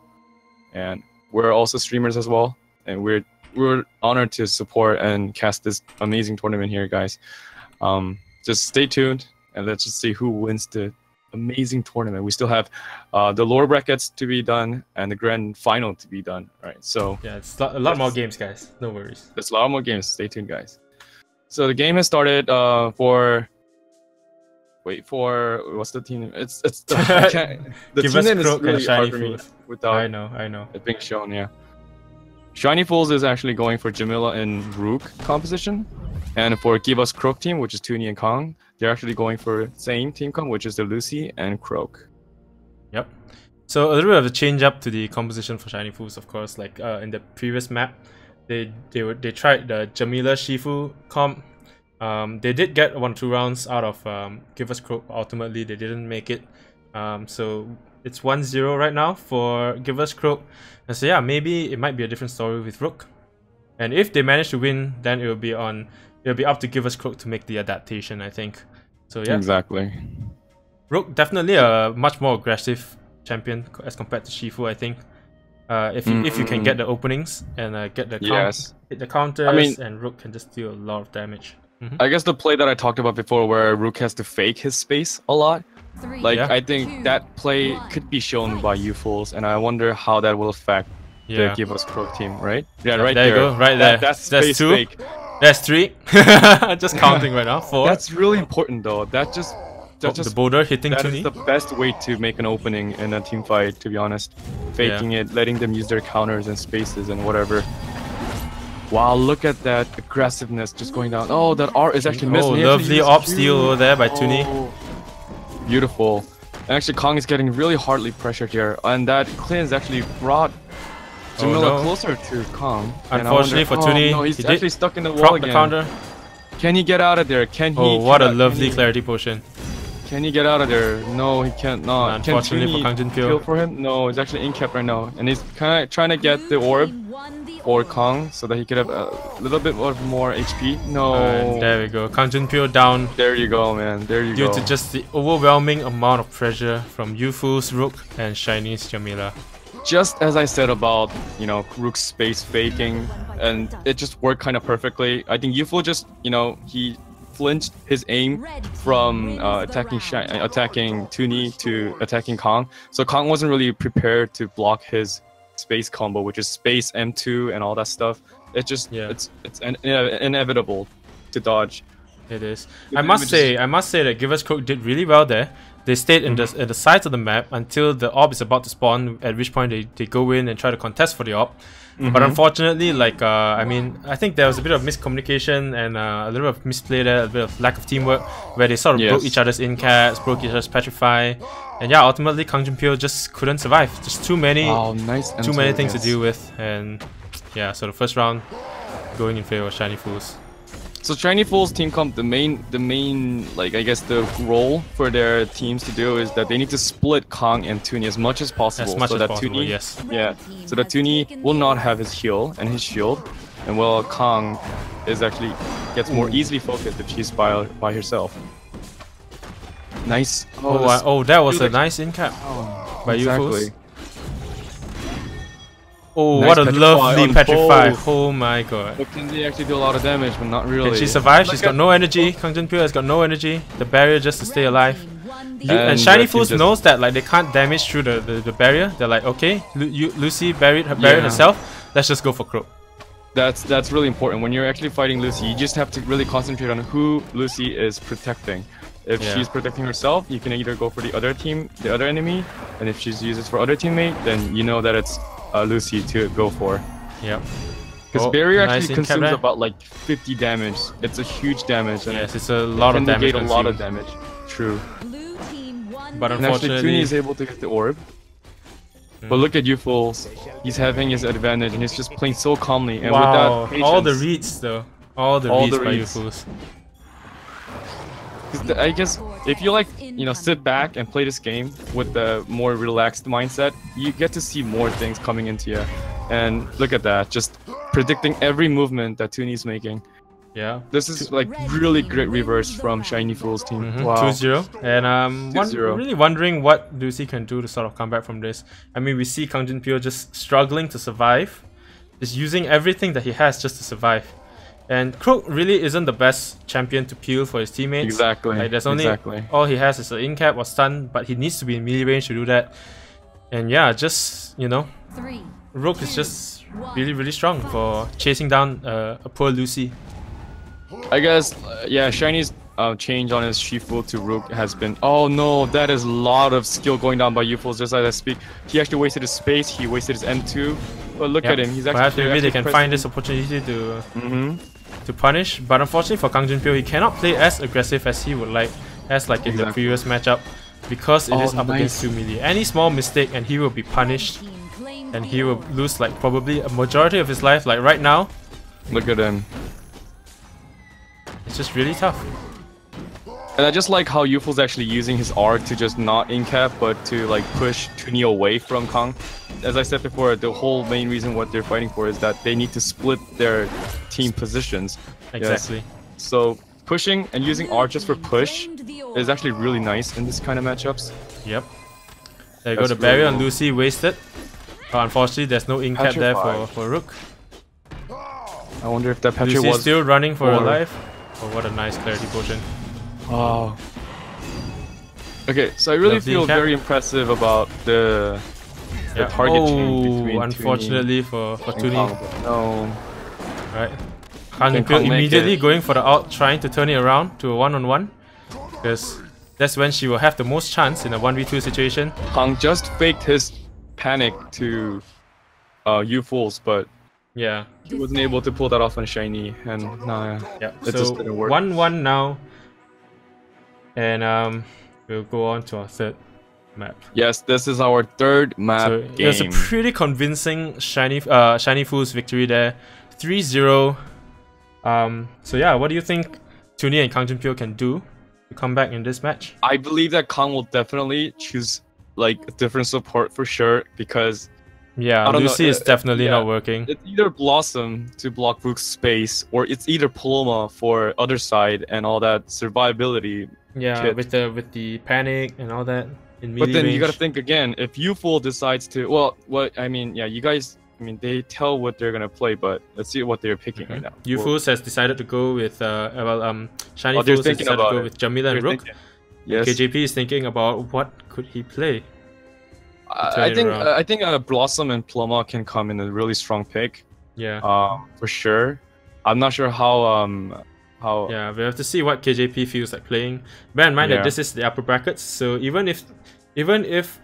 And we're also streamers as well. And we're honored to support and cast this amazing tournament here, guys. Just stay tuned and let's just see who wins the amazing tournament. We still have the lower brackets to be done and the grand final to be done. All right, so Yeah, it's a lot more games, guys. No worries. there's a lot more games. Stay tuned, guys. So the game has started for. Wait for what's the team name? It's the I can't, the Give team us name is Croak and really hard Shiny for me Fools. without I know. it being shown. Yeah, Shiny Fools is actually going for Jamila and Rook composition, and for Give Us Croak team, which is Tunni and Kong, they're actually going for same team comp, which is the Lucy and Croak. Yep. So a little bit of a change up to the composition for Shiny Fools, of course. Like in the previous map, they tried the Jamila Shifu comp. They did get 1-2 rounds out of Give Us Croak. Ultimately, they didn't make it. So it's 1-0 right now for Give Us Croak. And so yeah, maybe it might be a different story with Rook. And if they manage to win, then it'll be up to Give Us Croak to make the adaptation, I think. So yeah, Exactly. Rook definitely a much more aggressive champion as compared to Shifu, I think. If you can get the openings and get the hit the counters, and Rook can just deal a lot of damage. I guess the play that I talked about before, where Rook has to fake his space a lot. Like Yeah. I think that play could be shown by you fools, and I wonder how that will affect the Give Us Croak team, right? Yeah, right there. You go, right there. That's That's space 2. fake. That's 3. Just counting right now. 4. That's really important though. That's just the boulder hitting that is Tunni. the best way to make an opening in a team fight, to be honest. Faking it, letting them use their counters and spaces and whatever. Wow, look at that aggressiveness just going down. Oh, that R is actually missing. Oh, He actually lovely used op Q. steal over there by Tunni. Oh, beautiful. And actually, Kong is getting really hardly pressured here, and that cleanse actually brought Jamila no. closer to Kong. And I Unfortunately for wonder- Tunni, no, he's he actually did stuck in the wall proc again. the counter. Can he get out of there? Can he? Oh, what a can lovely he- clarity potion. Can he get out of there? No, he can't. Not. Can Unfortunately for Tunni kangjunpyo. kill for him? No, it's actually in cap right now, and he's kind of trying to get the orb for Kong so that he could have a little bit more HP. No. And there we go. kangjunpyo down There you go, man. There you due go. to just the overwhelming amount of pressure from Yufu's Rook and Shiny's Jamila. Just as I said about, Rook's space faking, and it just worked kind of perfectly. I think Yufu just, he flinched his aim from attacking Tunni to attacking Kong. So Kong wasn't really prepared to block his space combo, which is space M2 and all that stuff. It's just it's inevitable to dodge. It is. I must say that Give Us Croak did really well there. They stayed in the sides of the map until the orb is about to spawn, at which point they go in and try to contest for the orb. But unfortunately, I think there was a bit of miscommunication and a little bit of misplay there, a bit of lack of teamwork, where they sort of broke each other's in-caps, broke each other's petrify, and yeah, ultimately kangjunpyo just couldn't survive. Just too many things to deal with, and yeah, so the first round going in favor of Shiny Fools. So Shiny Fools team comp, the main I guess the role for their teams to do is that they need to split Kong and Tunni as much as possible, so that Tunni will not have his heal and his shield, and while Kong is actually gets more easily focused if she's by herself. Nice. That was a nice in-cap by you fools. Oh, Nice what a petrify lovely on petrify. both. Oh my god. But Tunni actually do a lot of damage, but not really. Can she survive? She's got no energy. kangjunpyo has got no energy. The barrier just to stay alive. And Shiny Red Team Fools just- knows that like they can't damage through the barrier. They're like, okay, Lucy buried herself. Let's just go for Croak. That's really important. When you're actually fighting Lucy, you just have to really concentrate on who Lucy is protecting. If she's protecting herself, you can either go for the other team, the other enemy, and if she's uses for other teammate, then you know that it's Lucy to go for. Yep. Because barrier nice actually in cap consumes there. about like 50 damage. It's a huge damage. And Yes, it's a lot of damage. negate a lot of damage. True. Blue team won But the And actually, Tunni unfortunately, is able to get the orb. But look at you fools. He's having his advantage and he's just playing so calmly. And wow, with that all the patience, reads though. All the All reads the by reads. Fools. I guess if you like, you know, sit back and play this game with the more relaxed mindset, you get to see more things coming into you. And look at that, just predicting every movement that Tunni's making. Yeah. This is like really great reverse from Shiny Fool's team. Mm-hmm. Wow. 2-0. And 2-0. really wondering what Lucy can do to sort of come back from this. I mean, we see kangjunpyo just struggling to survive. Just using everything that he has just to survive. And Croak really isn't the best champion to peel for his teammates. Exactly. Like, there's only all he has is an in cap or stun, but he needs to be in melee range to do that. And yeah, just, you know, 3, Rook is just really strong for chasing down a poor Lucy. I guess, yeah, Shiny's change on his Shifu to Rook has been... Oh no, that is a lot of skill going down by Yufos just as I speak. He actually wasted his space, he wasted his M2. But look at him, he's actually... Perhaps maybe they actually can find this opportunity to Mm-hmm. to punish, but unfortunately for kangjunpyo, he cannot play as aggressive as he would like, as like in the previous matchup, because it is up against 2 melee. Any small mistake and he will be punished, and he will lose like probably a majority of his life. Like right now, Look at him. it's just really tough. And I just like how Yufu's actually using his R to just not in-cap, but to like push Tunni away from Kang. As I said before, the whole main reason what they're fighting for is that they need to split their team positions. Exactly. Yes. So pushing and using R just for push is actually really nice in this kind of matchups. Yep. There you go, That's the barrier really on Lucy wasted. But unfortunately, there's no in-cap there for Rook. I wonder if that Petra Lucy's was... still running for her or- life. Oh, what a nice clarity potion. Oh. Okay, so I really Lovely feel cap. very impressive about the Yeah. target change between unfortunately for Tunni. No. Right. Kang kangjunpyo make immediately it. going for the ult, trying to turn it around to a one-on-one. Because that's when she will have the most chance in a 1v2 situation. Kang just faked his panic to U-Fools, but Yeah. he wasn't able to pull that off on Shiny, and nah, Yeah. it So just didn't work. 1-1 now. And we'll go on to our third map. Yes, this is our third map So game. it was a pretty convincing Shiny Fools victory there. 3-0. So yeah, what do you think Tunni and kangjunpyo can do to come back in this match? I believe that Kang will definitely choose like a different support for sure, because Yeah, I don't know, Lucy is definitely yeah. not working. it's either Blossom to block Rook's space, or it's either Paloma for other side and all that survivability. Yeah, kit. with the panic and all that in melee But then range. you gotta think again, if U-Fool decides to, well, what I mean, yeah, you guys, I mean, they tell what they're gonna play, but let's see what they're picking right now. Fools has decided to go with Shiny Oh, they're Fools has thinking decided to about go it. with Jamila and They're Rook. thinking. Yes, KJP is thinking about what could he play. I it think around. I think Blossom and Paloma can come in a really strong pick, Yeah. for sure. I'm not sure how Yeah, we have to see what KJP feels like playing. Bear in mind that Yeah. this is the upper brackets, so even if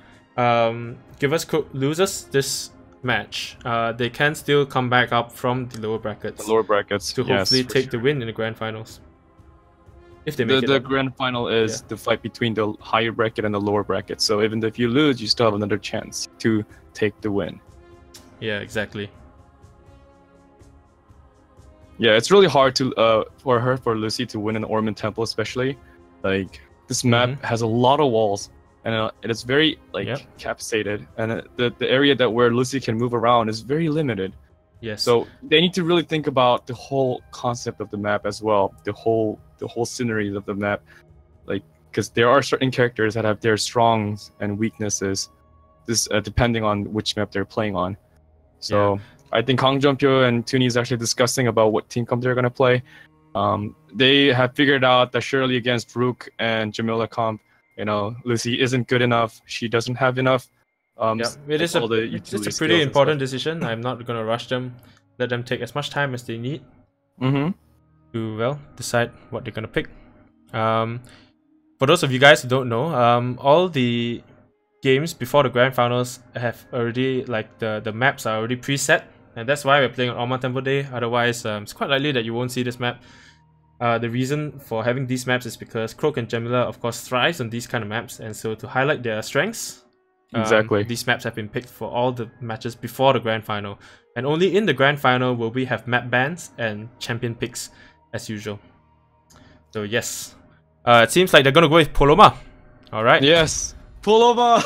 Give Us Cook loses this match, they can still come back up from the lower brackets the lower brackets to yes, hopefully for take sure. the win in the grand finals. If they make The it up. grand final is the fight between the higher bracket and the lower bracket. So even if you lose, you still have another chance to take the win. Yeah, exactly. Yeah, it's really hard to for Lucy to win an Orman Temple, especially. Like this map has a lot of walls, and it is very like capsated, and the area that where Lucy can move around is very limited. Yes. So they need to really think about the whole concept of the map as well, the whole scenery of the map, like because there are certain characters that have their strongs and weaknesses, this depending on which map they're playing on. So I think kangjunpyo and Tunni is actually discussing about what team comp they're gonna play. They have figured out that surely against Rook and Jamila comp, Lucy isn't good enough. She doesn't have enough. It's a pretty important decision. I'm not gonna rush them. Let them take as much time as they need to decide what they're gonna pick. For those of you guys who don't know, all the games before the grand finals have already, like, the maps are already preset, and that's why we're playing on Alma Temple Day. Otherwise, it's quite likely that you won't see this map. The reason for having these maps is because Croak and Jamila, of course, thrives on these kind of maps, and so to highlight their strengths, these maps have been picked for all the matches before the grand final. And only in the grand final will we have map bans and champion picks as usual. So yes, it seems like they're gonna go with Poloma. All right. Yes, Poloma.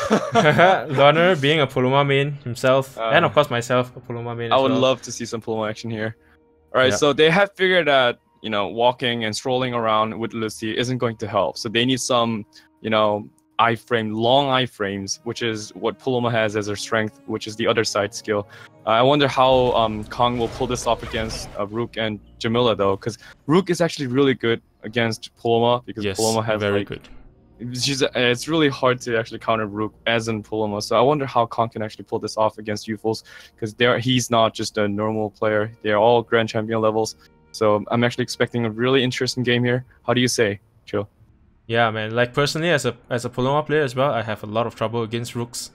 Loner being a Poloma main himself, and of course myself, a Poloma main. I would love to see some Poloma action here. All right, so they have figured that walking and strolling around with Lucy isn't going to help. So they need some, long iframes, which is what Poloma has as her strength, which is the other side skill. I wonder how Kong will pull this off against Rook and Jamila, though, because Rook is actually really good against Poloma, because Poloma has very good. It's really hard to actually counter Rook as in Poloma. So I wonder how Kong can actually pull this off against Youfuls, because he's not just a normal player. They're all Grand Champion levels. So I'm actually expecting a really interesting game here. How do you say, Chill? Yeah, man. Like, personally, as a Poloma player as well, I have a lot of trouble against Rooks.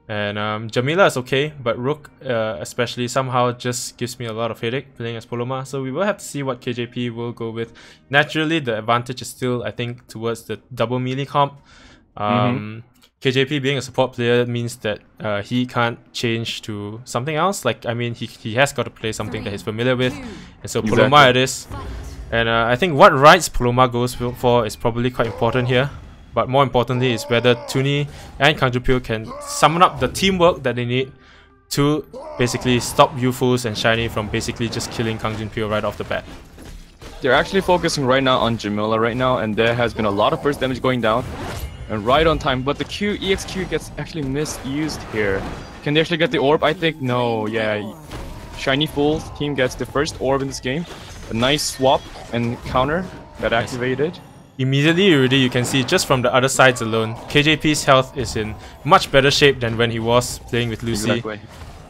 And Jamila is okay, but Rook especially somehow just gives me a lot of headache playing as Poloma. So we will have to see what KJP will go with. Naturally, the advantage is still, I think, towards the double melee comp. KJP being a support player means that he can't change to something else. Like, I mean, he has got to play something that he's familiar with. And so Poloma it is. And I think what rights Poloma goes for is probably quite important here. But more importantly is whether Tunni and kangjunpyo can summon up the teamwork that they need to basically stop Youfuls and Shiny from basically just killing kangjunpyo right off the bat. They're actually focusing right now on Jamila right now, and there has been a lot of burst damage going down. And right on time, but the EXQ gets actually misused here. Can they actually get the orb? I think no, yeah. Shiny Fool's team gets the first orb in this game. A nice swap and counter that activated. Immediately already you can see just from the other sides alone, KJP's health is in much better shape than when he was playing with Lucy. Exactly.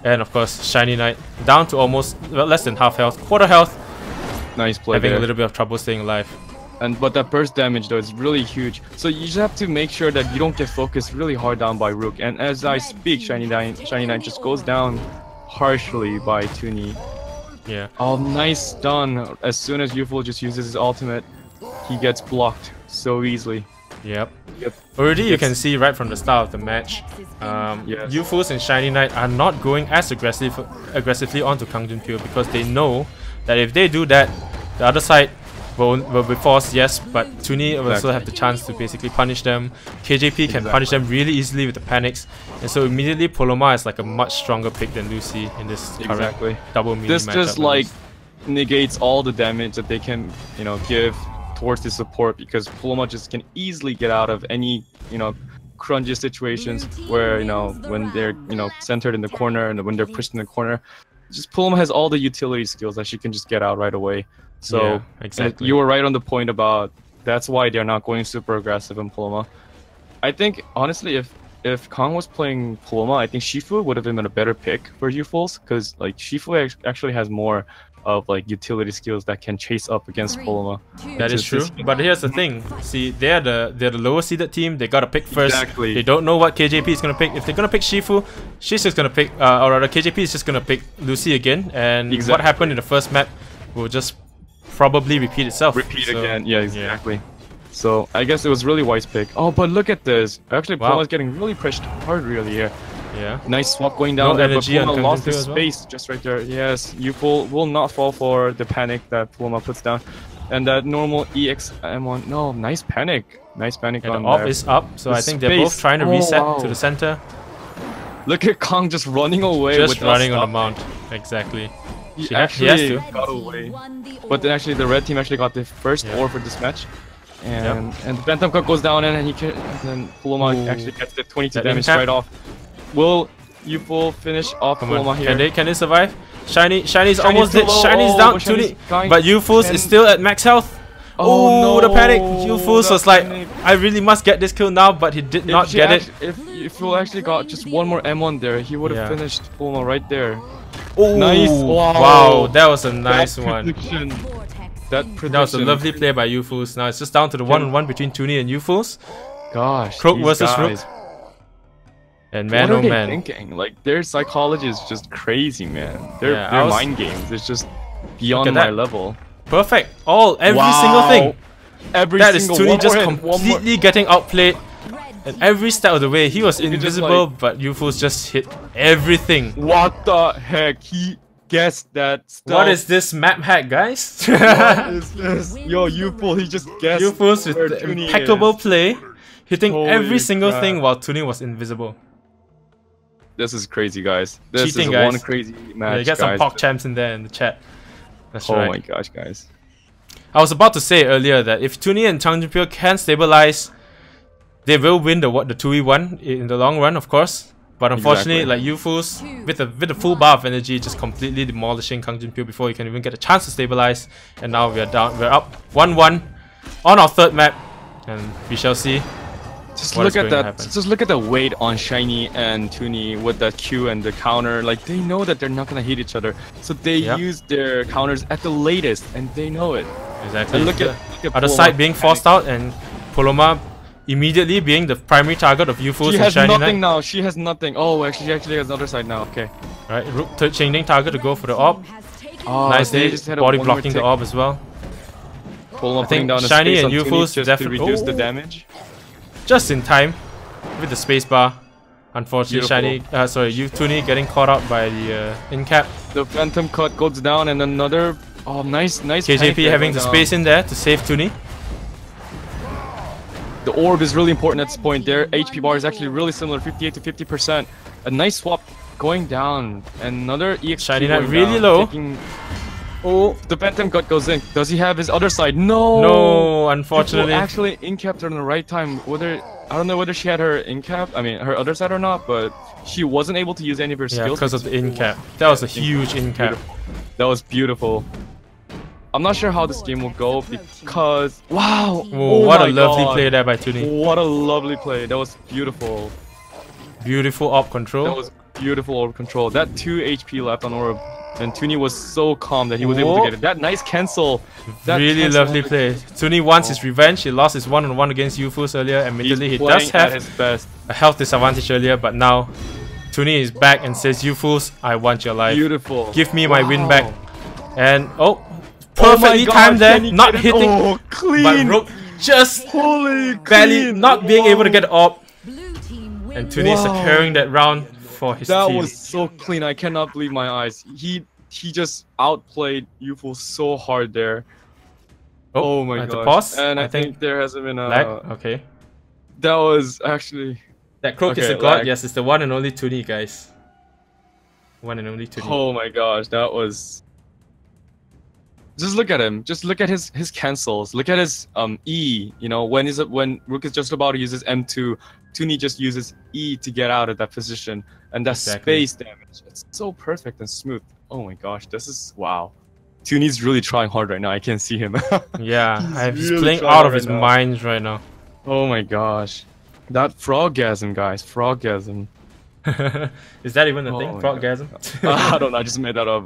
And of course ShinyKnight down to almost less than half health, quarter health. Nice play. Having there. A little bit of trouble staying alive. But that burst damage though is really huge. So you just have to make sure that you don't get focused really hard down by Rook. And as I speak, ShinyKnight just goes down harshly by Tunni. Yeah. Oh, nice stun. As soon as Youfuls just uses his ultimate, he gets blocked so easily. Yep. Already you can see right from the start of the match, Youfuls and ShinyKnight are not going as aggressively onto kangjunpyo, because they know that if they do that, the other side will be forced, yes, but Tunni will also have the chance to basically punish them. KJP can punish them really easily with the panics, and so immediately Poloma is like a much stronger pick than Lucy in this current double melee matchup. This just like negates all the damage that they can, give towards the support, because Poloma just can easily get out of any, crunchy situations where, when they're, centered in the corner and when they're pushed in the corner. Just Poloma has all the utility skills that she can just get out right away. So exactly. You were right on the point about that's why they're not going super aggressive in Poloma. I think honestly, if Kong was playing Poloma, I think Shifu would have been a better pick for Youfuls, because like Shifu actually has more of like utility skills that can chase up against Poloma. That is true. But here's the thing. See, they're the lower seeded team. They gotta pick first. Exactly. They don't know what KJP is gonna pick. If they're gonna pick Shifu, she's just gonna pick, or rather KJP is just gonna pick Lucy again. And what happened in the first map will just probably repeat itself. Again. Yeah, exactly. So I guess it was really wise pick. Oh, but look at this. Actually, Poloma's getting really pushed hard really here. Yeah. Nice swap going down there, but Poloma lost his space just right there. Yes, Youfuls will not fall for the panic that Poloma puts down. And that normal EXM1. No, nice panic. Nice panic on the off is up, so I think they're both trying to reset to the center. Look at Kong just running away. Just running on the mount. Exactly. He actually got away. But then actually the red team actually got the first orb for this match. And the Phantom Cut goes down and then Poloma actually gets the 22 damage right off. Will Youthful finish off Come on, Paloma here. can they survive? Shiny's almost too dead. low. Shiny's Oh, down. but Shiny's dying. But Youthful is still at max health. Oh no, the panic! Youthful that was like, panic. I really must get this kill now, but he did not get it. If Youthful actually got just one more M1 there, he would have finished Paloma right there. Oh, Nice. Wow. Wow, that was a nice one. That was a lovely play by Youthfuls. Now it's just down to the one-on-one between Tunni and Youthfuls. Gosh, Croak these versus Rook. guys. And man, What are oh they man. thinking? Like, their psychology is just crazy, man. Their Yeah, mind games is just beyond at my that. level. Perfect. Every single thing. That is Tunni just one more. completely getting outplayed. And every step of the way, he was just, invisible, like- but Youthfuls just hit everything. What the heck? He guessed that stuff. What is this map hack, guys? What is this? Yo, Youthful, he just guessed. Youthfuls with where the Tunni impeccable is. play, hitting Holy every single crap. thing while Tunni was invisible. This is crazy, guys. This Cheating, is guys. one crazy match, Yeah, you got some guys. POC champs in there in the chat. That's Oh right. my gosh, guys. I was about to say earlier that if Tunni and kangjunpyo can stabilize, they will win the 2v1 in the long run, of course. But unfortunately, Exactly. like Youthfuls, with a full bar of energy, just completely demolishing kangjunpyo before he can even get a chance to stabilize. And now we're up 1-1 on our third map, and we shall see. Just what look is at going to that. happen. Just look at the weight on Shiny and Tunni with that Q and the counter. Like, they know that they're not gonna hit each other, so they Yep. use their counters at the latest, and they know it. Exactly. And look the at other Paloma side being panic. forced out, and Paloma immediately being the primary target of Youthfuls She and has ShinyKnight. nothing now. She has nothing. Oh, actually, she actually has the other side now. Okay. Right, Rook changing target to go for the orb. Oh, Nicely, they just had a body one more blocking the tick. orb as well. Paloma I think putting down a Shiny space and on Tunni Youthfuls just definitely- to reduce the Oh. damage. Just in time with the spacebar. Unfortunately, Beautiful. Tunni getting caught out by the in-cap. The Phantom Cut goes down, and another. Oh, nice panic KJP there having the going space in there to save Tunni. The orb is really important at this point. Their HP bar is actually really similar, 58 to 50%. A nice swap going down. Another EXP ShinyKnight going really down, low. taking- Oh, the Phantom Cut goes in. Does he have his other side? No! No, unfortunately. People actually in-capped her on the right time. I don't know whether she had her in-cap, her other side or not, but she wasn't able to use any of her Yeah, skills. because of the in-cap. That was a huge in-cap. Beautiful. That was beautiful. I'm not sure how this game will go because... Wow! Oh, what a my lovely God. play there by Tunni. What a lovely play. That was beautiful. Beautiful orb control. That was beautiful orb control. That 2 HP left on orb. And Tunni was so calm that he was able to Whoa. get it. That nice cancel. That Really cancel lovely on the- play. Tunni wants his revenge. He lost his one-on-one against Youthfuls earlier. Admittedly, he He's does playing at have his best. a health disadvantage earlier, but now Tunni is back and says, "Youthfuls, I want your life. Beautiful. Give me my win Wow. back." And Oh perfectly my timed God, there, can he not get it? hitting, Oh, clean. but Rook just Holy barely clean. not being able to get the orb, Blue team wins. and Tunni Wow. securing that round for his That team. was so clean. I cannot believe my eyes. He just outplayed Youthful so hard there. Oh my at the god. pause, And I I think think there hasn't been a lag. Okay, that was actually that Croak is Okay, a god. lag. Yes, it's the one and only Tunni, guys. One and only Tunni. oh my gosh, that was just look at him. Just look at his cancels. Look at his E. You know, when Rook is just about to use his M2, Tunni just uses E to get out of that position, and that Exactly. space damage. It's so perfect and smooth. Oh my gosh, this is wow. Tunni's really trying hard right now. I can see him. Yeah, he's really playing trying out of right his now. mind right now. Oh my gosh, that froggasm, guys, froggasm. Is that even a Oh thing? my Froggasm? I don't know. I just made that up.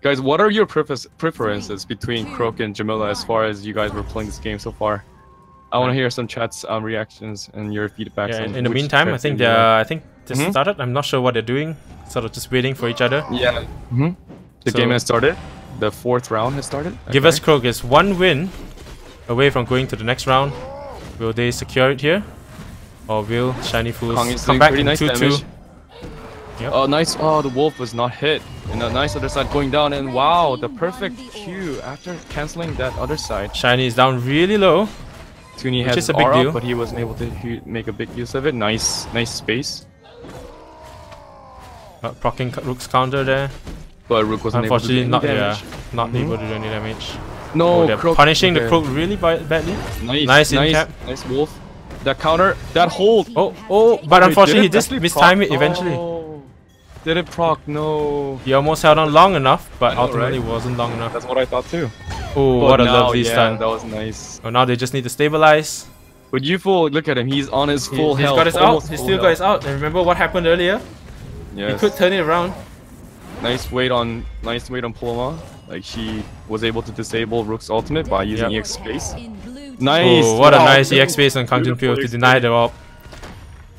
Guys, what are your preferences between Croak and Jamila as far as you guys were playing this game so far? I want to hear some chats, reactions, and your feedback. Yeah, in the meantime, I think they Mhm. started. I'm not sure what they're doing. Sort of just waiting for each other. Yeah. The So- game has started. The 4th round has started. Give us Croak is one win away from going to the next round. Will they secure it here? Or will Shiny Fools Kong is come doing back pretty in nice 2-2? damage. Yep. Oh, nice. Oh, the wolf was not hit. And a nice other side going down. And wow, the perfect Q after canceling that other side. Shiny is down really low. Tunni Which has is a big R deal. up, but he wasn't able to make a big use of it. Nice space. Proccing Rook's counter there. But Rook wasn't able to do Unfortunately, any not damage. not able to do any damage. No, They're Croak. punishing the okay. Croak really badly. Nice, Nice nice, in-cap. nice wolf. that counter, that hold. Oh, but unfortunately he just actually mistimed it proc? eventually. Oh, did it proc? No. He almost held on long enough, but know, ultimately right? wasn't long enough. That's what I thought too. Oh, But what a now, lovely yeah, stun. that was nice. Oh, now they just need to stabilize. But Youthful, look at him. He's on his full He's health. got his out. almost He's full still got his health. out. And remember what happened earlier? Yes. He could turn it around. Nice wait on Paloma. Like she was able to disable Rook's ultimate by using EX space. Nice. Oh, what a Wow. nice EX space on kangjunpyo to Beautiful deny the AWP.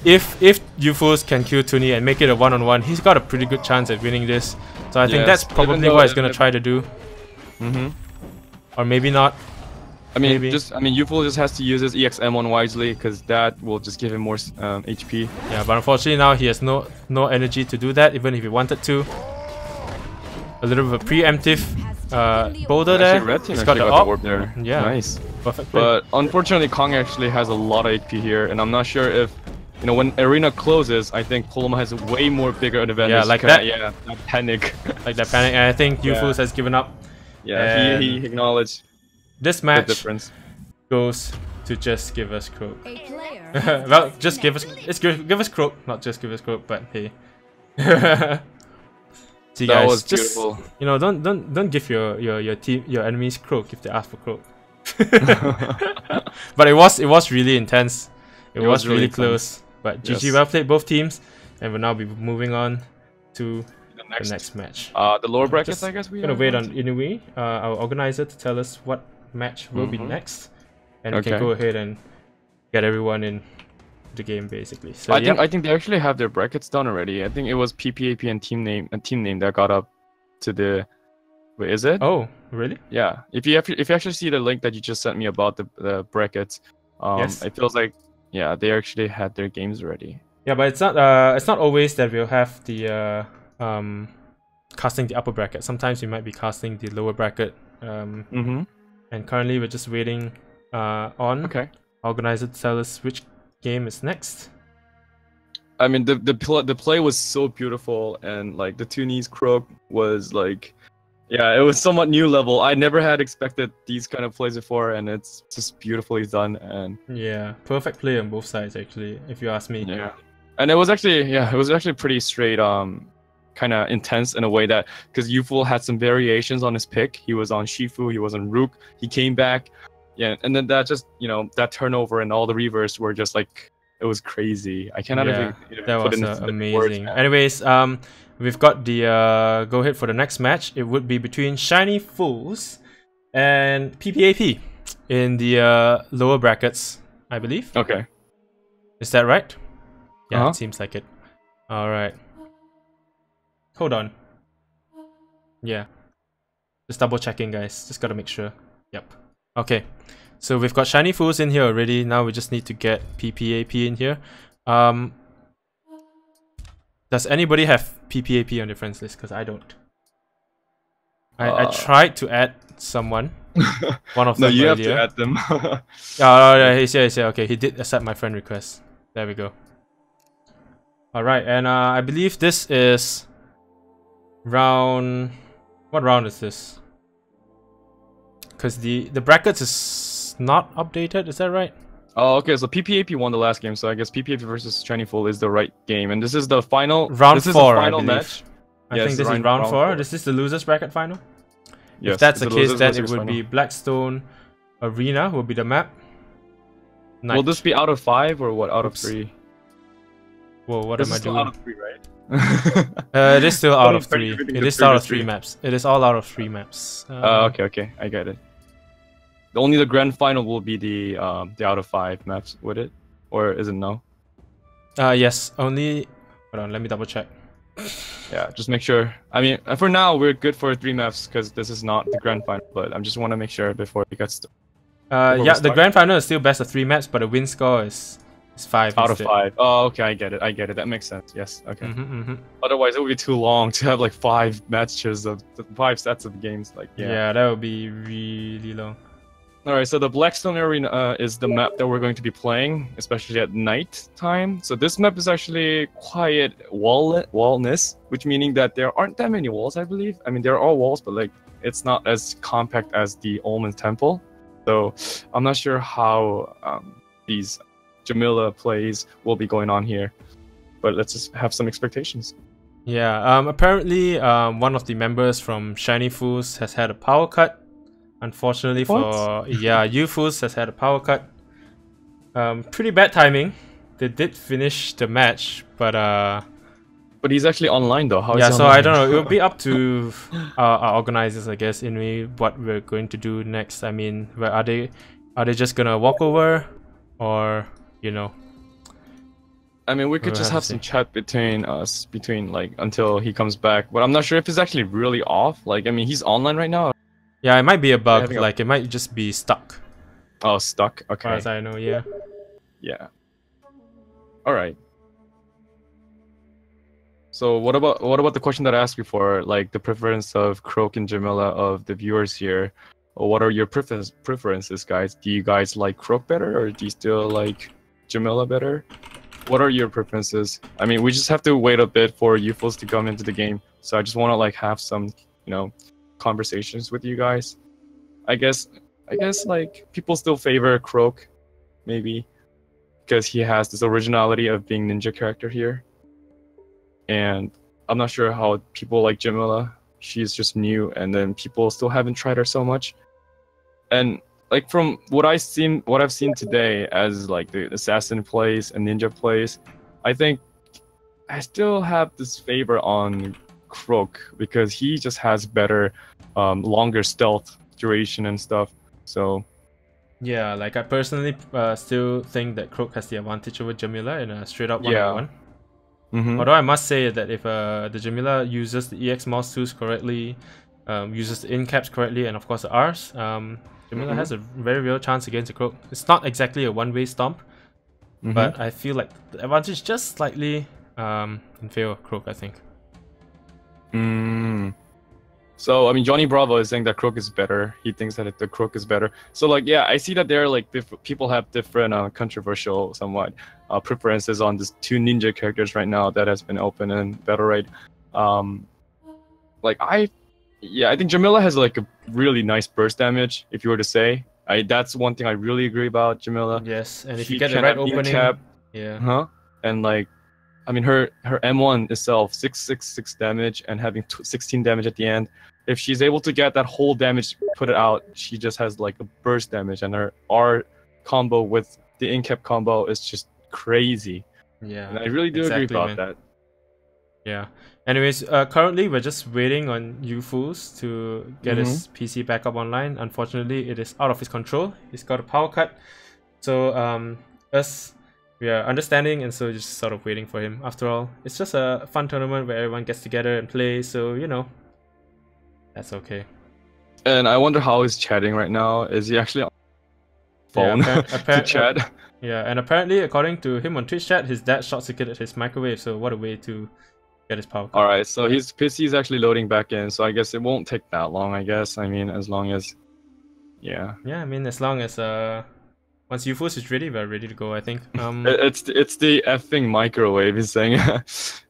If Youthfuls can kill Tunni and make it a one-on-one, he's got a pretty good chance at winning this. So I think that's probably what he's gonna try to do. Or maybe not. I mean, Maybe. Youthful just has to use his EXM1 wisely because that will just give him more HP. Yeah, but unfortunately now he has no energy to do that, even if he wanted to. A little bit of a preemptive boulder there. Red team He's got the the AWP. orb there. Yeah. Nice. Perfect play. But unfortunately, Kong actually has a lot of HP here, and I'm not sure if, when Arena closes, I think Paloma has a way more bigger advantage. Yeah, like that. Yeah, that panic. Like that panic, and I think Youthfuls has given up. Yeah, he acknowledged This the match difference. goes to just give us Croak. A player Well, just give us give us Croak, not just give us Croak, but hey. See That guys, was just beautiful. don't give your team your enemies Croak if they ask for Croak. But it was really intense. It was really close. But GG, well played both teams, and we'll now be moving on to the next match. The lower brackets, I guess we gonna are wait going on Inui, our organizer, to tell us what match will be next, and we can Okay. go ahead and get everyone in the game basically. So I think they actually have their brackets done already. I think it was PPAP and team name that got up to the. Wait, is it? Oh, really? Yeah. If you actually see the link that you just sent me about the brackets, Yes. it feels like they actually had their games ready. Yeah, but it's not always that we'll have the casting the upper bracket. Sometimes we might be casting the lower bracket. And currently we're just waiting on organizer to tell us which game is next. I mean, the play was so beautiful, and like the Tunni's Croak was like, it was somewhat new level. I never had expected these kind of plays before, and it's just beautifully done. And yeah, perfect play on both sides actually, if you ask me. Yeah, and it was actually pretty straight, kind of intense in a way that, because Youthful had some variations on his pick. He was on Shifu, he was on Rook, he came back, and then that just that turnover and all the reverse were just like, it was crazy. I cannot even that put was in amazing. words. Anyways, we've got the go ahead for the next match. It would be between Shiny Fools and PPAP in the lower brackets, I believe. Okay. Is that right? Yeah, it seems like it. All right. Hold on. Yeah. Just double checking, guys. Just gotta make sure. Yep. Okay. So we've got Shiny Fools in here already. Now we just need to get PPAP in here. Does anybody have PPAP on their friends list? Because I don't. I tried to add someone. One of them No, you earlier. have to add them. Oh, yeah, he's here. Okay, he did accept my friend request. There we go. Alright, and I believe this is round... What round is this? Because the brackets is not updated, is that right? Oh, okay, so PPAP won the last game, so I guess PPAP versus Shiny Fool is the right game, and this is the final round 4, the final I believe. match. I think this is round 4. This is the losers bracket final. Yes, if that's the case, then it would final. be Blackstone Arena will be the map. Night. Will this be out of 5 or what? Out of 3? Whoa, what this am I doing? Out of 3, right? It is still out of 3. It is out of 3 maps. It is all out of 3 maps. Okay, I get it. Only the grand final will be the out of 5 maps, would it? Or is it no? Yes, only... Hold on, let me double check. Yeah, just make sure. I mean, for now, we're good for 3 maps because this is not the grand final, but I just want to make sure before it gets... yeah, the grand final is still best of 3 maps, but the win score is 5 out instead. of 5. Oh, okay, I get it. That makes sense. Yes, okay. Otherwise, it would be too long to have like 5 matches of 5 sets of games. Like, yeah, that would be really long. Alright, so the Blackstone Arena is the map that we're going to be playing, especially at night time. So this map is actually quiet wallness, which meaning that there aren't that many walls, I believe. I mean, there are walls, but like it's not as compact as the Ulman Temple. So I'm not sure how these Jamila plays will be going on here. But let's just have some expectations. Yeah, apparently one of the members from Shiny Fools has had a power cut. Unfortunately Fools has had a power cut. Pretty bad timing. They did finish the match, but he's actually online though. How is he so online? I don't know. It will be up to our organizers, I guess, in what we're going to do next. I mean, are they just gonna walk over, or you know? I mean, we could just have some chat between us, like until he comes back. But I'm not sure if he's actually really off. Like, I mean, he's online right now. Yeah, it might be a bug. Like, it might just be stuck. Oh, stuck. Okay. As far as I know, yeah. Yeah. All right. So what about the question that I asked before, like the preference of Croak and Jamila of the viewers here? What are your preferences, guys? Do you guys like Croak better, or do you still like Jamila better? What are your preferences? I mean, we just have to wait a bit for you fools to come into the game. So I just want to like have some, conversations with you guys. I guess like people still favor Croak, maybe, because he has this originality of being ninja character here. And I'm not sure how people like Jamila. She's just new, and then people still haven't tried her so much. And like from what I've seen today as like the assassin plays and ninja plays, I think I still have this favor on Croak because he just has better, longer stealth duration and stuff. So yeah, like I personally still think that Croak has the advantage over Jamila in a straight up 1-on-1. Although I must say that if the Jamila uses the EX mouse tools correctly, uses the in caps correctly, and of course the R's, Jamila has a very real chance against the Croak. It's not exactly a one-way stomp, but I feel like the advantage just slightly in favor of Croak, I think. So I mean, Johnny Bravo is saying that Croak is better. He thinks that the Croak is better. So like, yeah, I see that there are like people have different controversial somewhat preferences on these two ninja characters right now that has been open in Battlerite. Like I think Jamila has like a really nice burst damage. If you were to say, that's one thing I really agree about Jamila. Yes, and if you get the right opening, and like, I mean, her M1 itself 666 damage and having 16 damage at the end. If she's able to get that whole damage, put it out, she just has like a burst damage, and her R combo with the in-cap combo is just crazy. Yeah, and I really do agree about that. Yeah. Anyways, currently we're just waiting on you fools to get his PC back up online. Unfortunately, it is out of his control. He's got a power cut. So we are understanding, and so just sort of waiting for him. After all, it's just a fun tournament where everyone gets together and play, so that's okay. And I wonder how he's chatting right now. Is he actually on phone to chat? Yeah, and apparently, according to him on Twitch chat, his dad short-circuited his microwave, so what a way to get his power cut. Alright, so his PC is actually loading back in, so I guess it won't take that long, I guess. I mean, as long as... Yeah, I mean, as long as... once UFOs is ready, we're ready to go, I think. It's the effing microwave, he's saying.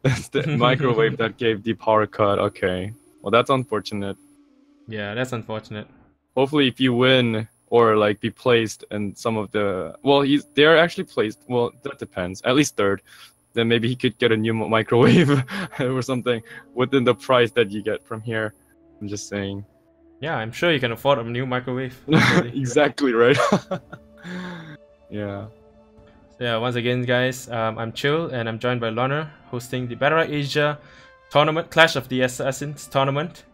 It's the microwave that gave the power cut. Okay. Well, that's unfortunate. Yeah, that's unfortunate. Hopefully, if you win or like be placed in some of the... Well, they're actually placed. Well, that depends. At least third. Then maybe he could get a new microwave or something within the price that you get from here. I'm just saying. Yeah, I'm sure you can afford a new microwave. Exactly right. Yeah. So yeah, once again, guys, I'm Chill, and I'm joined by Lorna, hosting the Battlerite Asia tournament, Clash of the Assassins tournament.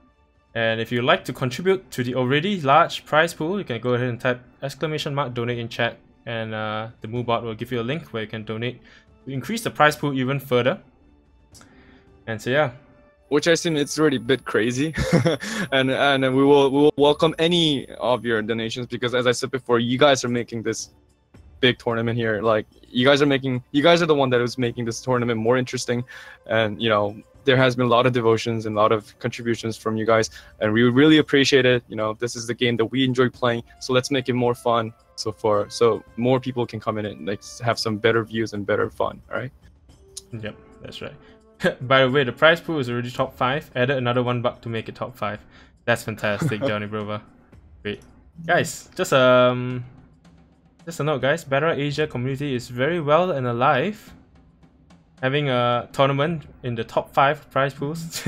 And if you'd like to contribute to the already large prize pool, you can go ahead and type !donate in chat, and the MooBot will give you a link where you can donate to increase the prize pool even further. And so yeah. Which I assume it's already a bit crazy, and we will welcome any of your donations, because as I said before, you guys are making this big tournament here. Like you guys are the one that is making this tournament more interesting, and there has been a lot of devotions and a lot of contributions from you guys, and we really appreciate it. This is the game that we enjoy playing, so let's make it more fun so more people can come in and like have some better views and better fun. All right. Yep, that's right. By the way, the prize pool is already top 5. Added another $1 to make it top 5. That's fantastic, Johnny Brova. Great. Guys, just Just a note, guys. Battlerite Asia community is very well and alive. Having a tournament in the top 5 prize pools.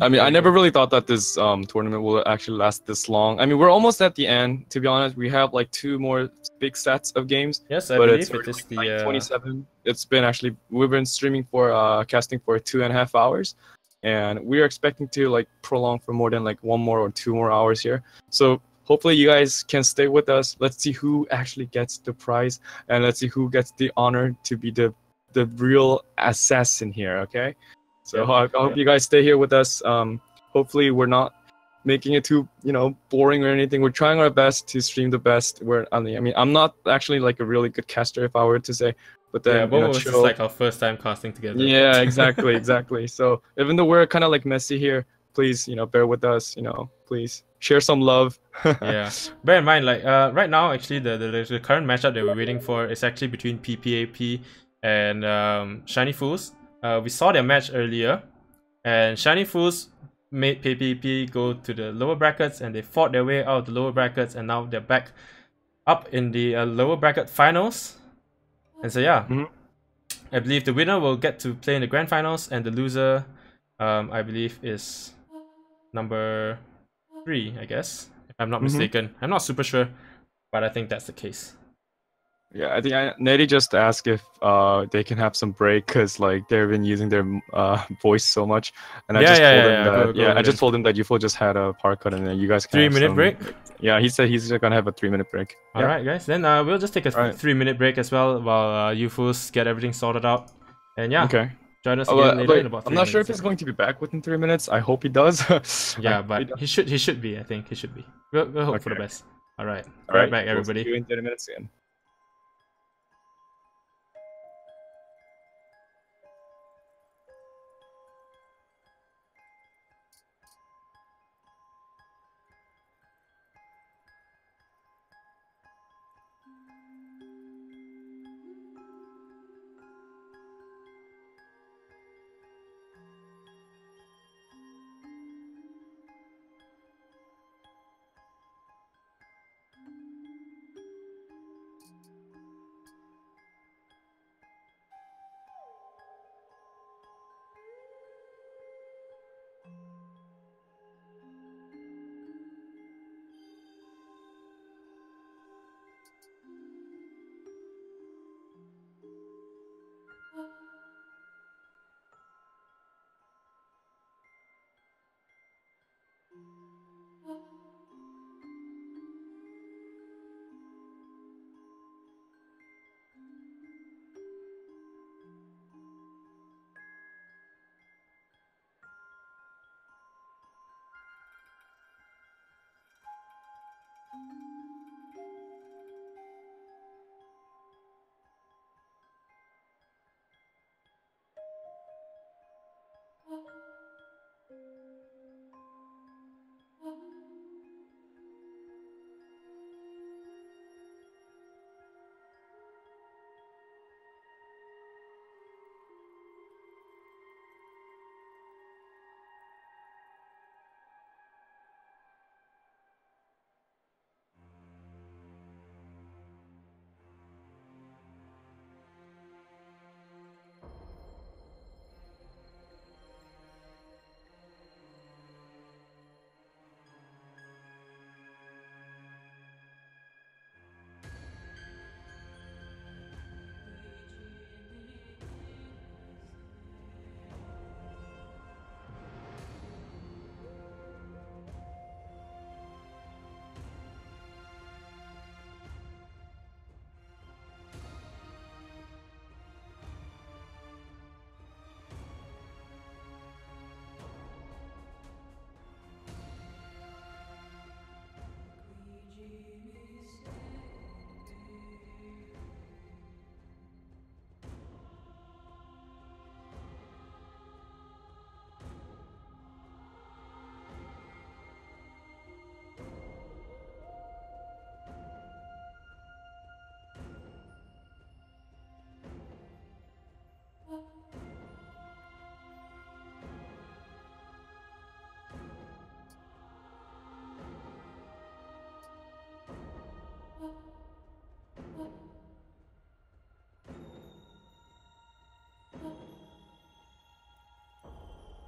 I mean, I never really thought that this tournament will actually last this long. I mean, we're almost at the end. To be honest, we have like 2 more big sets of games. Yes, I believe it is like the 27. It's been actually we've been streaming for casting for 2.5 hours, and we are expecting to like prolong for more than like 1 more or 2 more hours here. So hopefully you guys can stay with us. Let's see who actually gets the prize, and let's see who gets the honor to be the real assassin here. Okay. So I hope you guys stay here with us. Hopefully we're not making it too, boring or anything. We're trying our best to stream the best. I mean, I'm not actually like a really good caster, if I were to say, but then both of us is like our first time casting together. Yeah, exactly, exactly. So even though we're kind of like messy here, please, bear with us. Please share some love. Yeah. Bear in mind, like right now, actually, the current matchup that we're waiting for is actually between PPAP and Shiny Fools. We saw their match earlier, and Shiny Fools made PPP go to the lower brackets, and they fought their way out of the lower brackets, and now they're back up in the lower bracket finals. And so yeah, I believe the winner will get to play in the grand finals, and the loser, I believe, is number 3, I guess, if I'm not mistaken. I'm not super sure, but I think that's the case. Yeah, I think Neri just asked if they can have some break because like they've been using their voice so much, and I just told him that I just told him that UFO just had a power cut, and then you guys can 3-minute break. Yeah, he said he's gonna have a 3-minute break. All right, guys. Then we'll just take a 3-minute break as well while UFOs get everything sorted out. And yeah, join us again later in about 3 minutes. I'm not sure if he's going to be back within 3 minutes. I hope he does. Yeah, but he should be. I think he should be. We'll hope for the best. All right. Right back, everybody. We'll see you in 30 minutes again.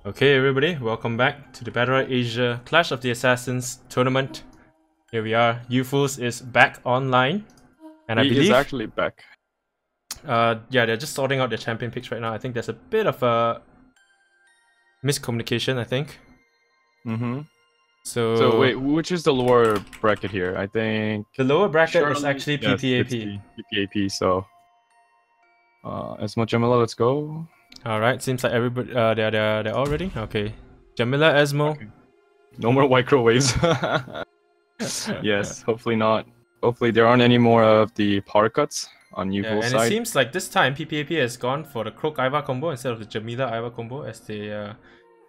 Okay, everybody, welcome back to the Battlerite Asia Clash of the Assassins tournament. Here we are. UFools is back online, and I believe he is actually back. Yeah, they're just sorting out their champion picks right now. I think there's a bit of a miscommunication, I think. So wait, which is the lower bracket here? I think the lower bracket is actually yes, PPAP. PPAP. So, Esmo Jamila, let's go. All right, seems like everybody they're all ready. Okay, Jamila, Esmo. Okay. No more microwaves. Yes, hopefully not. Hopefully there aren't any more of the power cuts on UFools and side. it seems like this time PPAP has gone for the Croak Iva combo instead of the Jamila Iva combo as they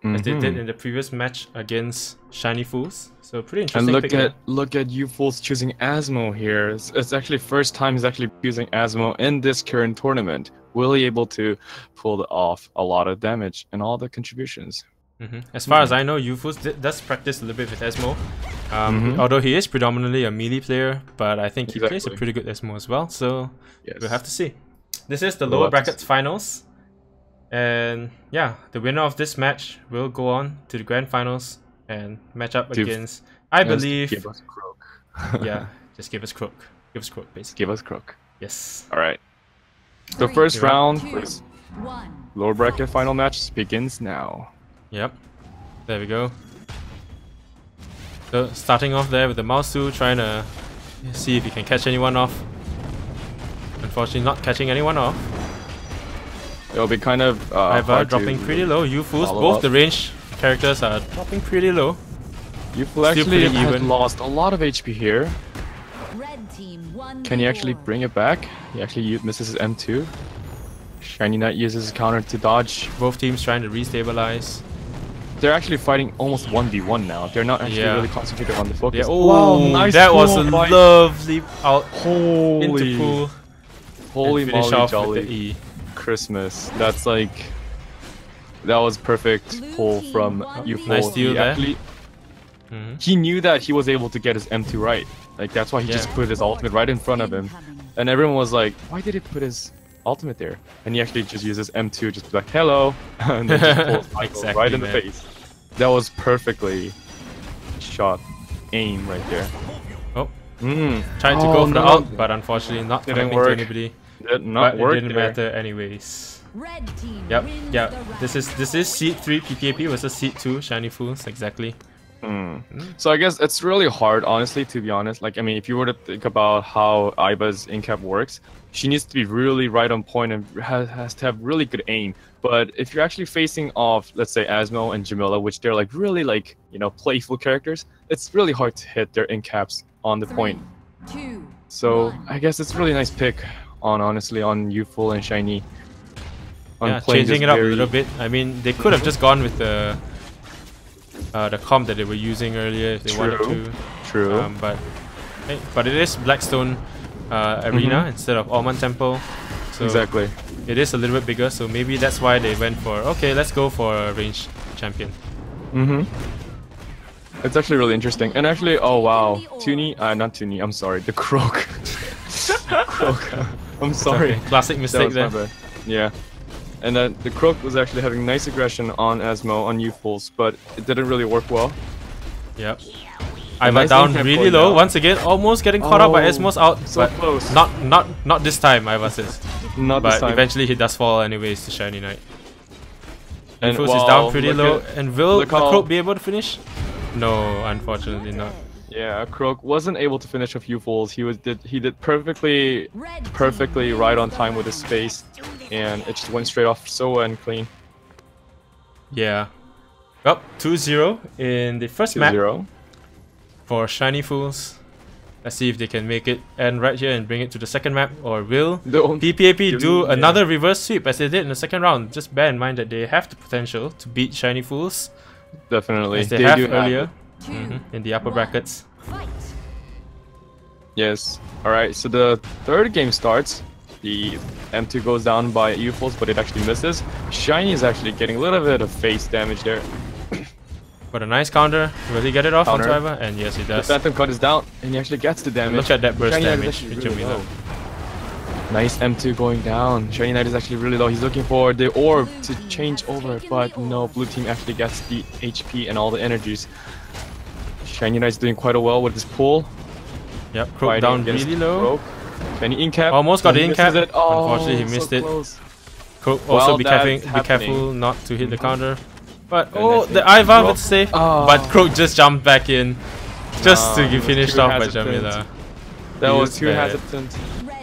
did in the previous match against Shiny Fools. So pretty interesting. And look at UFools choosing Asmo here. It's actually first time he's actually choosing Asmo in this current tournament. Will he able to pull off a lot of damage and all the contributions? As far as I know, UFools does practice a little bit with Esmo. Although he is predominantly a melee player, but I think he plays a pretty good Esmo as well. So we'll have to see. This is the lower brackets finals. And yeah, the winner of this match will go on to the grand finals and match up against, I believe... Give us Croak. Yeah, just give us Croak. Give us Croak, basically. Give us Croak. Yes. Alright. The first round for this lower bracket final match begins now. Yep. There we go. So starting off there with the Mausu, trying to see if he can catch anyone off. Unfortunately not catching anyone off. It'll be kind of Iva dropping pretty low. UFools, both the range characters are dropping pretty low. UFools actually has lost a lot of HP here. Can he actually bring it back? He actually misses his M2. ShinyKnight uses his counter to dodge. Both teams trying to restabilize. They're actually fighting almost 1v1 now. They're not actually really concentrated on the focus. Yeah. Oh, wow, nice that was a lovely out into pool. Holy moly, jolly. With the E. Christmas. That's like... That was perfect pull from UFools. Nice steal there. He knew that he was able to get his M2 right. Like that's why he just put his ultimate right in front of him. And everyone was like, why did he put his ultimate there? And he actually just uses M2 just like, hello. And then just pulls Michael right in the face. That was perfectly shot aim right there. Oh. Tried to go for the ult, but unfortunately not connecting to anybody. But it didn't matter anyways. Yep. This is Seed 3 PPAP versus Seed 2 Shiny Fools, exactly. So I guess it's really hard, honestly, to be honest. Like, I mean, if you were to think about how Iva's in-cap works, she needs to be really right on point and has to have really good aim. But if you're actually facing off, let's say, Asmo and Jamila, which they're like really like, you know, playful characters, it's really hard to hit their in-caps on the point. So I guess it's a really nice pick on, honestly, on UFool and Shiny. Yeah, changing it up a little bit. I mean, they could have just gone with the comp that they were using earlier if they wanted to. True. But it is Blackstone Arena instead of Almond Temple. So exactly. It is a little bit bigger, so maybe that's why they went for, okay, let's go for a ranged champion. It's actually really interesting. And actually, oh wow, Tunni, not Tunni, I'm sorry, the Croak. Croak. I'm sorry. Okay. Classic mistake there. Yeah. And then the Croak was actually having nice aggression on Asmo, on UFools, but it didn't really work well. Yep. Iva down really low once again, almost getting caught out by Asmo's out, but close. Not this time, Iva says. Not this time. But eventually he does fall anyways to ShinyKnight. And UFools is down pretty low, and will the Croak be able to finish? No, unfortunately not. Yeah, Croak wasn't able to finish off UFools. He did perfectly right on time with his space, and it just went straight off so clean. Yeah. Up 2-0 in the first map for Shiny Fools. Let's see if they can make it end right here and bring it to the second map, or will PPAP do another reverse sweep as they did in the second round. Just bear in mind that they have the potential to beat Shiny Fools. Definitely. As they have earlier in the upper brackets. Yes. Alright, so the third game starts. The M2 goes down by UFools, but it actually misses. Shiny is actually getting a little bit of face damage there. But a nice counter. Will he get it off onto Iva? And yes, he does. The Phantom Cut is down, and he actually gets the damage. Look at that burst damage with Jamila. Nice M2 going down. ShinyKnight is actually really low. He's looking for the orb to change over, but no, blue team actually gets the HP and all the energies. ShinyKnight's doing quite well with his pull. Yep, Croak down really low. Any in-cap. Almost got the in-cap. Oh, unfortunately, he missed so it. Close. Croak also be careful not to hit the counter. But the Iva with save. But Croak just jumped back in just to get finished off by Jamila. That was too hesitant.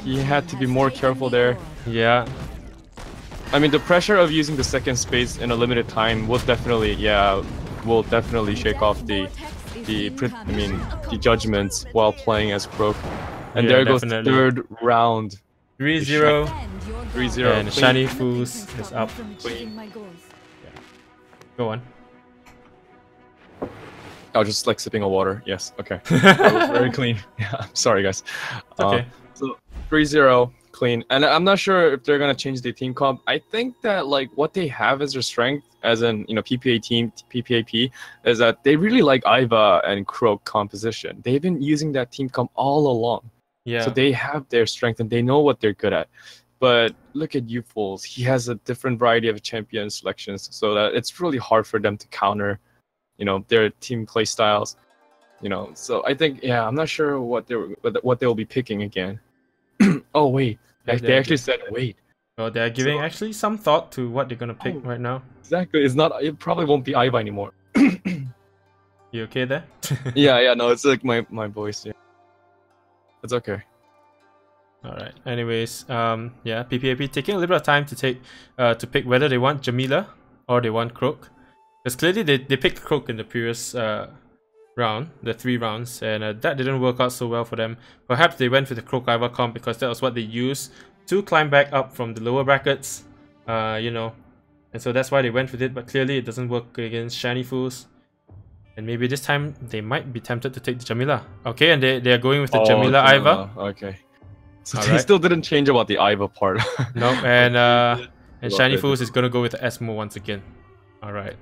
He had to be more careful there. Yeah. I mean, the pressure of using the second space in a limited time will definitely, shake off the judgments while playing as Croak. And there goes the third round. 3-0. 3-0. And Shiny Fools is up. Go on. Oh, just like sipping a water. Yes, okay. That was very clean. Yeah, I'm sorry, guys. Okay. So 3-0, clean. And I'm not sure if they're gonna change the team comp. I think that like what they have as their strength, as in PPA team, PPAP, is that they really like Iva and Croak composition. They've been using that team comp all along. Yeah. So they have their strength and they know what they're good at. But look at Fools. He has a different variety of champion selections, so that it's really hard for them to counter, their team play styles. So I think, I'm not sure what they'll be picking again. Oh wait, they actually said wait. Well, they're giving actually some thought to what they're gonna pick right now. Exactly. It probably won't be Iva anymore. You okay there? Yeah, no, it's like my voice. Yeah. It's okay. Alright, anyways, PPAP taking a little bit of time to pick whether they want Jamila or they want Croak. Because clearly they picked Croak in the previous round, the 3 rounds, and that didn't work out so well for them. Perhaps they went for the Croak Iva comp because that was what they used to climb back up from the lower brackets, and so that's why they went with it, but clearly it doesn't work against Shiny Fools. And maybe this time they might be tempted to take the Jamila. Okay, and they are going with the Jamila Iva. Okay. So they still didn't change about the Iva part. No, and Shiny Fools is gonna go with the Esmo once again. Alright.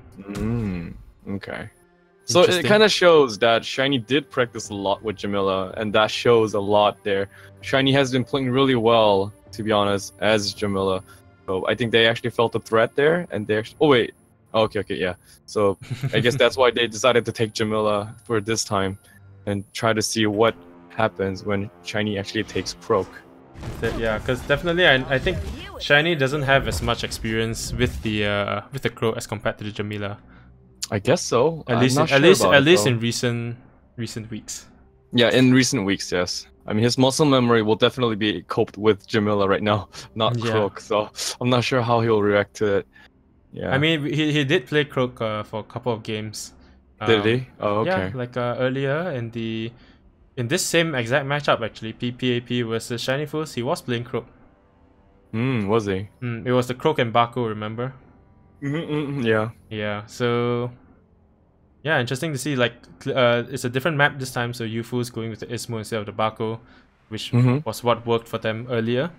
Okay. So it kind of shows that Shiny did practice a lot with Jamila, and that shows a lot there. Shiny has been playing really well, to be honest, as Jamila. So I think they actually felt a threat there, and they actually... Oh wait. Okay, yeah. So I guess that's why they decided to take Jamila for this time, and try to see what happens when Shiny actually takes Croak. Yeah, because definitely I think Shiny doesn't have as much experience with the Croak as compared to the Jamila. I guess so. At least in recent weeks. Yeah, in recent weeks, yes. I mean, his muscle memory will definitely be coped with Jamila right now, not Croak. So I'm not sure how he'll react to it. Yeah. I mean, he did play Croak for a couple of games. Did he? Oh, okay. Yeah, like earlier in this same exact matchup actually, PPAP versus Shiny Fools, he was playing Croak. Was he? It was the Croak and Baku, remember? Yeah. Yeah, so... Yeah, interesting to see, like, it's a different map this time, so Fools going with the Ismo instead of the Baku, which was what worked for them earlier.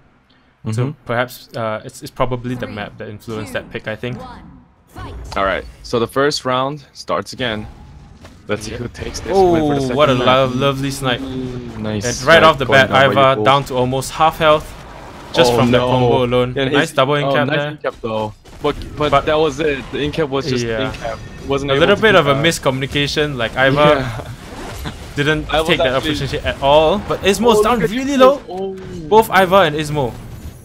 So perhaps it's probably the map that influenced that pick, I think. Alright, so the first round starts again. Let's see who takes this. Oh, what a lovely snipe. Nice. And right off the bat, Iva down to almost half health just from the combo alone. Yeah, nice double in-cap nice there. In-cap though. But that was it. The in-cap was just in-cap. Wasn't a little bit of a miscommunication, like Iva didn't take that opportunity at all. But Ismo's down really low. Both Iva and Ismo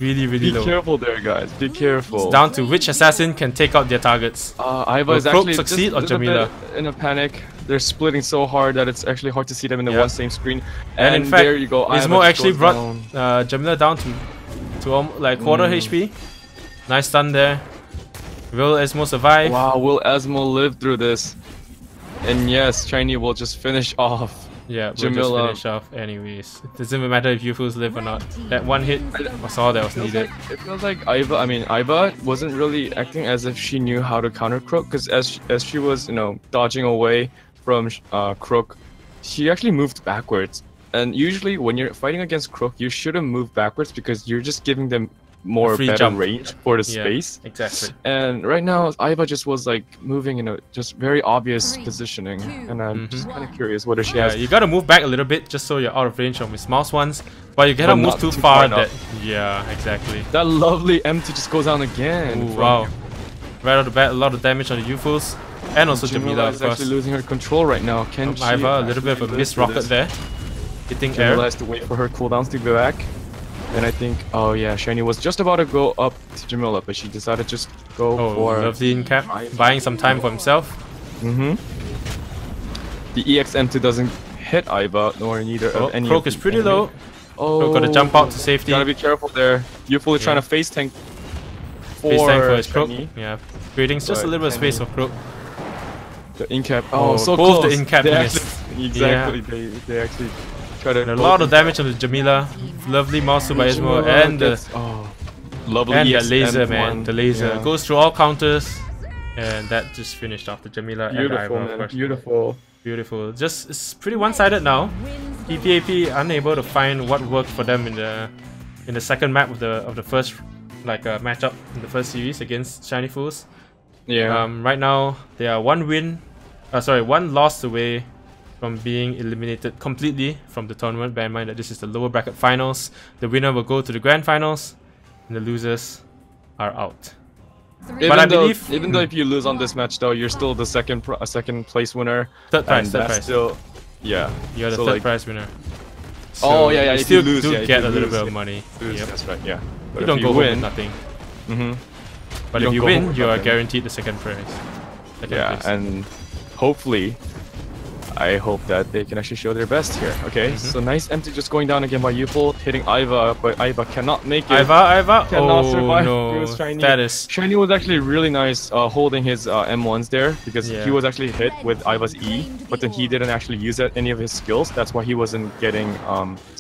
really low. Be careful there, guys. Be careful. It's down to which assassin can take out their targets. Iva is actually succeed or Jamila? In a panic. They're splitting so hard that it's actually hard to see them in the one same screen. And in fact, there you go. Ismo actually brought Jamila down to like quarter HP. Nice stun there. Will Ismo survive? Wow, will Ismo live through this? And yes, Shiny will just finish off. Yeah, Jamila will just finish off anyways. It doesn't even matter if Fools live or not. That one hit was all that was needed. It feels like Iva wasn't really acting as if she knew how to counter Croak, because as she was, dodging away from Croak, she actually moved backwards. And usually when you're fighting against Croak, you shouldn't move backwards because you're just giving them more free better jump. range for the space. Exactly. And right now, Aiba just was like moving in a just very obvious positioning, and I'm just kind of curious whether she has. You gotta move back a little bit just so you're out of range of his mouse ones, but you cannot move too far. Yeah, exactly. That lovely empty just goes down again. Ooh, wow. Right off the bat, a lot of damage on the UFOs. And also Jamila, of course. Actually losing her control right now. Can she? Aiba, a little bit of a missed rocket there. Hitting Jamila air. has to wait for her cooldowns to go back. And I think, oh yeah, Shiny was just about to go up to Jamila, but she decided to just go for... lovely in cap, buying some time for himself. The EXM2 doesn't hit Aiba, nor neither of any Croak is pretty low. Oh, gotta jump out to safety. Gotta be careful there. You're fully trying to face tank for his Croak. Yeah, creating just a little bit of space for Croak. The in-cap. Oh, so both close. the in-cap exactly. They actually try to... And a lot of damage on the Jamila. Lovely mouse by Ismo and the... lovely and the laser, man. The laser Yeah. goes through all counters. And that just finished off the Jamila and Beautiful, Aiba, man. Beautiful. Beautiful. Just it's pretty one-sided now. PPAP unable to find what worked for them in the second map of the first matchup in the first series against Shiny Fools. Yeah. Right now they are one loss away from being eliminated completely from the tournament. Bear in mind that this is the lower bracket finals. The winner will go to the grand finals, and the losers are out. But I believe, even though if you lose on this match, though, you're still the second place winner. Third prize. Still, yeah. You're the third prize winner. So yeah. You still do get a little bit of money. Yep. That's right. Yeah. But you don't go home with nothing. But if you win, you are guaranteed the second prize. Yeah, and hopefully, I hope that they can actually show their best here. Okay, so nice empty just going down again by Yuful, hitting Aiba, but Aiba cannot make it. Aiba cannot survive. Shiny. That is... Shiny was actually really nice holding his M1s there, because he was actually hit with Aiba's E, but then he didn't actually use any of his skills. That's why he wasn't getting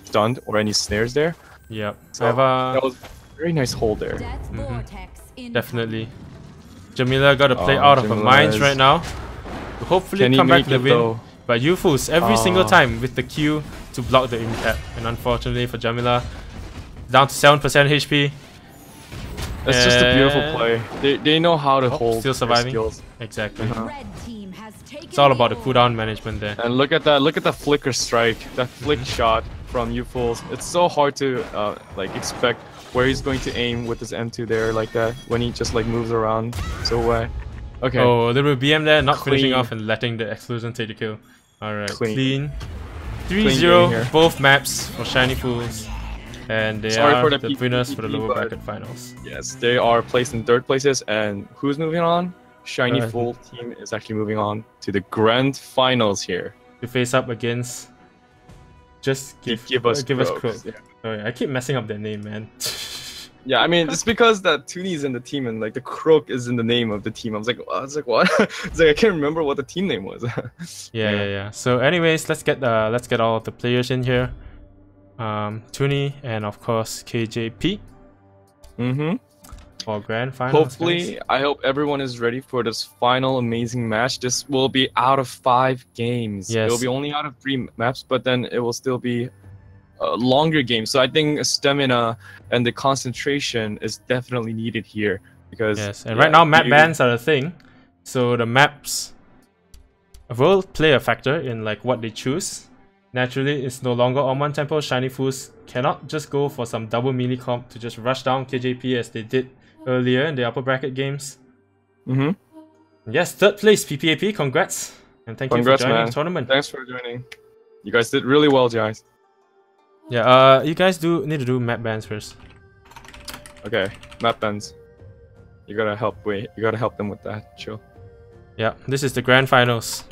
stunned or any snares there. Yeah, so that was a very nice hold there. Definitely. Jamila got to play out of her minds right now to hopefully come back to the win. But Yufus every single time with the Q to block the in-cap, and unfortunately for Jamila, down to 7% HP. It's just a beautiful play. They know how to hold still surviving. Skills. Exactly. It's all about the cooldown management there. And look at that! Look at the flicker strike, that flick shot from Yufus. It's so hard to expect where he's going to aim with his M2 there like that when he just moves around so well. Okay. Oh, a little BM there, not finishing off and letting the explosion take the kill. Alright, clean. 3-0 both maps for Shiny Fools. And they are the winners for the lower bracket finals. Yes, they are placed in third places, and who's moving on? Shiny Fool team is actually moving on to the grand finals here. To face up against... Just give us Croak. Yeah. Oh, yeah, I keep messing up their name, man. Yeah, I mean, it's because that Tunni is in the team and the Croak is in the name of the team. I was like, what? It's like I can't remember what the team name was. yeah. So, anyways, let's get all of the players in here. Tunni and of course KJP. For grand finals. Hopefully, I hope everyone is ready for this final amazing match. This will be out of 5 games. Yes. It will be only out of 3 maps, but then it will still be a longer game. So I think stamina and the concentration is definitely needed here, because right now map bans are a thing, so the maps will play a factor in what they choose. Naturally, it's no longer on one tempo. Shiny Fools cannot just go for some double melee comp to just rush down KJP as they did earlier in the upper bracket games. Yes, third place PPAP, congrats, and thank you for joining the tournament. Thanks for joining. You guys did really well, guys. Yeah, you guys do need to do map bans first. Okay, map bans. You gotta help them with that, chill. Yeah, this is the grand finals.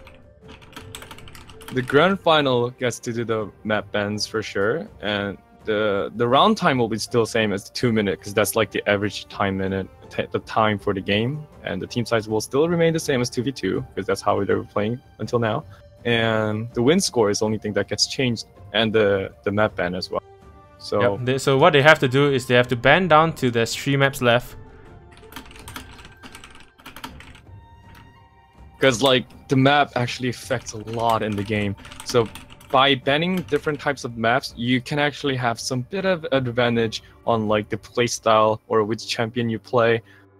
The grand final gets to do the map bans for sure, and the round time will be still the same as the 2 minute, because that's the average time minute, the time for the game, and the team size will still remain the same as 2v2, because that's how they were playing until now. And the win score is the only thing that gets changed, and the map ban as well. So so what they have to do is they have to ban down to there's 3 maps left. Because the map actually affects a lot in the game. So by banning different types of maps, you can actually have some bit of advantage on like the play style or which champion you play,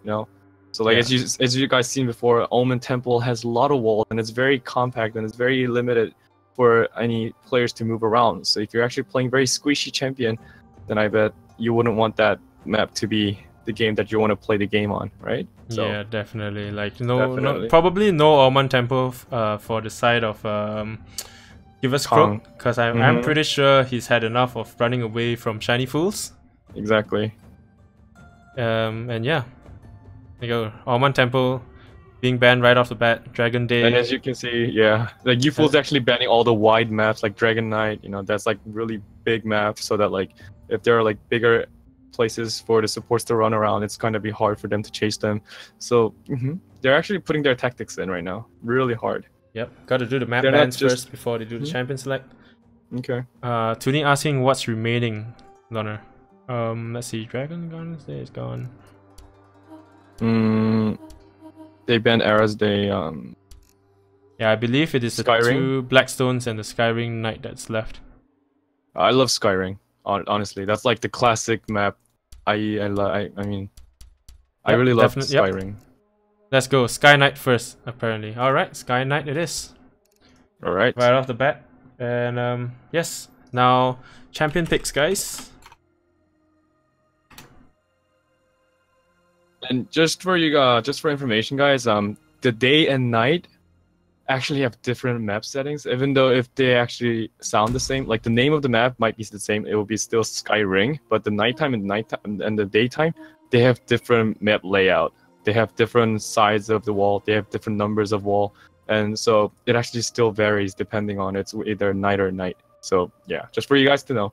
you know. So like as you guys seen before, Omen Temple has a lot of walls and it's very compact and it's very limited for any players to move around. So if you're actually playing very squishy champion, then I bet you wouldn't want that map to be the game that you want to play the game on, right? So, yeah, definitely. Like no, probably no Omen Temple for the side of Give us Croak, because I'm pretty sure he's had enough of running away from shiny fools. Exactly. And yeah, there you go. Omen Temple being banned right off the bat. Dragon Day. And as you can see, yeah, like Youfool's actually banning all the wide maps like Dragon Knight. You know, that's like really big maps, so that like if there are like bigger places for the supports to run around, it's going to be hard for them to chase them. So they're actually putting their tactics in right now, really hard. Yep, got to do the map bans first before they do the champion select. Okay. Tunni asking what's remaining, Loner. Let's see, Dragon Gun is gone. They banned eras. They yeah, I believe it is the two Blackstones and the Skyring Knight that's left. I love Skyring. Honestly, that's like the classic map. I mean, I really love Skyring. Yep. Let's go Sky Knight first, apparently. All right, Sky Knight it is. All right. Right off the bat, and yes. Now champion picks, guys. And just for information, guys, the day and night actually have different map settings, even though if they actually sound the same, like the name of the map might be the same, it will be still Skyring, but the nighttime and the daytime, they have different map layout. They have different sides of the wall, they have different numbers of wall, and so it actually still varies depending on it's either night or night. So yeah, just for you guys to know,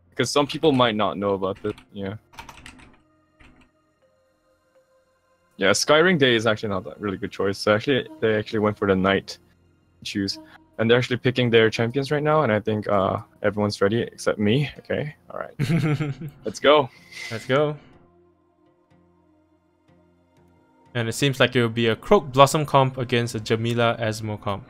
because some people might not know about this. Yeah, Skyring Day is actually not a really good choice. So actually, they actually went for the night choose, and they're actually picking their champions right now. And I think everyone's ready except me. Okay, all right, let's go. Let's go. And it seems like it will be a Croak Blossom comp against a Jamila Asmo comp.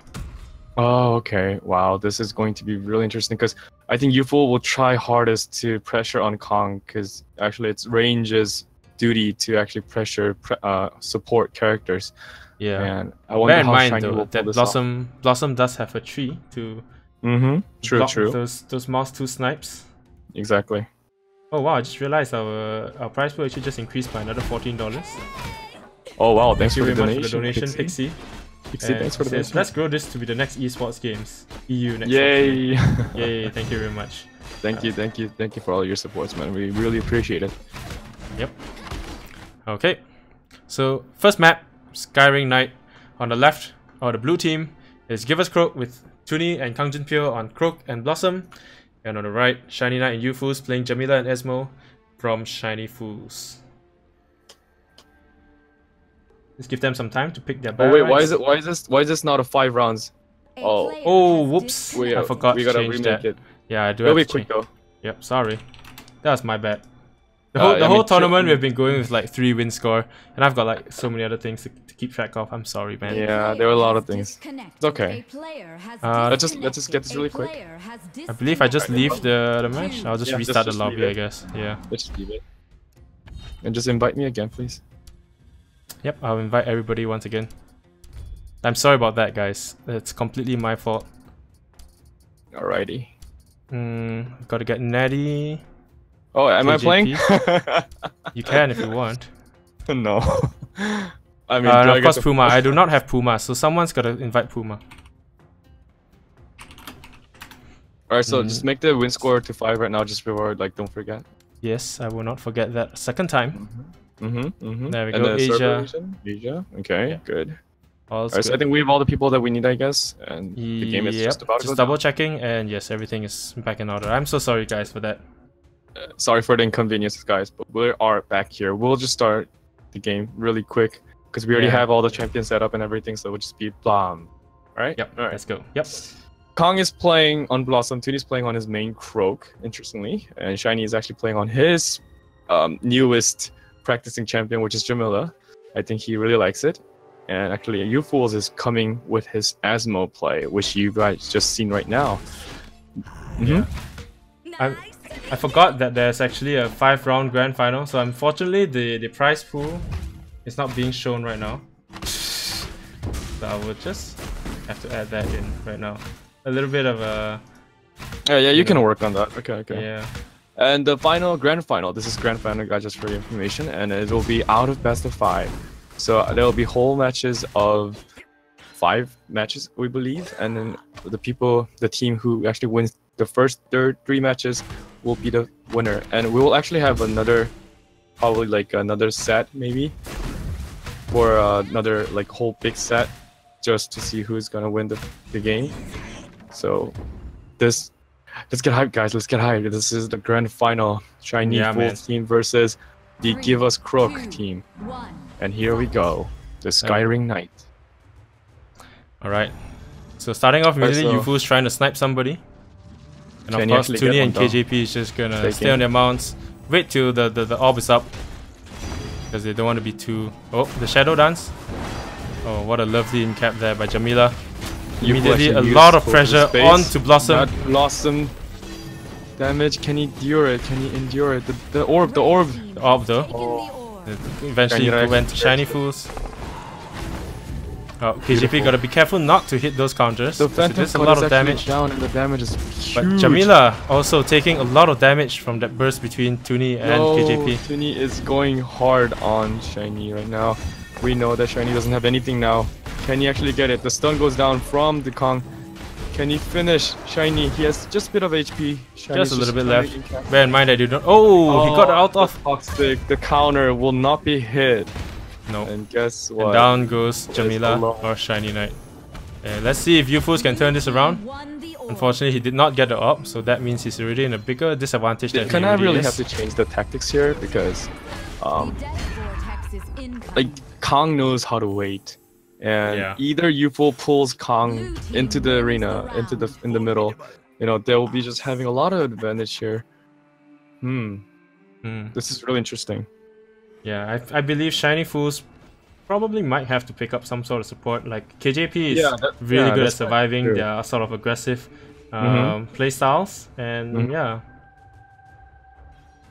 Oh, okay. Wow, this is going to be really interesting because I think Youfool will try hardest to pressure on Kong because actually it's range's duty to actually pressure support characters. Yeah, and I wonder how Shiny will pull this off. Blossom does have a tree to block those mouse 2 snipes. Exactly. Oh wow! I just realized our prize pool actually just increased by another $14. Oh wow! Thanks for the donation, Pixie. Thanks for the donation. Let's grow this to be the next esports games. EU next. Yay! Yay! Thank you very much. Thank you for all your supports, man. We really appreciate it. Yep. Okay. So first map, Skyring Knight on the left, or the blue team, is Give Us Croak with Tunni and kangjunpyo on Croak and Blossom, and on the right, ShinyKnight and Youfoos playing Jamila and Asmo from Shiny Fools. Let's give them some time to pick their Battlerite. Oh wait, why is this not a 5 rounds? Oh, whoops! I forgot to change that. Yeah, I do have to change. Though. Yep, sorry. That was my bad. The whole tournament we've been going with like 3 win score, and I've got like so many other things to keep track of. I'm sorry, man. Yeah, there were a lot of things. It's okay. Let's just get this really quick. I believe I just leave the match. I'll just restart the lobby, I guess. Yeah. Let's just leave it. And just invite me again, please. Yep, I'll invite everybody once again. I'm sorry about that, guys. It's completely my fault. Alrighty. Gotta get Natty. Oh, am I playing? You can if you want. No. I mean, of course, Puma. I do not have Puma, so someone's gotta invite Puma. Alright, so just make the win score to 5 right now, just before, like, don't forget. Yes, I will not forget that second time. There we go, Asia. Okay, yeah. Good. Alright, so I think we have all the people that we need, I guess, and the game is just about to go double checking, and yes, everything is back in order. I'm so sorry, guys, for that. Sorry for the inconveniences, guys, but we are back here. We'll just start the game really quick because we already have all the champions set up and everything, so we'll just be blam. Alright? Yep, let's go. Yep. Kong is playing on Blossom, Tunni's playing on his main Croak, interestingly, and Shiny is actually playing on his newest practicing champion, which is Jamila. I think he really likes it. And actually, Youfools is coming with his Asmo play, which you guys just seen right now. Yeah. I forgot that there's actually a 5-round grand final, so unfortunately the prize pool is not being shown right now. So I would just have to add that in right now. A little bit of a... Yeah, you can work on that. Okay. Yeah. And the grand final, this is grand final, guys, just for your information, and it will be out of best of 5. So there will be whole matches of 5 matches, we believe, and then the team who actually wins the first 3 matches will be the winner. And we will actually have probably like another set maybe, for another like whole big set, just to see who's gonna win the game. So let's get hyped, guys. Let's get hyped. This is the grand final. ShinyFools team versus the Give Us Croak team. And here we go. The Skyring Knight. Alright. So starting off immediately, Yufu's trying to snipe somebody. And of course, Tunni and KJP is just gonna stay on their mounts. Wait till the orb is up. Because they don't want to be too... Oh, the Shadow Dance. Oh, what a lovely in-cap there by Jamila. Immediately a lot of pressure onto Blossom. That Blossom damage, can he endure it? The orb. The orb though. Oh. Eventually went to ShinyFools. Oh, KJP gotta be careful not to hit those counters. The Phantom a lot of damage down, and the damage is huge. But Jamila also taking a lot of damage from that burst between Tunni and KJP. Tunni is going hard on Shiny right now. We know that Shiny doesn't have anything now. Can he actually get it? The stun goes down from the Kong. Can he finish Shiny? He has just a bit of HP. Just a little bit left. Bear in mind I do not... Oh, he got out of... Toxic. The counter will not be hit. No. And guess what? And down goes Jamila or ShinyKnight. Let's see if Yufu's can turn this around. Unfortunately, he did not get the up, so that means he's already in a bigger disadvantage than he Can I really is. have to change the tactics here? Because like Kong knows how to wait. And either Yufu pulls Kong into the arena, in the middle, they will be just having a lot of advantage here. This is really interesting. Yeah, I believe ShinyFools probably might have to pick up some sort of support. Like KJP is really good at surviving their sort of aggressive play styles, and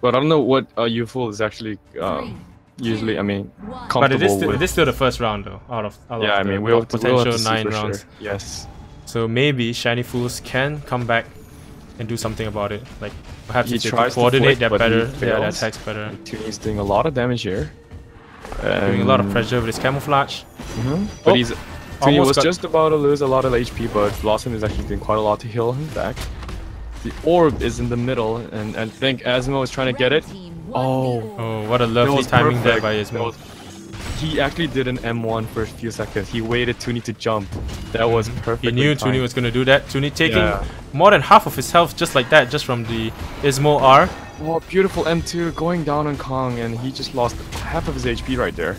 But I don't know what Yufu is actually usually, comfortable but it with. is still the first round though, out of we'll potential 9 rounds. Sure. Yes. So maybe ShinyFools can come back and do something about it. Like perhaps he if they tries coordinate to their attacks better. Tunni's doing a lot of damage here. Doing a lot of pressure with his camouflage. But Tunni was just about to lose a lot of HP, but Blossom is actually doing quite a lot to heal him back. The orb is in the middle, and I think Asmo is trying to get it. Oh, what a lovely timing there by Asmo. He actually did an M1 for a few seconds. He waited Tunni to jump. That was perfect. He knew Tunni was going to do that. Tunni taking more than half of his health just like that, just from the Ismo R. Oh, beautiful M2 going down on Kong, and he just lost half of his HP right there.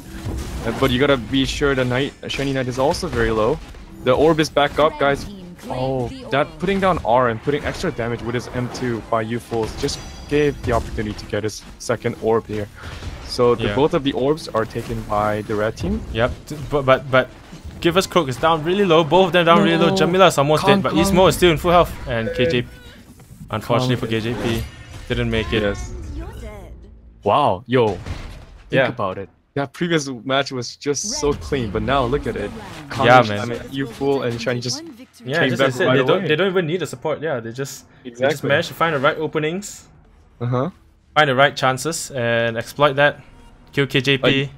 But you gotta be sure the ShinyKnight is also very low. The orb is back up, guys. Oh, that putting down R and putting extra damage with his M2 by Yufu's just gave the opportunity to get his second orb here. So both of the orbs are taken by the red team. Yep, but Give Us Croak is down really low. Both of them down really low. Jamila is almost dead, but Ismo is still in full health. And KJP, unfortunately for KJP, didn't make it. Yes. Wow, yo, think about it. That previous match was just so clean, but now look at it. Man. Yufu and Shiny just came back right away. They don't even need the support. Yeah, they just managed to find the right openings, find the right chances, and exploit that. Kill KJP.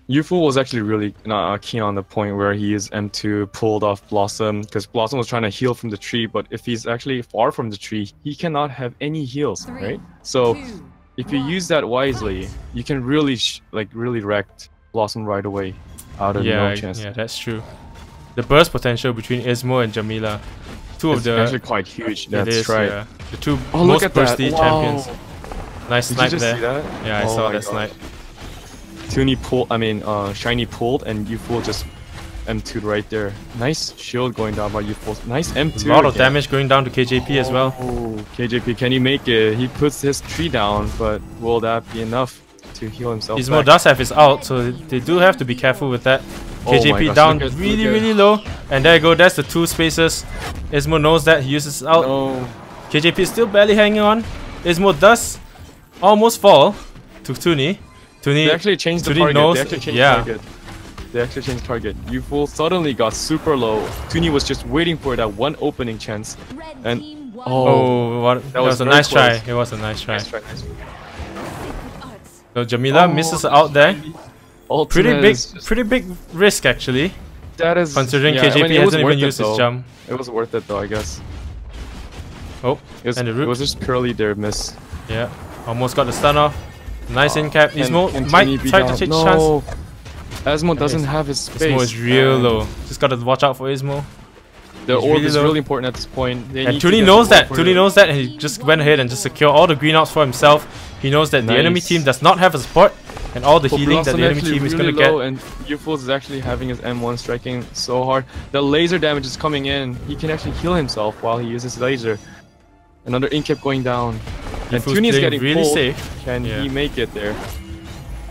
Yufu was actually really keen on the point where he used M2, pulled off Blossom, because Blossom was trying to heal from the tree, but if he's actually far from the tree, he cannot have any heals, right? So if you use that wisely, you can really really wreck Blossom right away out of no chance. Yeah, that's true. The burst potential between Ismo and Jamila, it's actually quite huge. That's right. Yeah. The two most bursty champions. Nice snipe there. See that? Yeah, I saw that snipe. Tunni pulled, Shiny pulled, and Yufu just M2'd right there. Nice shield going down by Yufu. Nice M2. A lot of damage going down to KJP as well. Oh, KJP, can he make it? He puts his tree down, but will that be enough to heal himself? Ismo does have his ult, so they do have to be careful with that. KJP down really low, and there you go. That's the 2 spaces. Ismo knows that. He uses his ult. KJP is still barely hanging on. Ismo does almost fall to Tunni. They actually changed the Tunni target. knows, They actually changed yeah. target. They actually changed target. Youthful suddenly got super low. Tunni was just waiting for that one opening chance. And that was a very nice try. close. It was a nice try. Nice try, nice try. So Jamila misses out there. Ultimate Pretty big risk actually. That is Considering yeah, KJP I mean, it was hasn't worth even it, used his though. jump. It was worth it though, I guess. Oh, And the it root. was just purely their miss. Yeah, almost got the stun off. Nice in cap. Ismo Can might Tunni be try to down? take No. chance. Asmo doesn't have his space. Ismo is real low. Just gotta watch out for Ismo. The He's orb really is low. really important at this point. They And need to Tunni get knows the that. orb for Tunni it. knows that, and he just went ahead and just secured all the green ops for himself. He knows that the enemy Nice. team does not have a support, and all the healing that the enemy actually team is really gonna get. low, and Youthful is actually having his M1 striking so hard. The laser damage is coming in. He can actually heal himself while he uses laser. Another incap going down. And Youthful's Tunni is playing getting really pulled. safe. Can Yeah. he make it there?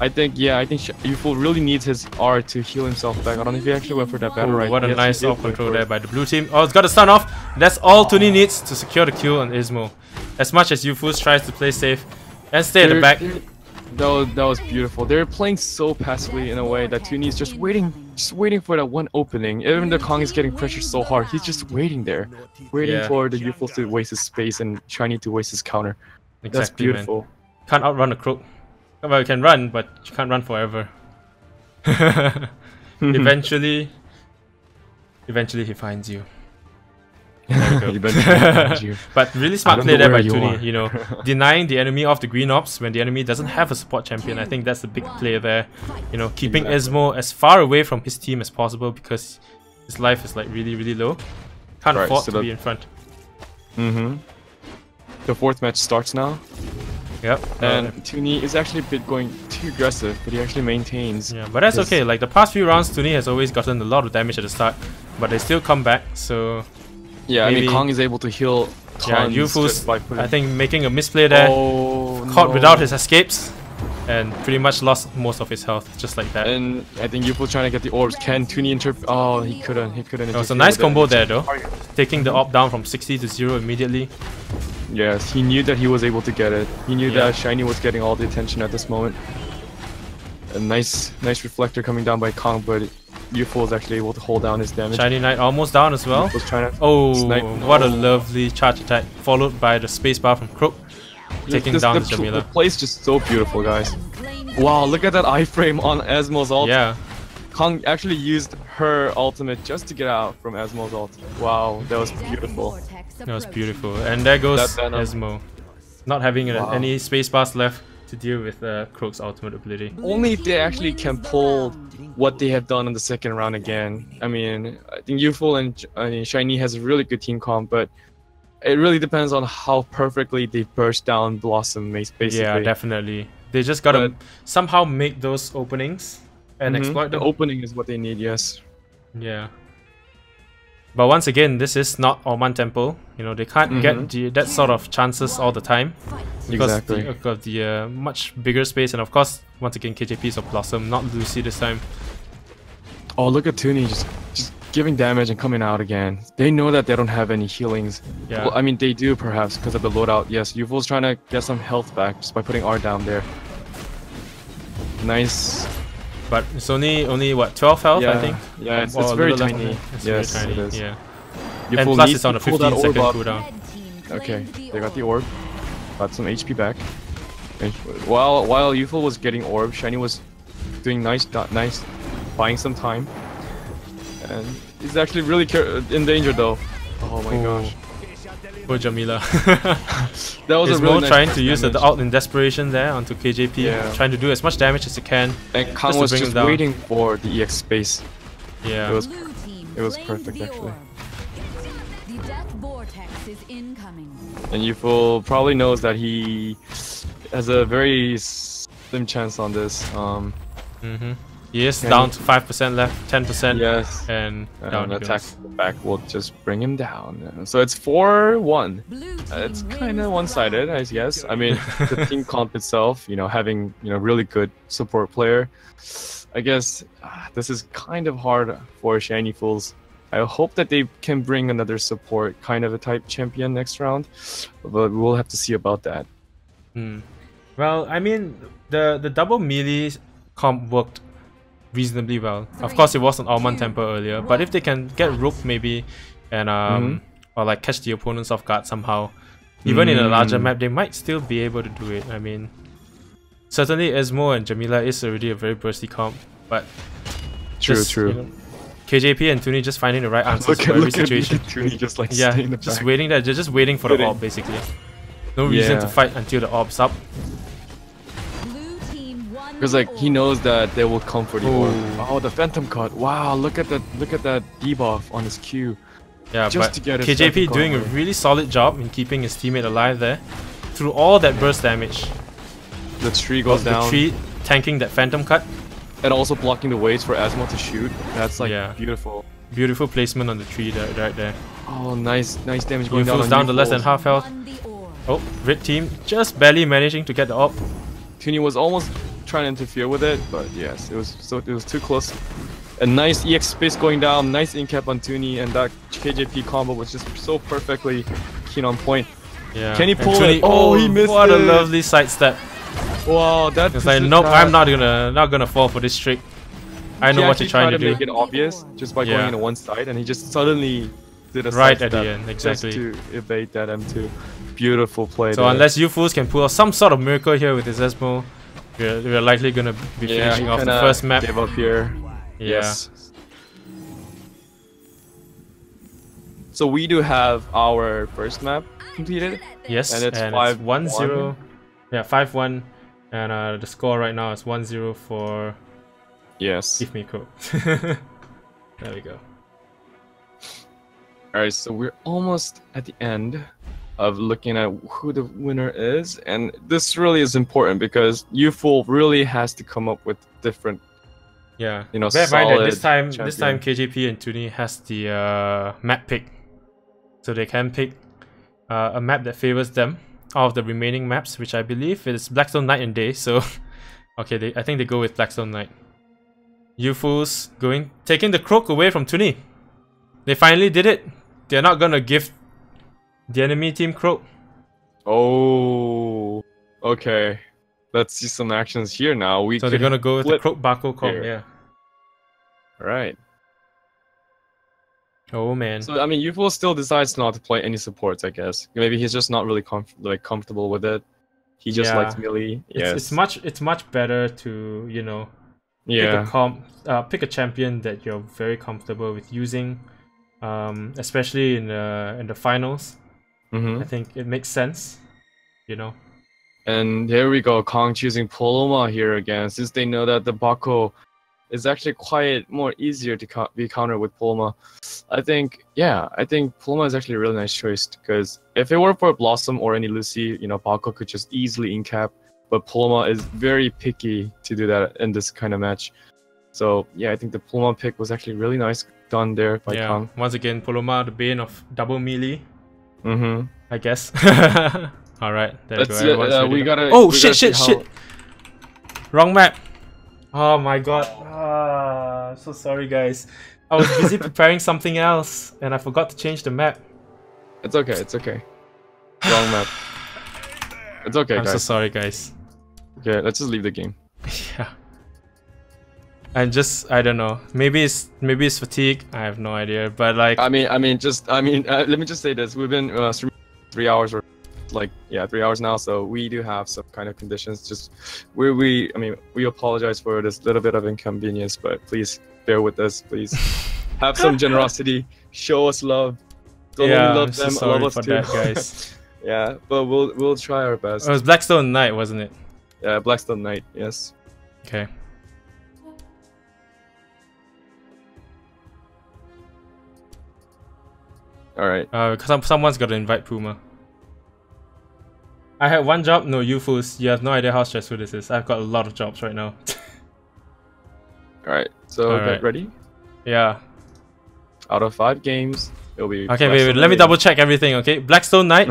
I think Youthful really needs his R to heal himself back. I don't know if he actually went for that Battlerite. What a Yes, nice he did off go control for there it. by the blue team. Oh, it's got a stun off. That's all Tunni needs to secure the kill on Ismo. As much as Youthful tries to play safe and stay at the back. That was beautiful. They're playing so passively in a way that Tunni is just waiting for that one opening. Even though Kong is getting pressured so hard, he's just waiting there, waiting for the Youthful to waste his space and Shiny to waste his counter. That's Exactly, man. beautiful. Can't outrun a Croak. Well, you can run, but you can't run forever. Eventually he finds you. There we go. But really smart play there by Tunni, you know, denying the enemy of the green ops when the enemy doesn't have a support champion. I think that's a big play there. You know, keeping Ismo as far away from his team as possible because his life is like really low. Can't afford to be in front. The fourth match starts now. Yep. And Tunni is actually a bit going too aggressive, but he actually maintains. Yeah, but that's okay. Like the past few rounds, Tunni has always gotten a lot of damage at the start, but they still come back. So yeah, maybe, I mean Kong is able to heal tons. Youthful's, by putting... I think, making a misplay there, caught without his escapes, and pretty much lost most of his health just like that. And I think Youthful's trying to get the orbs. Can Tunni interpret? Oh, he couldn't. It was a nice combo there though, taking the op down from 60 to 0 immediately. Yes, he knew that he was able to get it. He knew that Shiny was getting all the attention at this moment. A nice reflector coming down by Kong, but Youthful is actually able to hold down his damage. ShinyKnight almost down as well. What a lovely charge attack, followed by the spacebar from Croak, taking down the Jamila. The play is just so beautiful, guys. Wow, look at that iframe on Asmo's ult. Yeah. Kong actually used her ultimate just to get out from Asmo's ult. Wow, that was beautiful. That was beautiful. And there goes Asmo, not having any spacebars left to deal with Croak's ultimate ability. Only if they actually can pull what they have done in the second round again. I mean, I think Youthful and Shiny has a really good team comp, but it really depends on how perfectly they burst down Blossom, basically. Yeah, definitely. They just gotta somehow make those openings and exploit them. The opening is what they need, yes. Yeah. But once again, this is not Oman Temple. You know, they can't get that sort of chances all the time because of the much bigger space, and of course, once again, KJP is a Blossom, not Lucy this time. Oh, look at Tunni just giving damage and coming out again. They know that they don't have any healings. Yeah. Well, I mean, they do perhaps because of the loadout. Yes, Youthful's trying to get some health back just by putting R down there. Nice. But it's only what, 12 health, I think? Yeah, it's very tiny. It's yes, very tiny, it is. yeah. Youthful And plus needs it's on a to pull that 15-second orb cooldown. Okay, they got the orb. Got some HP back. And while Youthful was getting orb, Shiny was doing nice, buying some time. And he's actually really in danger though. Oh my gosh. Poor Jamila. That was a really nice trying to use the ult in desperation there onto KJP, trying to do as much damage as he can. And Kong was just waiting for the EX space. Yeah. It was perfect actually. The death vortex is incoming. And Youthful probably knows that he has a very slim chance on this. He is down to 5% left, 10%. Yes. And down he attack goes. back will just bring him down. So it's 4-1. It's kind of one-sided, I guess. I mean, the team comp itself, you know, having really good support player. I guess this is kind of hard for Shiny Fools. I hope that they can bring another support kind of a type champion next round, but we'll have to see about that. Well, I mean, the double melee comp worked reasonably well. Of course, it wasn't Almond Temper earlier, but if they can get Rook maybe, and or like catch the opponents off guard somehow, even in a larger map, they might still be able to do it. I mean, certainly Esmo and Jamila is already a very bursty comp, but True. You know, KJP and Tunni just finding the right answers for every situation. Tunni just like Yeah, staying in the just back. waiting there. They're just waiting for the orb basically. No reason to fight until the orb's up. Because like he knows that they will come for the orb. Oh, the Phantom Cut! Wow, look at that debuff on his Q. Yeah, just but to get his KJP doing a really solid job in keeping his teammate alive there through all that burst damage. The tree goes down. The tree tanking that Phantom Cut. And also blocking the ways for Asmo to shoot. That's like beautiful. Beautiful placement on the tree right there. Oh, nice damage going down. Down to less than half health. Oh, red team just barely managing to get the orb. Tunni was almost trying to interfere with it, but yes, it was too close. A nice EX space going down, nice in-cap on Tunni, and that KJP combo was just so perfectly keen on point. Yeah. Can he pull Tunni, it? Oh, he missed what it! What a lovely sidestep. Wow, that it's like, nope, I'm not gonna fall for this trick. I know what you're trying to do. Make it obvious just by going on one side, and he just suddenly did a right at the end, exactly, just to evade that M2. Beautiful play. So unless you fools can pull off some sort of miracle here with this Esmo, we're likely gonna be finishing off the first map. Give up here. Yeah. Yes. So we do have our first map completed. Yes, and it's 5-1-0. Yeah, 5-1. And the score right now is 1-0 for... Yes. Give me code. There we go. Alright, so we're almost at the end of looking at who the winner is. And this really is important because UFOL really has to come up with different... Yeah. You know, bear in mind that this time champion. KJP and Tunni has the map pick. So they can pick a map that favors them. Out of the remaining maps, which I believe is Blackstone Night and Day, so okay, I think they go with Blackstone Night. You fools taking the Croak away from Tunni. They finally did it. They're not gonna give the enemy team Croak. Oh, okay. Let's see some actions here now. So they're gonna go with the Croak Bako comp, yeah. Right. Oh man. So I mean, UFO still decides not to play any supports. I guess maybe he's just not really comfortable with it. He just likes melee. Yes. It's much better to pick a champion that you're very comfortable with using, especially in the finals. I think it makes sense, And here we go, Kong choosing Paloma here again, since they know that the Bako is actually quite more easier to be countered with Paloma. I think Paloma is actually a really nice choice, because if it were for Blossom or any Lucy, Bako could just easily in-cap, but Paloma is very picky to do that in this kind of match. So yeah, I think the Paloma pick was actually really nice done there by Kong. Once again, Paloma, the bane of double melee. I guess. Alright, there we go. We gotta. Oh shit! Wrong map. Oh my god. So sorry guys. I was busy preparing something else and I forgot to change the map. It's okay. Wrong map. It's okay, guys. I'm so sorry guys. Okay, let's just leave the game. Yeah. I don't know. Maybe it's fatigue. I have no idea. But like let me just say this. We've been 3 hours or 3 hours now, so we do have some kind of conditions. Just we apologize for this little bit of inconvenience, but please bear with us. Please have some generosity. Show us love. Don't only love them, love us too. That, guys. Yeah, but we'll try our best. It was Blackstone Night, wasn't it? Yeah, Blackstone Night. Yes. Okay. All right. Because someone's got to invite Puma. I had one job. No, you fools. You have no idea how stressful this is. I've got a lot of jobs right now. Alright, so get ready. Yeah. Out of 5 games, it'll be... Okay, wait. Let me double check everything, okay? Blackstone Knight.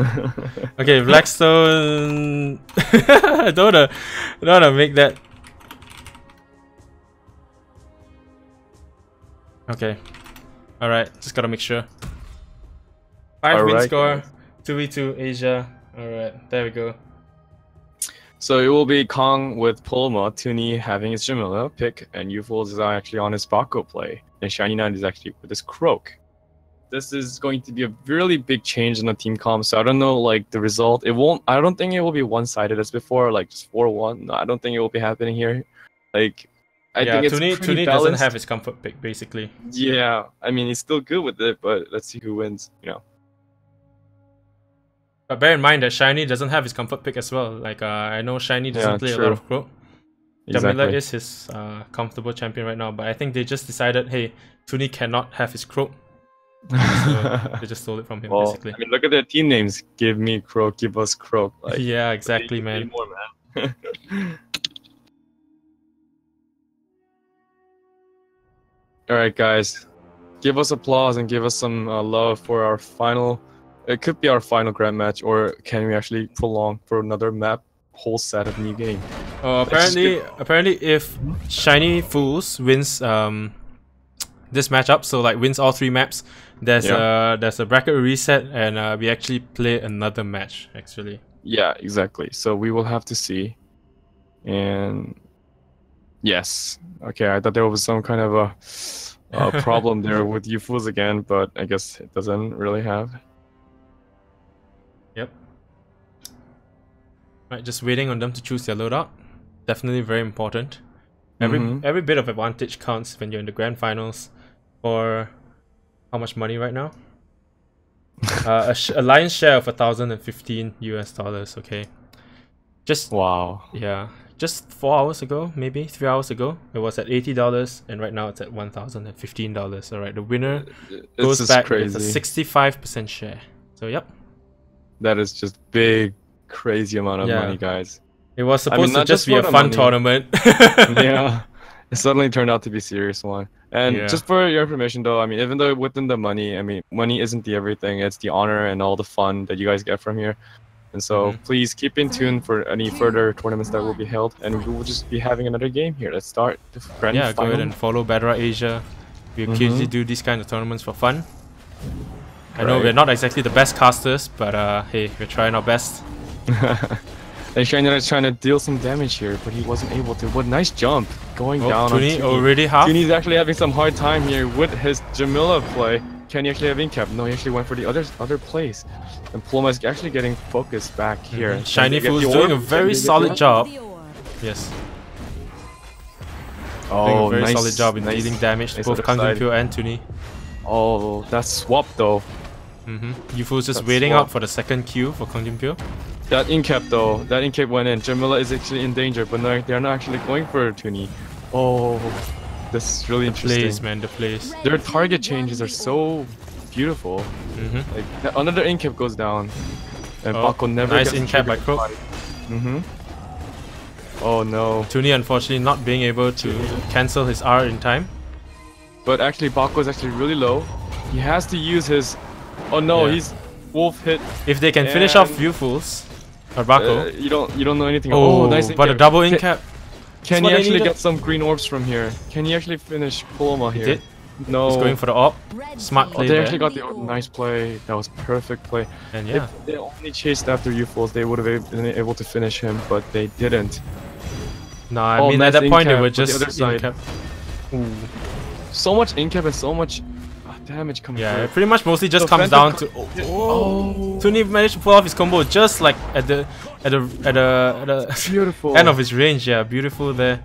Okay, Blackstone... I don't wanna make that... Okay. Alright, just gotta make sure. 5 win Alright, score, guys. 2v2 Asia. Alright, there we go. So it will be Kong with Pulma, Tunni having his Jamila pick, and Youfuls is actually on his Bako play, and ShinyKnight is actually with his Croak. This is going to be a really big change in the team comp, so I don't know like the result. I don't think it will be one-sided as before, like just 4-1. No, I don't think it will be happening here. Like I think it's Tunni pretty doesn't balanced. have his comfort pick basically. Yeah, I mean he's still good with it, but let's see who wins, you know. But bear in mind that Shiny doesn't have his comfort pick as well. Like I know Shiny doesn't play a lot of Croak. Jamila Exactly. is his comfortable champion right now, but I think they just decided, hey, Tunni cannot have his Croak. So they just stole it from him, Well, basically. I mean, look at their team names. Give me Croak, give us Croak. Like, Yeah, exactly, what do you man. need more, man? All right, guys, give us applause and give us some love for our final. It could be our final grand match, or can we actually prolong for another map, whole set of new game? Oh, apparently, if Shiny Fools wins this matchup, so like wins all 3 maps, there's a bracket reset, and we actually play another match actually. Yeah, exactly. So we will have to see. And yes, okay, I thought there was some kind of a problem there with you fools again, but I guess it doesn't really have. Yep. Right, just waiting on them to choose their loadout. Definitely very important. Every bit of advantage counts when you're in the grand finals. For how much money right now? A lion's share of $1,015 US. Okay. Just Wow. yeah, just 4 hours ago, maybe 3 hours ago, it was at $80, and right now it's at $1,015. All right, the winner goes back with a 65% share. So yep. That is just big, crazy amount of Yeah. money, guys. It was supposed to not just just be a for the fun money. tournament. Yeah, it suddenly turned out to be a serious one. And Yeah. just for your information, though, I mean, even though within the money, I mean, money isn't the everything. It's the honor and all the fun that you guys get from here. And so please keep in tune for any further tournaments that will be held, and we will just be having another game here. Let's start the grand Yeah, go final. ahead and follow Battlerite Asia. We occasionally do these kind of tournaments for fun. I know Right. we're not exactly the best casters, but hey, we're trying our best. And ShinyKnight is trying to deal some damage here, but he wasn't able to. What nice jump going down on Tunni Tunni. already half. Tunni's actually having some hard time here with his Jamila play. Can he actually have incap? No, he actually went for the other plays. And Pluma is actually getting focused back here. Can Shiny they get Fool's the doing a orb? very Can they get solid the job. The orb. Yes, orb? doing Oh, a very nice, solid job in nice. dealing damage to Nice both other side. kangjunpyo and Tunni. Oh, that's swap though. Yufu's just That's waiting swap. out for the second Q for kangjunpyo. That incap though, that incap went in. Jamila is actually in danger, but no, they're not actually going for Tunni. Oh, this is really interesting. Plays, man, the plays. Their target changes are so beautiful. Like another incap goes down, and Oh, Bako never nice gets incap by triggered. Croak. Oh no. Tunni unfortunately not being able to cancel his R in time. But actually, Bako is actually really low. He has to use his. Oh no, Yeah. he's wolf hit. If they can finish off And- Viewfuls or Bako. You don't know anything. Oh, nice but a incap. double incap. Can what he they actually needed. get some green orbs from here? Can he actually finish Paloma here? did. No. He's going for the op. Red Smart team play They there. actually got the nice play. That was perfect play. And yeah, If they only chased after Youfuls, they would have been able to finish him, but they didn't. no, I Oh, mean nice at that point they incap were with the just other side. incap. So much incap and so much damage coming Yeah, through. it pretty much mostly just So comes Phantom down to Oh, Tunni managed to pull off his combo just like at the beautiful. end of his range. Yeah, beautiful there.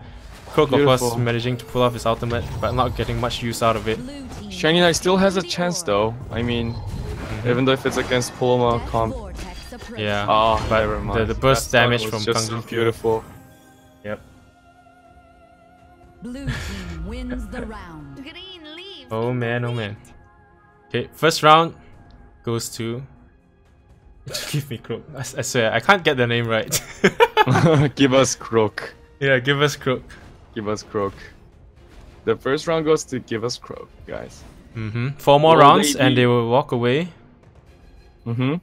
Croak of course Beautiful. managing to pull off his ultimate, but not getting much use out of it. Blue team. ShinyKnight still has a chance though. I mean, even though if it's against Paloma Death comp. vortex approach. Yeah, Oh, but never mind. the burst That damage was from just so kangjunpyo. beautiful. Yep. Blue team wins the round. Green leave. Oh man, oh man. Okay, first round goes to. Give me Croak. I swear I can't get the name right. Give us Croak. Yeah, give us Croak. Give us Croak. The first round goes to Give us Croak, guys. 4 more Will rounds they and be- they will walk away.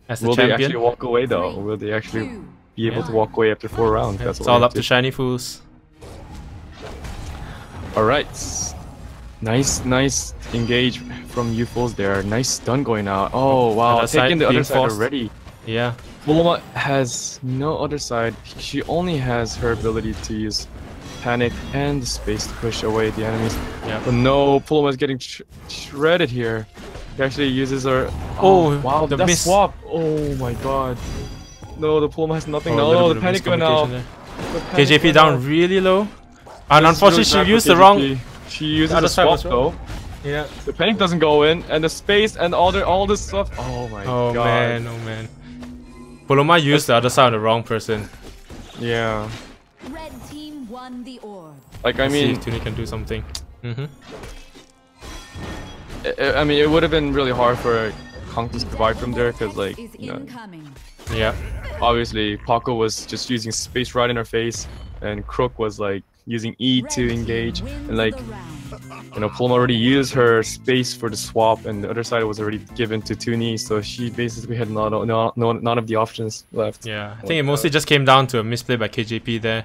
As the Will they champion. actually walk away though? Will they actually be able to walk away after 4 rounds? Yeah, That's it's what we all have up to Shiny Fools. Alright. Nice engage from UFOs there. Nice stun going out. Oh wow, taking the other side already. Yeah. Paloma has no other side. She only has her ability to use panic and the space to push away the enemies. Yeah. But no, Paloma is getting shredded here. He actually uses her. Oh wow, the that swap. Oh my god. No, the Paloma has nothing. No, the panic went out. KJP down really low. And unfortunately, she used the wrong. She uses the swap though. Yeah. The panic doesn't go in, and the space and all this stuff. Oh my god. Oh man. Paloma used the other side on the wrong person. Yeah. Red team won the orb. Like I mean, see if Tunni can do something. I mean, it would have been really hard for Kong to survive from there, because like, yeah. Obviously, Paco was just using space right in her face, and Croak was like using E to engage, and like, you know, Paloma already used her space for the swap, and the other side was already given to Tunni, so she basically had none of the options left. Yeah, I think it mostly just came down to a misplay by KJP there.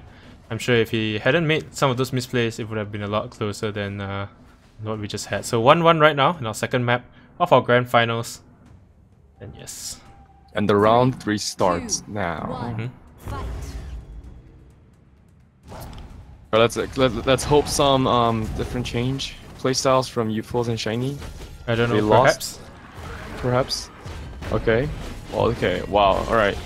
I'm sure if he hadn't made some of those misplays, it would have been a lot closer than what we just had. So 1-1 right now in our second map of our grand finals. And yes. And the round 3 starts now. Let's hope some different change playstyles from UFOs and Shiny. I don't know, perhaps. Okay. Well, okay. Wow. All right.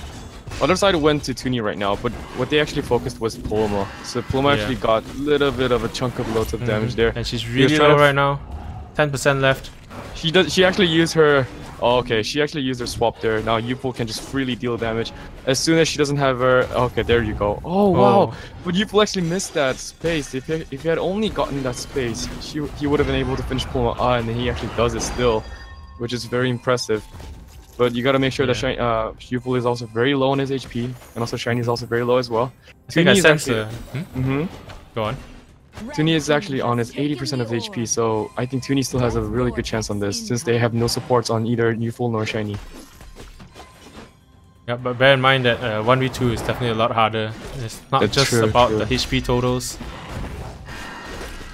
Other side went to Tunni right now, but what they actually focused was Paloma. So Paloma actually got a little bit of a chunk of loads of damage there. And she's really low right now. 10% left. She actually used her. Oh, okay, she actually used her swap there. Now UFO can just freely deal damage as soon as she doesn't have her. Okay, there you go. Oh wow! But UFO actually missed that space. If he had only gotten that space, he would have been able to finish Paloma. And then he actually does it still, which is very impressive. But you gotta make sure that UFO is also very low on his HP, and also Shiny is also very low as well. I think I sense Go on. Tunni is actually on his 80% of HP, so I think Tunni still has a really good chance on this, since they have no supports on either UFO nor Shiny. Yeah, but bear in mind that 1v2 is definitely a lot harder. It's not just about the HP totals.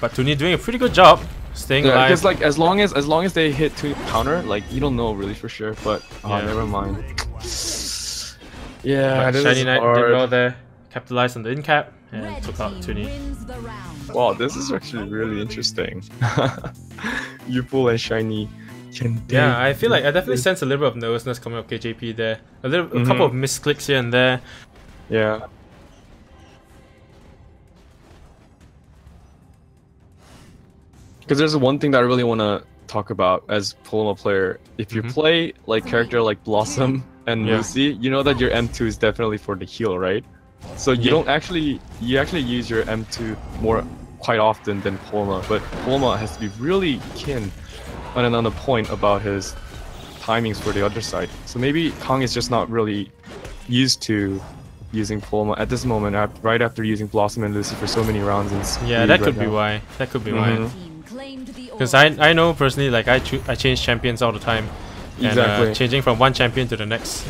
But Tunni doing a pretty good job staying alive. Because like as long as they hit Tunni counter, like you don't know really for sure. But never mind. Yeah, ShinyKnight did well there, capitalized on the in-cap and took out Tunni. Wow, this is actually really interesting. UFO and Shiny. Yeah, I feel like I definitely sense a little bit of nervousness coming up KJP there. A couple of misclicks here and there. Yeah. Because there's one thing that I really want to talk about as Paloma player. If you play like character like Blossom and Lucy, you know that your M2 is definitely for the heal, right? So you don't actually use your M2 quite often than Paloma, but Paloma has to be really keen on the point about his timings for the other side. So maybe Kong is just not really used to using Paloma at this moment, right after using Blossom and Lucy for so many rounds. Yeah, that could be why. That could be why. Because I know personally, like I change champions all the time. And changing from one champion to the next,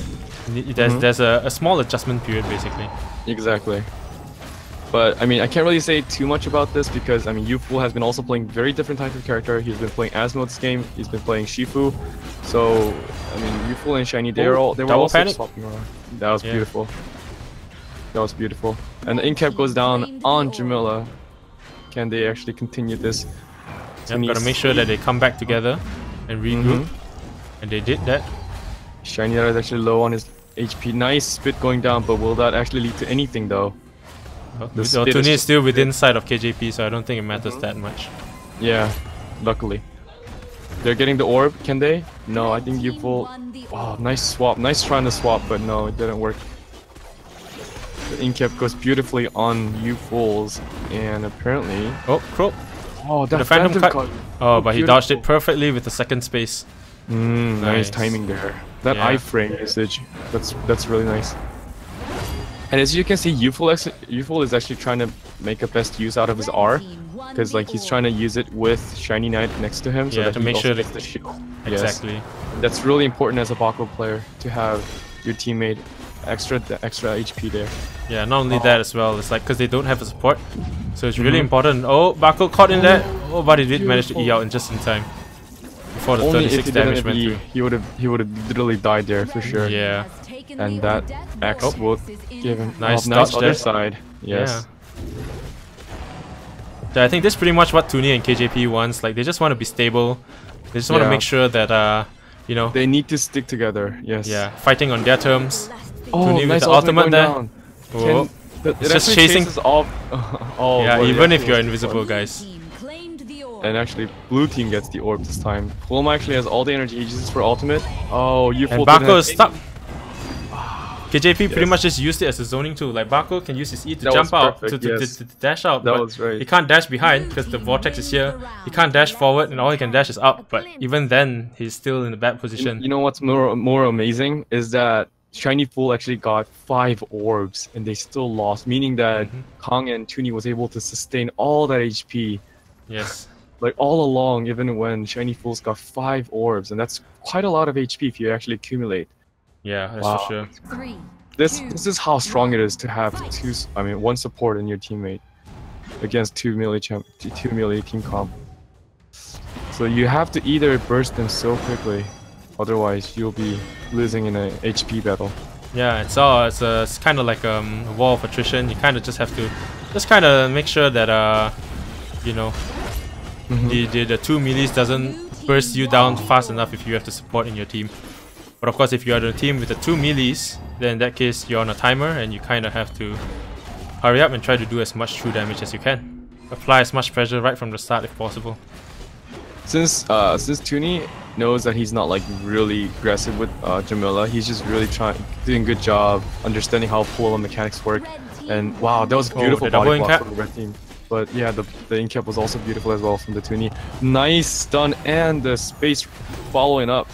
there's a small adjustment period basically. Exactly. But I mean, I can't really say too much about this because I mean, UFO has been also playing very different types of character. He's been playing Asmo this game. He's been playing Shifu. So I mean, UFO and Shiny, they were also swapping around. That was beautiful. That was beautiful. And the in-cap goes down on Jamila. Can they actually continue this? Yep, gotta make sure that they come back together and regroup. And they did that. Shiny is actually low on his HP. Nice spit going down, but will that actually lead to anything though? Tunni is still within sight of KJP, so I don't think it matters that much. Yeah, luckily. They're getting the orb, can they? No, I think UFO. Oh, nice swap. Nice trying to swap, but no, it didn't work. The in-cap goes beautifully on UFOs, and apparently... Oh, Croak. Oh, that the Phantom cut. Oh, but he dodged it perfectly with the second space. Nice timing there. That iframe usage, that's really nice. And as you can see, UFO is actually trying to make a best use out of his R, because like he's trying to use it with ShinyKnight next to him, so that to he make sure gets the shield. Exactly. Yes. That's really important as a Baco player to have your teammate extra HP there. Yeah, not only that as well. It's like because they don't have a support, So it's really important. Oh, Bako caught in there. Oh, but he did manage to E out in just in time. Before the Only 36 if damage went through. he would have literally died there for sure. Yeah. And that X will give him Nice nice dodge other there. side. Yes. Yeah, I think this is pretty much what Tunni and KJP wants. Like, they just want to be stable. They just want to make sure that, you know... They need to stick together, yes. Yeah, fighting on their terms. Oh, Tunni nice with the ultimate there. down. Oh. It's just chasing. All, yeah, even if you're invisible, guys. And actually, blue team gets the orb this time. Pluma actually has all the energy he uses for ultimate. Oh, you And Bako is stuck. KJP pretty much just used it as a zoning tool. Like, Bako can use his E to jump out, to dash out. That but was right. He can't dash behind because the vortex is here. He can't dash forward, and all he can dash is up. But even then, he's still in a bad position. You know what's more amazing is that Shiny Fool actually got 5 orbs and they still lost, meaning that Kang and Tunni was able to sustain all that HP. Yes. Like all along, even when Shiny Fool's got 5 orbs, and that's quite a lot of HP if you actually accumulate. Yeah, that's for sure. This is how strong it is to have one support in your teammate against two melee team comp. So you have to either burst them so quickly, otherwise you'll be losing in an HP battle. Yeah, it's kind of like a wall of attrition. You kind of just have to make sure that you know, the 2 melees doesn't burst you down fast enough if you have to support in your team. But of course, if you are the team with the 2 melees, then in that case you're on a timer and you kind of have to hurry up and try to do as much true damage as you can. Apply as much pressure right from the start if possible. Since Tunni knows that he's not like really aggressive with Jamila, he's just really doing a good job understanding how pull mechanics work. And wow, that was a beautiful body block from the red team. But yeah, the incap was also beautiful as well from the Tunni. Nice stun and the space following up.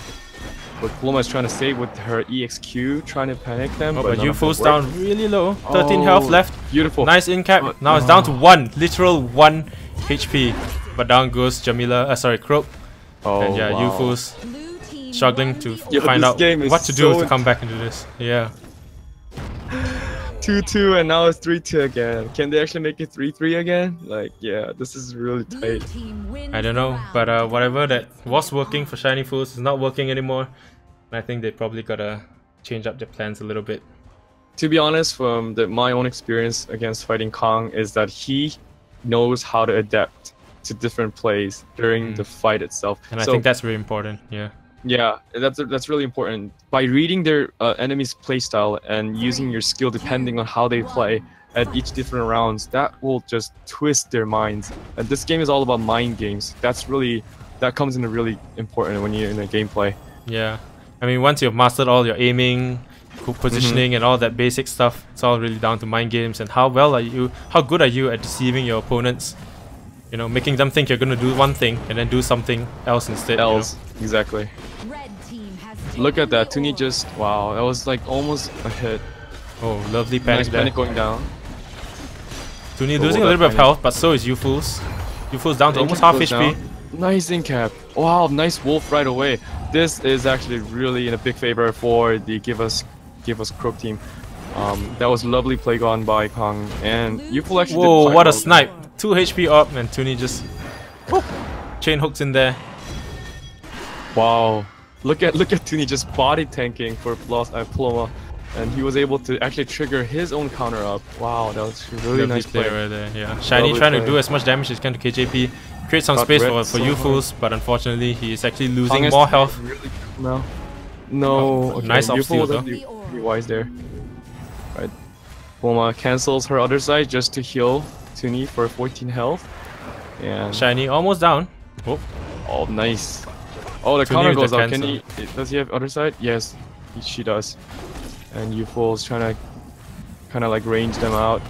But Pluma is trying to save with her EXQ, trying to panic them. Oh, but Yufu's down really low. 13 health left. Beautiful. Nice incap. Now it's down to 1, literal 1 HP. But down goes Jamila, Croak. Oh, and yeah, wow. Yufu's struggling to find out what to do to come back into this. Yeah. 2-2 and now it's 3-2 again. Can they actually make it 3-3 again? Like, yeah, this is really tight. I don't know, but whatever that was working for Shiny Fools is not working anymore. And I think they probably gotta change up their plans a little bit. To be honest, from my own experience against fighting Kang is that he knows how to adapt to different plays during the fight itself. And I think that's very important, yeah. Yeah, that's really important. By reading their enemy's playstyle and using your skill depending on how they play at each different rounds, that will just twist their minds. And this game is all about mind games. That comes in really important when you're in a gameplay. Yeah, I mean, once you've mastered all your aiming, positioning, and all that basic stuff, it's all really down to mind games and how good are you at deceiving your opponents. You know, making them think you're gonna do one thing and then do something else instead. Exactly. Look at that, Tunni just, wow, that was like almost a hit. Oh, lovely panic there. Panic going down. Tunni losing a little bit of health, but so is Yufu's. Yufu's down to almost half HP. Nice incap. Wow, nice wolf right away. This is actually really in a big favor for the give us Croak team. That was lovely play gone by Kang, and Yufu actually whoa, what a snipe. 2 HP up and Tunni just chain hooks in there. Wow. Look at Tunni just body tanking for Pluma, and he was able to actually trigger his own counter up. Wow, that was a really nice play right there. Yeah, Shiny trying to do as much damage as he can to KJP, create some space for Yufu's, but unfortunately he is actually losing more health. No, okay. Nice obstacle though. Be wise there. Right, Pluma cancels her other side just to heal Tunni for 14 health, and Shiny almost down. Oh, nice. Oh, the counter goes up. Does he have other side? Yes, she does. And Yufu's trying to kind of like range them out.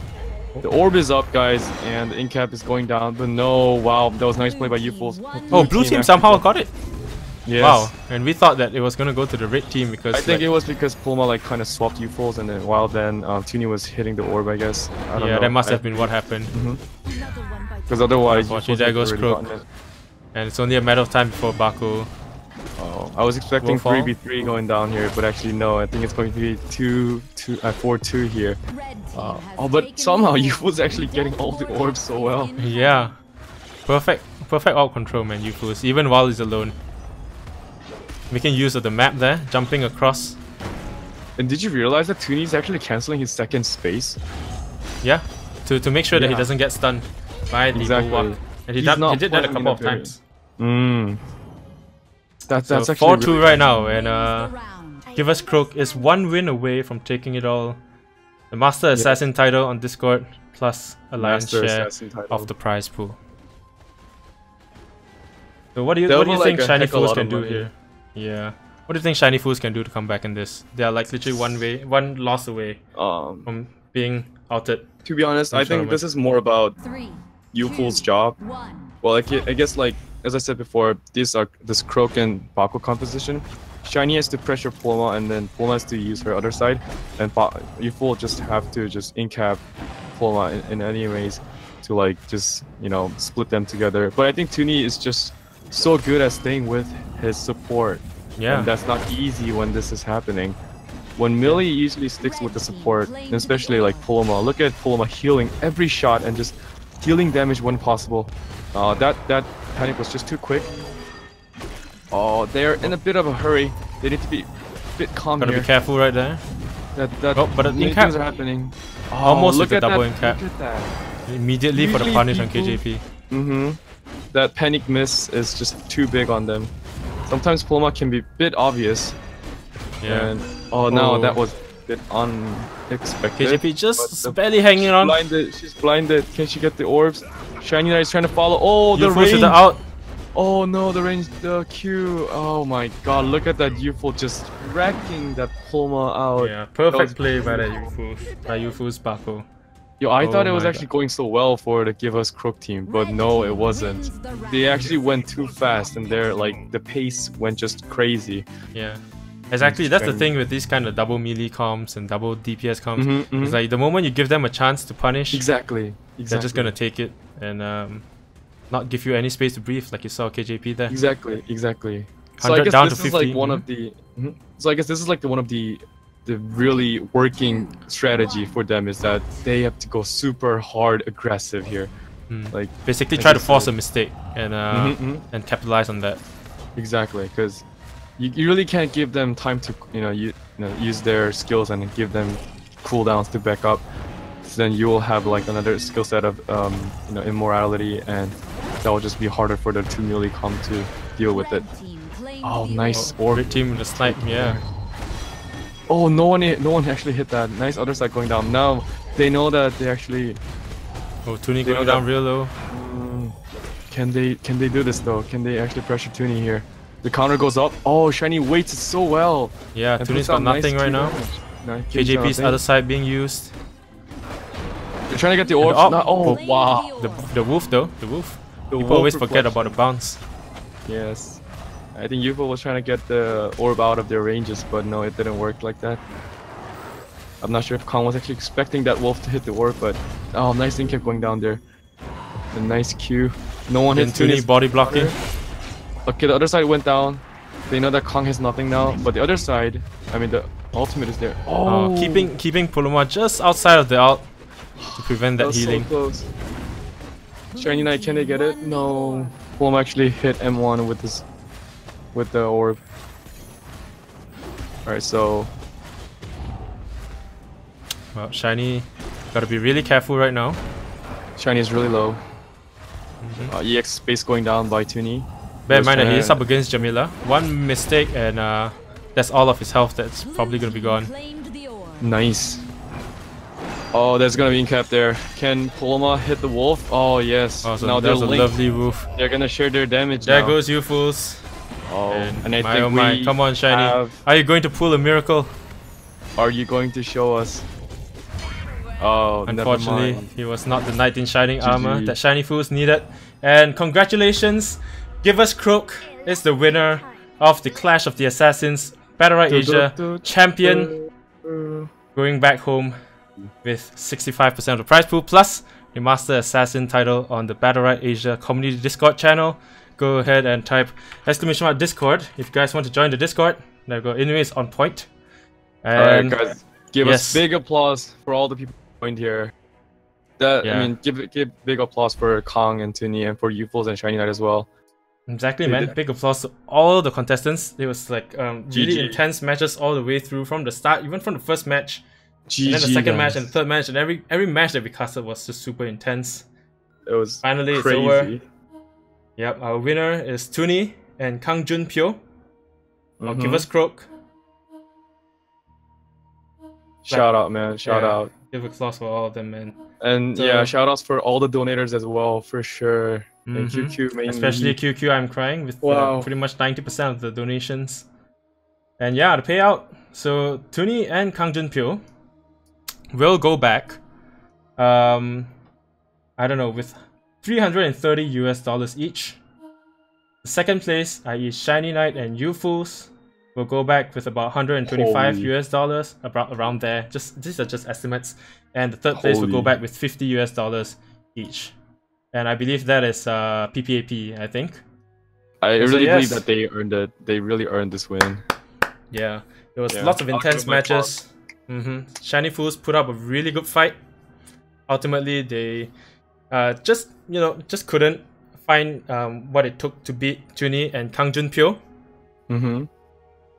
The orb is up, guys, and the incap is going down. But no, wow, that was nice play by Yufu. Oh, blue team somehow got it. Yes. Wow, and we thought that it was gonna go to the red team because I think it was because Pluma like kind of swapped Yufu's, and then Tunni was hitting the orb, I guess. I don't know. That must have been what happened. Because otherwise, there goes Croak. And it's only a matter of time before Bako I was expecting Wolf all. 3v3 going down here, but actually no, I think it's going to be 4-2 here. But somehow Yufu's actually getting all the orbs so well. Yeah. Perfect orb control, man, Yufu's, even while he's alone. Making use of the map there, jumping across. And did you realize that Tunni's actually cancelling his second space? Yeah, to make sure that he doesn't get stunned by the bulwark. And he did that a couple of times. That's so actually 4-2 really right now, and Give Us Croak is 1 win away from taking it all. The Master Assassin title on Discord, plus a lion's share of the prize pool. So what do you think Shiny Fools can do here? Yeah. What do you think Shiny Fools can do to come back in this? They are like literally one loss away from being outed. To be honest, I think this is more about Yufu's job. Well, I guess, like as I said before, this Croak and Baku composition. Shiny has to pressure Pulma, and then Pulma has to use her other side, and Yufu will just have to just in-cap Pulma in any ways to like just, you know, split them together. But I think Tunni is just so good at staying with his support. Yeah. And that's not easy when this is happening. When Millie usually sticks with the support, and especially like Pulma. Look at Pulma healing every shot and just dealing damage when possible. That panic was just too quick. Oh, they're in a bit of a hurry. They need to be a bit calm here. Gotta be careful right there. But many things are happening. Almost with the double in-cap. Immediately for the punish on KJP. That panic miss is just too big on them. Sometimes Pulma can be a bit obvious. Yeah. And no, that was a bit unexpected. KJP just barely hanging on. She's blinded. Can she get the orbs? ShinyKnight is trying to follow. Oh, the range. Out. Oh no, the range, the Q. Oh my god, look at that Yufu just wrecking that Pulma out. Yeah, perfect play by that Yufu. By Yufu's Baku. Yo, I thought it was actually going so well for the Give Us Croak team, but no, it wasn't. They actually went too fast, and the pace went just crazy. Yeah, exactly. That's the thing with these kind of double melee comps and double DPS comps. It's like the moment you give them a chance to punish, exactly. They're just gonna take it and not give you any space to breathe, like you saw KJP there. Exactly. So I guess this is like one of the. So I guess this is like one of the really working strategy for them, is that they have to go super hard aggressive here. Like basically try to force a mistake and and capitalize on that. Exactly, because you really can't give them time to use their skills and give them cooldowns to back up. So then you will have like another skill set of immorality, and that will just be harder for the 2 melee comp to deal with it. Oh, nice orb. Great team with the snipe, yeah. Oh, no one actually hit that. Nice other side going down. Now they know that they actually. Oh, Tunni going down real low. Can they do this though? Can they actually pressure Tunni here? The counter goes up. Oh, Shiny waits it so well. Yeah, Tunni's got nothing right now. KJP's other side being used. They're trying to get the orbs. Oh wow. The wolf though. The wolf. People always forget about the bounce. Yes. I think Yufu was trying to get the orb out of their ranges, but no, it didn't work like that. I'm not sure if Kong was actually expecting that wolf to hit the orb, but oh, nice thing kept going down there. A nice Q. No one hits Tunni body blocking. Okay, the other side went down. They know that Kong has nothing now, but the other side, I mean the ultimate is there. Oh, keeping Pulma just outside of the ult to prevent that healing. So close. ShinyKnight, can they get it? No. Pulma actually hit M1 with the orb. Alright, so well, Shiny gotta be really careful right now. Shiny is really low. EX space going down by Tunni. Bear in mind that he's up against Jamila. One mistake and that's all of his health that's probably gonna be gone. Nice. Oh, there's gonna be in-cap there. Can Pulma hit the wolf? Oh yes. Oh, so now they're linked. A lovely wolf. They're gonna share their damage There now. goes you fools. Oh, and I my think oh my, come on Shiny. Are you going to pull a miracle? Are you going to show us? Oh, unfortunately, he was not the knight in shining armor that Shiny Fools needed. And congratulations, Give Us Croak is the winner of the Clash of the Assassins Battlerite Asia champion, going back home with 65% of the prize pool plus the Master Assassin title on the Battlerite Asia community Discord channel. go ahead and type ! Discord if you guys want to join the Discord. There we go. Anyway, it's on point. Alright, guys, give us big applause for all the people who joined here. I mean, give big applause for Kong and Tunni and for Youfuls and ShinyKnight as well. Exactly, man. Big applause to all the contestants. It was like really intense matches all the way through from the start, even from the first match, and then the second match and the third match, and every match that we casted was just super intense. It was finally crazy. It's over. Yep, our winner is Tunni and kangjunpyo. Give us Croak. Shout out, man. Shout out. Give applause for all of them, man. And yeah, shout outs for all the donators as well, for sure. And QQ mainly. Especially QQ, I'm crying with pretty much 90% of the donations. And yeah, the payout. So Tunni and kangjunpyo will go back. I don't know, with $330 each. The second place, i.e. ShinyKnight and Youfuls, will go back with about $125 around there. These are just estimates. And the third place will go back with $50 each. And I believe that is PPAP, I think. I really believe that they earned it. They really earned this win. Yeah, there was lots of intense matches. Shiny Fools put up a really good fight. Ultimately, they just couldn't find what it took to beat Tunni and kangjunpyo.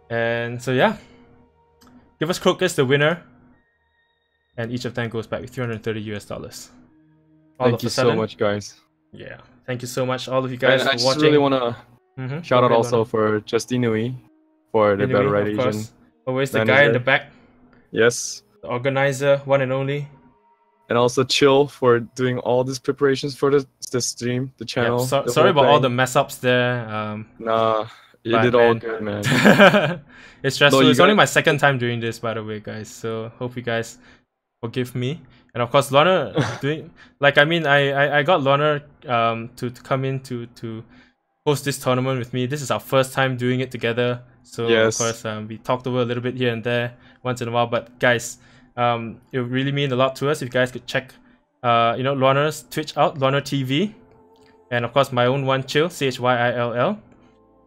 And so yeah, give us Croak as the winner, and each of them goes back with $330. Thank you so much, guys. Yeah, thank you so much, all of you guys, for watching. I just really want to shout out also for Justinui for the Battlerite Asian. Always the guy in the back. Yes. The organizer, one and only. And also Chill for doing all these preparations for the stream, the channel. Yeah, sorry about all the mess ups there. Nah, you did all good, man. It's stressful. It's only my second time doing this, by the way, guys. So hope you guys forgive me. And of course, Lorna doing I got Lorna to come in to host this tournament with me. This is our first time doing it together. So of course, we talked over a little bit here and there once in a while. But guys, it would really mean a lot to us if you guys could check Lorna's Twitch out, Lorna TV, and of course my own one, Chill, CHYILL.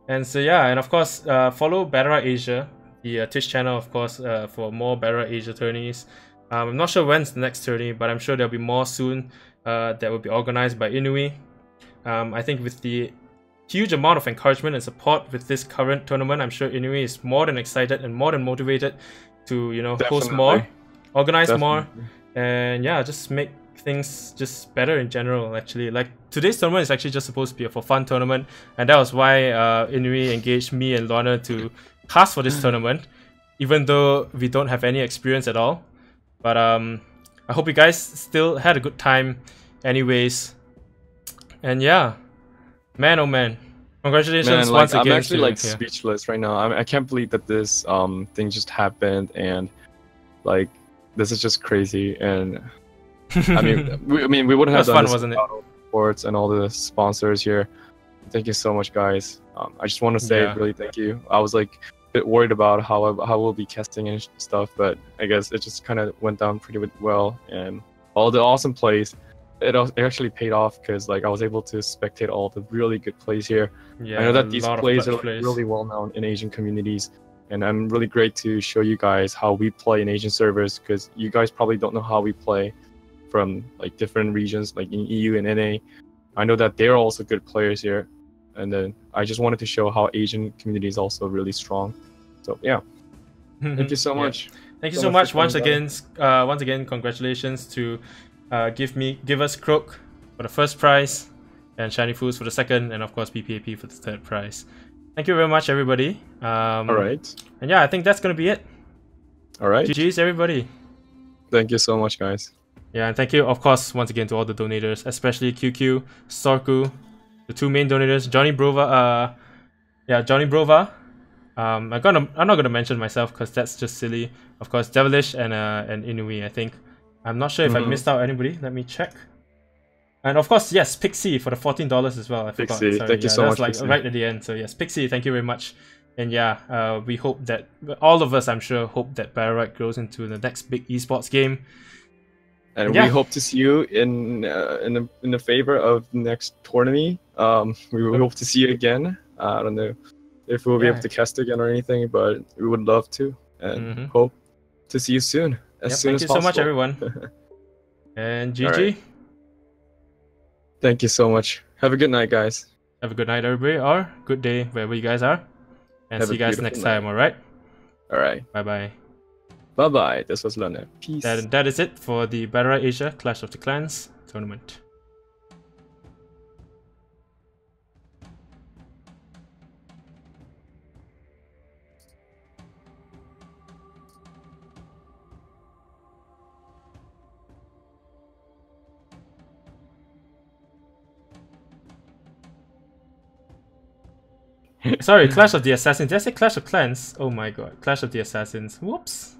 And so yeah, and of course follow Battlerite Asia, the Twitch channel, of course, for more Battlerite Asia tourneys. I'm not sure when's the next tourney, but I'm sure there'll be more soon that will be organized by Inui. I think with the huge amount of encouragement and support with this current tournament, I'm sure Inui is more than excited and more than motivated to host more, organize more, and yeah, just make things just better in general. Actually, like today's tournament is actually just supposed to be a for fun tournament, and that was why Inui engaged me and Lorna to cast for this tournament, even though we don't have any experience at all. But I hope you guys still had a good time anyways. And yeah, man, oh man, congratulations once again. I'm actually speechless right now. I can't believe that this thing just happened, and like this is just crazy. And I mean we wouldn't have done this without all the sports and all the sponsors here. Thank you so much, guys. I just want to say really thank you. I was like bit worried about how we'll be casting and stuff, but I guess it just kind of went down pretty well, and all the awesome plays, it actually paid off, because like I was able to spectate all the really good plays here. I know that these plays are really well known in Asian communities, and I'm really great to show you guys how we play in Asian servers, because you guys probably don't know how we play from like different regions, like in EU and NA. I know that they're also good players here, and then I just wanted to show how Asian community is also really strong. So yeah, thank you so much. Thank you so much once again. Congratulations to give us Croak for the first prize, and Shiny Foods for the second, and of course PPAP for the third prize. Thank you very much, everybody. All right. And yeah, I think that's gonna be it. All right. GG's, everybody. Thank you so much, guys. Yeah, and thank you, of course, once again to all the donators, especially QQ, Storku, the two main donators, Johnny Brova. Johnny Brova. I'm not gonna mention myself because that's just silly. Of course, Devilish and Inui. I think. I'm not sure if I missed out anybody. Let me check. And of course, yes, Pixie for the $14 as well. I forgot. Pixie, thank you so much. Like Pixie. Right at the end. So yes, Pixie, thank you very much. And yeah, we hope that all of us, I'm sure, hope that Battlerite grows into the next big esports game. And yeah. we hope to see you in the favor of the next tournament. We hope to see you again. I don't know if we'll be able to cast again or anything, but we would love to, and hope to see you soon. As soon as possible. Thank you so much, everyone. And GG. Right. Thank you so much. Have a good night, guys. Have a good night, everybody, or good day wherever you guys are. And see you guys next time, alright? Alright. Bye-bye. Bye-bye. This was Lana. Peace. That is it for the Battlerite Asia Clash of the Clans tournament. Sorry, Clash of the Assassins. Did I say Clash of Clans? Oh my god. Clash of the Assassins. Whoops.